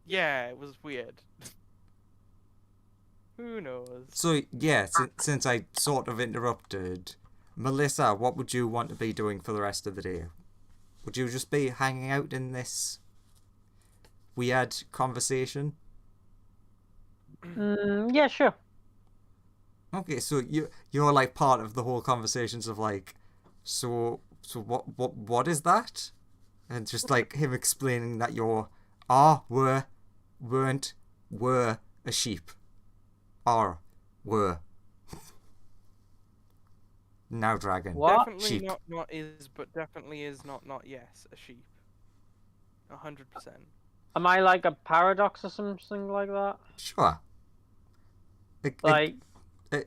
yeah, it was weird. Who knows? So yeah, since I sort of interrupted, Melissa, what would you want to be doing for the rest of the day? Would you just be hanging out in this weird conversation? Yeah, sure. Okay, so you're like part of the whole conversations of like, so what is that? And just like him explaining that you're weren't a sheep. Were. Now dragon. What? Definitely Sheep. not is, but definitely is not yes, a sheep. 100%. Am I like a paradox or something like that? Sure. Like,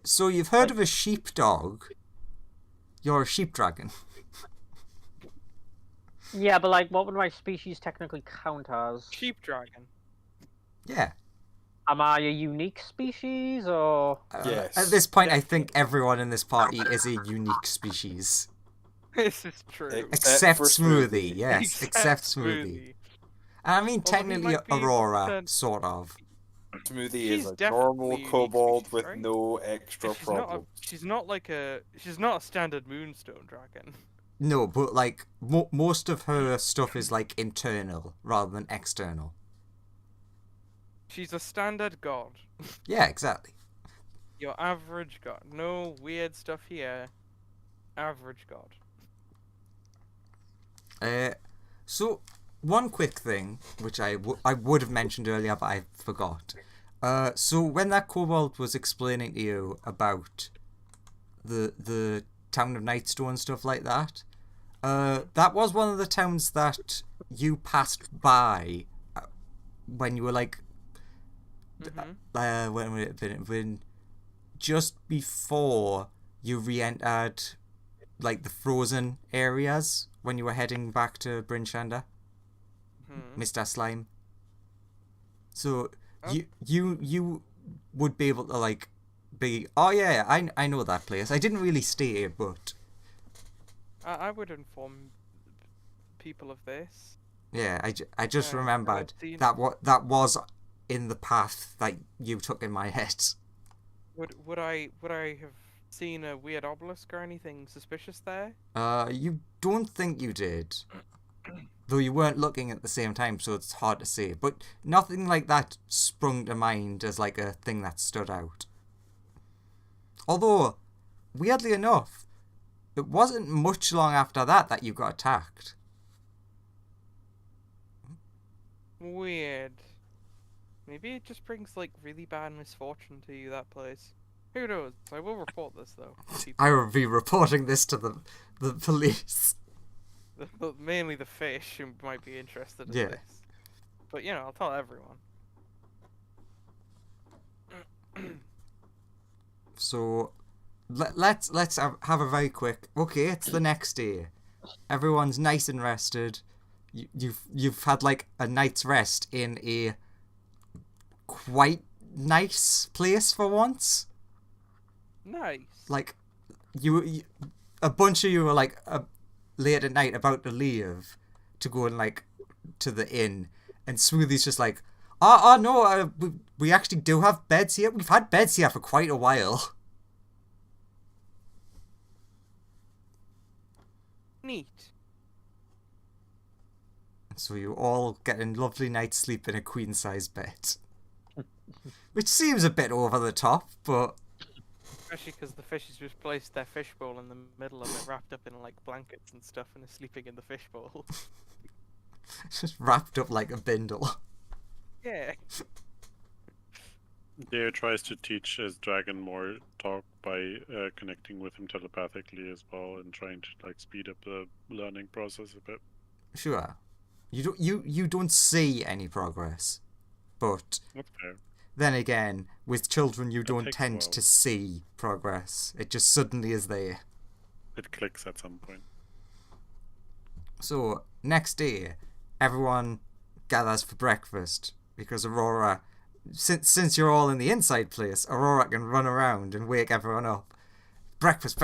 So you've heard of a sheepdog. You're a sheep dragon. yeah, but like, what would my species technically count as? Sheep dragon. Yeah. Am I a unique species, or...? Yes. At this point, I think everyone in this party is a unique species. This is true. Except for Smoothie, yes. Except Smoothie. I mean, Although he technically, might be Aurora, 100%. sort of. Smoothie She's is a definitely normal a unique kobold species, with right? no extra She's not problem. she's not a standard moonstone dragon. No, but like, most of her stuff is like internal rather than external. She's a standard god. Yeah, exactly. Your average god. No weird stuff here. Average god. So one quick thing, which I would have mentioned earlier, but I forgot. So when that kobold was explaining to you about the town of Nightstone and stuff like that, that was one of the towns that you passed by when you were like, when would it have been? When just before you re-entered like the frozen areas when you were heading back to Bryn Shander, Mr. Slime. So you would be able to like be, oh yeah, I know that place. I didn't really stay, but I would inform people of this. yeah, I just remembered seen- that was in the path that you took in my head. Would I have seen a weird obelisk or anything suspicious there? You don't think you did. Though you weren't looking at the same time, so it's hard to say. But nothing like that sprung to mind as like a thing that stood out. Although, weirdly enough, it wasn't much long after that you got attacked. Weird. Maybe it just brings like really bad misfortune to you, that place. Who knows? I will report this though. I will be reporting this to the police. Mainly the fish who might be interested in Yeah. this. But you know, I'll tell everyone. So, let's have a very quick. Okay, it's the next day. Everyone's nice and rested. You've had like a night's rest in a quite nice place for once. Nice. Like you a bunch of you were like late at night about to leave to go and like to the inn, and Smoothie's just like, no, we actually do have beds here. We've had beds here for quite a while. Neat. So you all get a lovely night's sleep in a queen-size bed. Which seems a bit over the top, but... Especially because the fishes just placed their fishbowl in the middle of it, wrapped up in like blankets and stuff, and are sleeping in the fishbowl. just wrapped up like a bindle. Yeah. Deo tries to teach his dragon more talk by connecting with him telepathically as well, and trying to like speed up the learning process a bit. Sure. You don't see any progress, but That's fair. then again, with children you don't takes a tend while. to see progress. It just suddenly is there. It clicks at some point. So, next day, everyone gathers for breakfast because Aurora, since you're all in the inside place, Aurora can run around and wake everyone up. Breakfast.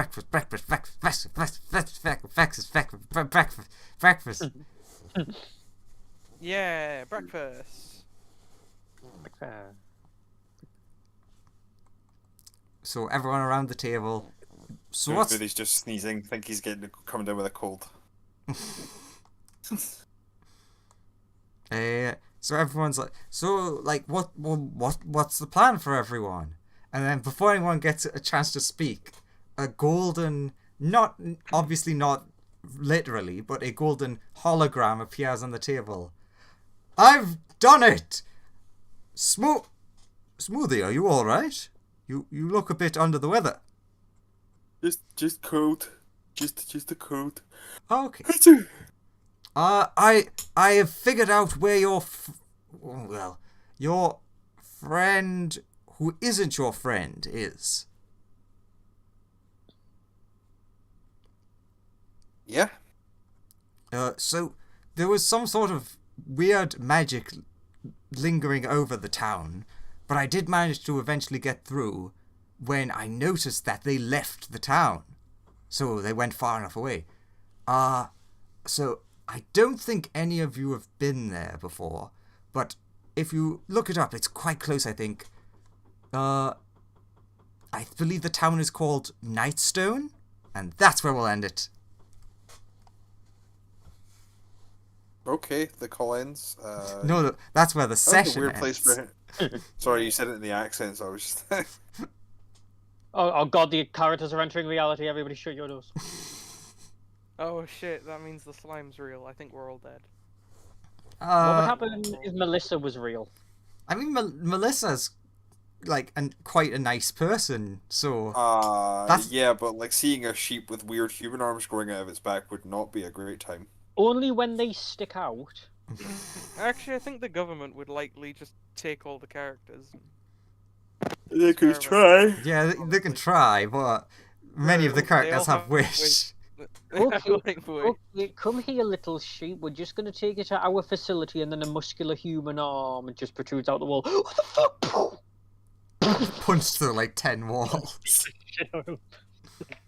Yeah, breakfast. So everyone around the table. So what's He's just sneezing. Think he's coming down with a cold. So everyone's like, what's the plan for everyone? And then before anyone gets a chance to speak, a golden, obviously not literally, but a golden hologram appears on the table. I've done it! Smoothie, are you alright? You look a bit under the weather. Just cold. Just a cold. Okay. I have figured out where your friend who isn't your friend is. Yeah. So there was some sort of weird magic lingering over the town, but I did manage to eventually get through when I noticed that they left the town. So they went far enough away. So I don't think any of you have been there before, but if you look it up, it's quite close, I think. I believe the town is called Nightstone, and that's where we'll end it. Okay, the call ends. No, that's where the that was session a weird ends. place for him. Sorry, you said it in the accent, so I was just. Oh god, the characters are entering reality. Everybody shut your doors. Oh shit, that means the slime's real. I think we're all dead. What would happen if Melissa was real? I mean, Melissa's like quite a nice person. So That's- Yeah, but like seeing a sheep with weird human arms growing out of its back would not be a great time. Only when they stick out. Actually, I think the government would likely just take all the characters. They could experiment. try. yeah, they can try, but many of the True, they characters all have have wish. Okay, come here, little sheep. We're just going to take you to our facility, and then a muscular human arm just protrudes out the wall. What the fuck? Punched through like 10 walls.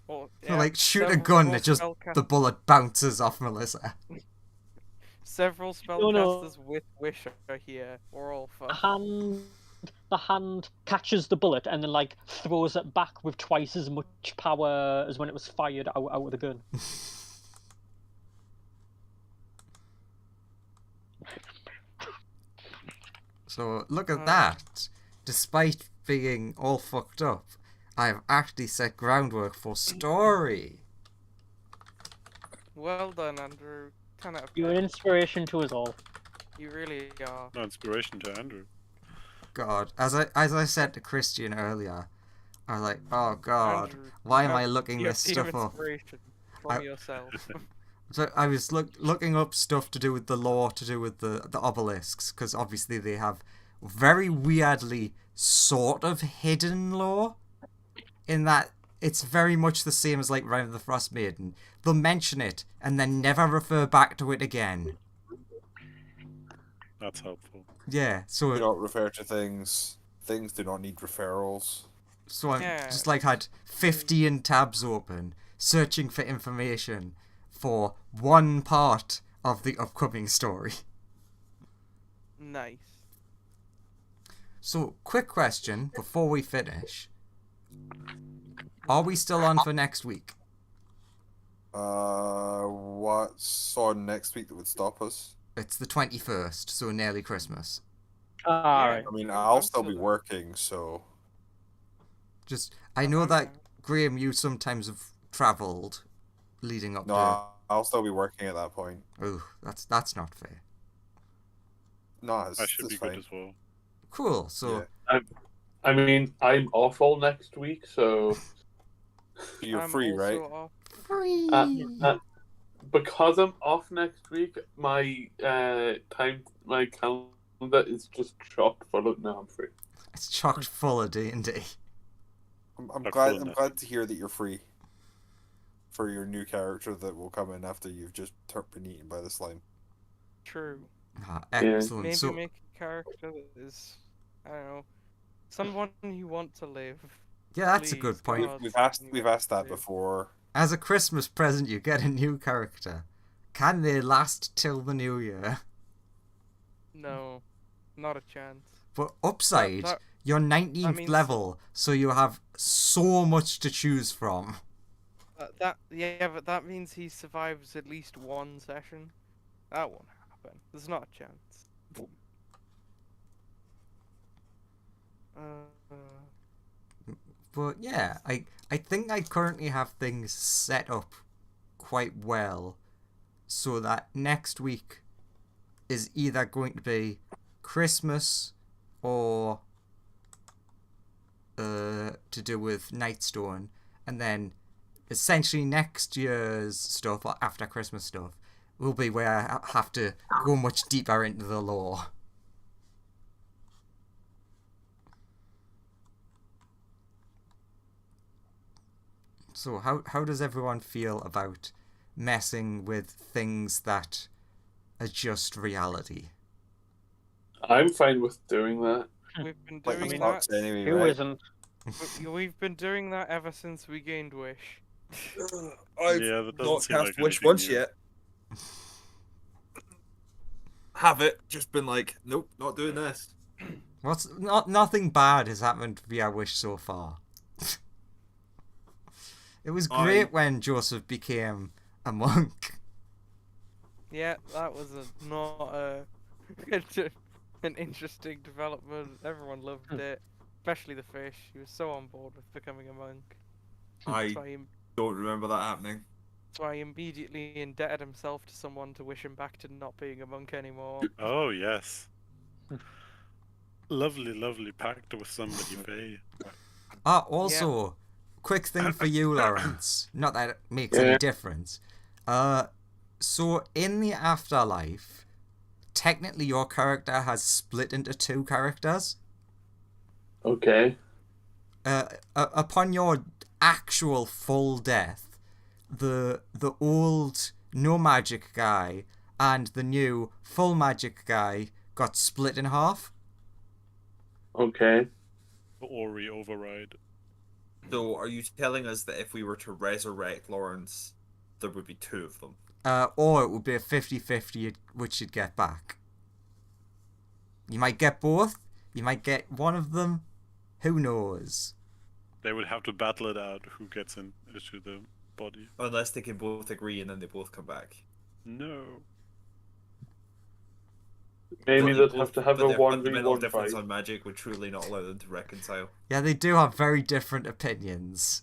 Well, Like shoot a several gun, more it just spellcast- the bullet bounces off Melissa. Several No. spellcasters with wish are here. We're all fucked. The hand catches the bullet and then like throws it back with twice as much power as when it was fired out of the gun. So look at that. Despite being all fucked up, I have actually set groundwork for story. Well done, Andrew. 10 out of You're an 10. inspiration to us all. You really are. No inspiration to Andrew. God, as I said to Christian earlier, I was like, oh God, Andrew, why you am I have looking your this team stuff up? inspiration from I- yourself. So I was looking up stuff to do with the lore, to do with the obelisks, because obviously they have very weirdly sort of hidden lore, in that it's very much the same as like Rime of the Frost Maiden. They'll mention it and then never refer back to it again. That's helpful. Yeah, Do so not refer to things. Things do not need referrals. I Yeah. just like had 15 tabs open, searching for information for one part of the upcoming story. Nice. So, quick question before we finish. Are we still on for next week? What's on next week that would stop us? It's the 21st, so nearly Christmas. Alright. I mean, I'm I'll still still be there. working, so I know I'm that, down. Graham, you sometimes have travelled leading up no, I'll still be working at that point. to... Oh, that's not fair. No, it's, I should be fine. good as well. Cool, so... Yeah. I mean, I'm off all next week, so You're I'm free, also right? off. Free! because I'm off next week, my calendar is just chock full of. No, I'm free. It's chocked full of D&D. I'm Not glad. cool I'm enough. glad to hear that you're free for your new character that will come in after you've just been eaten by the slime. True. Ah, excellent. Maybe So, make a character that is, I don't know, someone you want to live. yeah, that's a Please, good point. God, We've asked. you We've want asked to that live. before. As a Christmas present, you get a new character. Can they last till the new year? No, not a chance. But upside, that- you're 19th means- level, so you have so much to choose from. Yeah, but that means he survives at least one session. That won't happen. There's not a chance. But yeah, I think I currently have things set up quite well, so that next week is either going to be Christmas or to do with Nightstone, and then essentially next year's stuff, or after Christmas stuff, will be where I have to go much deeper into the lore. So how does everyone feel about messing with things that are just reality? I'm fine with doing that. We've been Like doing the that. stocks anyway, Who right? isn't? We've been doing that ever since we gained wish. I've Yeah, that doesn't not seem cast like Wish anything once new. yet. Have it. Just been like, nope, not doing this. Nothing bad has happened via Wish so far. It was great when Joseph became a monk. Yeah, that was not an interesting development. Everyone loved it, especially the fish. He was so on board with becoming a monk. I That's why he, don't remember that happening. that's why he immediately indebted himself to someone to wish him back to not being a monk anymore. Oh yes. Lovely, lovely pact with somebody, Faye. Also, quick thing for you, Lawrence. Not that it makes Yeah. any difference. So in the afterlife, technically your character has split into two characters. Okay. Upon your actual full death, the old no magic guy and the new full magic guy got split in half. Okay. Ori override. So, are you telling us that if we were to resurrect Lawrence, there would be two of them? Or it would be a 50-50 which you'd get back. You might get both, you might get one of them, who knows? They would have to battle it out who gets into the body. Unless they can both agree and then they both come back. No. Maybe But they'd have to have but a their fundamental 1v1 difference fight. on magic would truly not allow them to reconcile. Yeah, they do have very different opinions.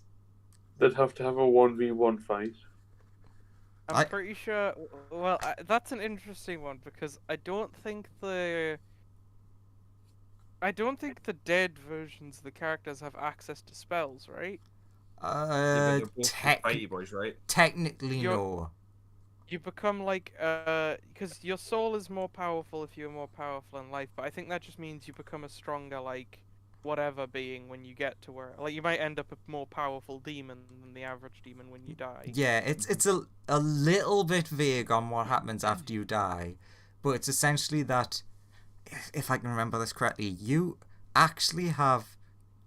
They'd have to have a 1v1 fight. I'm pretty sure. Well, that's an interesting one because I don't think the dead versions of the characters have access to spells, right? Yeah, but they're both fighty boys, right? Technically, You're- no. You become like because your soul is more powerful if you're more powerful in life, but I think that just means you become a stronger like whatever being when you get to where like you might end up a more powerful demon than the average demon when you die. Yeah, it's a little bit vague on what happens after you die, but it's essentially that, if I can remember this correctly, you actually have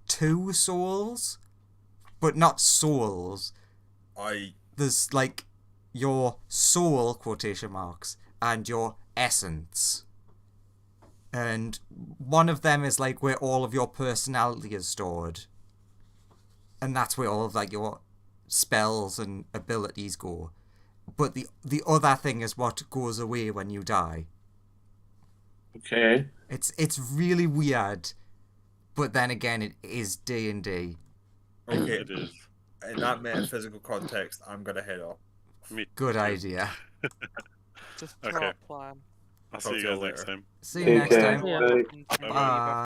two souls, but not souls. There's like your soul, quotation marks, and your essence. And one of them is like where all of your personality is stored. And that's where all of like your spells and abilities go. But the other thing is what goes away when you die. Okay. It's really weird, but then again, it is D&D. Okay, It is. in that metaphysical context, I'm gonna head off. Me Good too. idea. Just Okay. plot plan. I'll see you guys next time. See you Take next care. time. Yeah. Bye. Bye. Bye.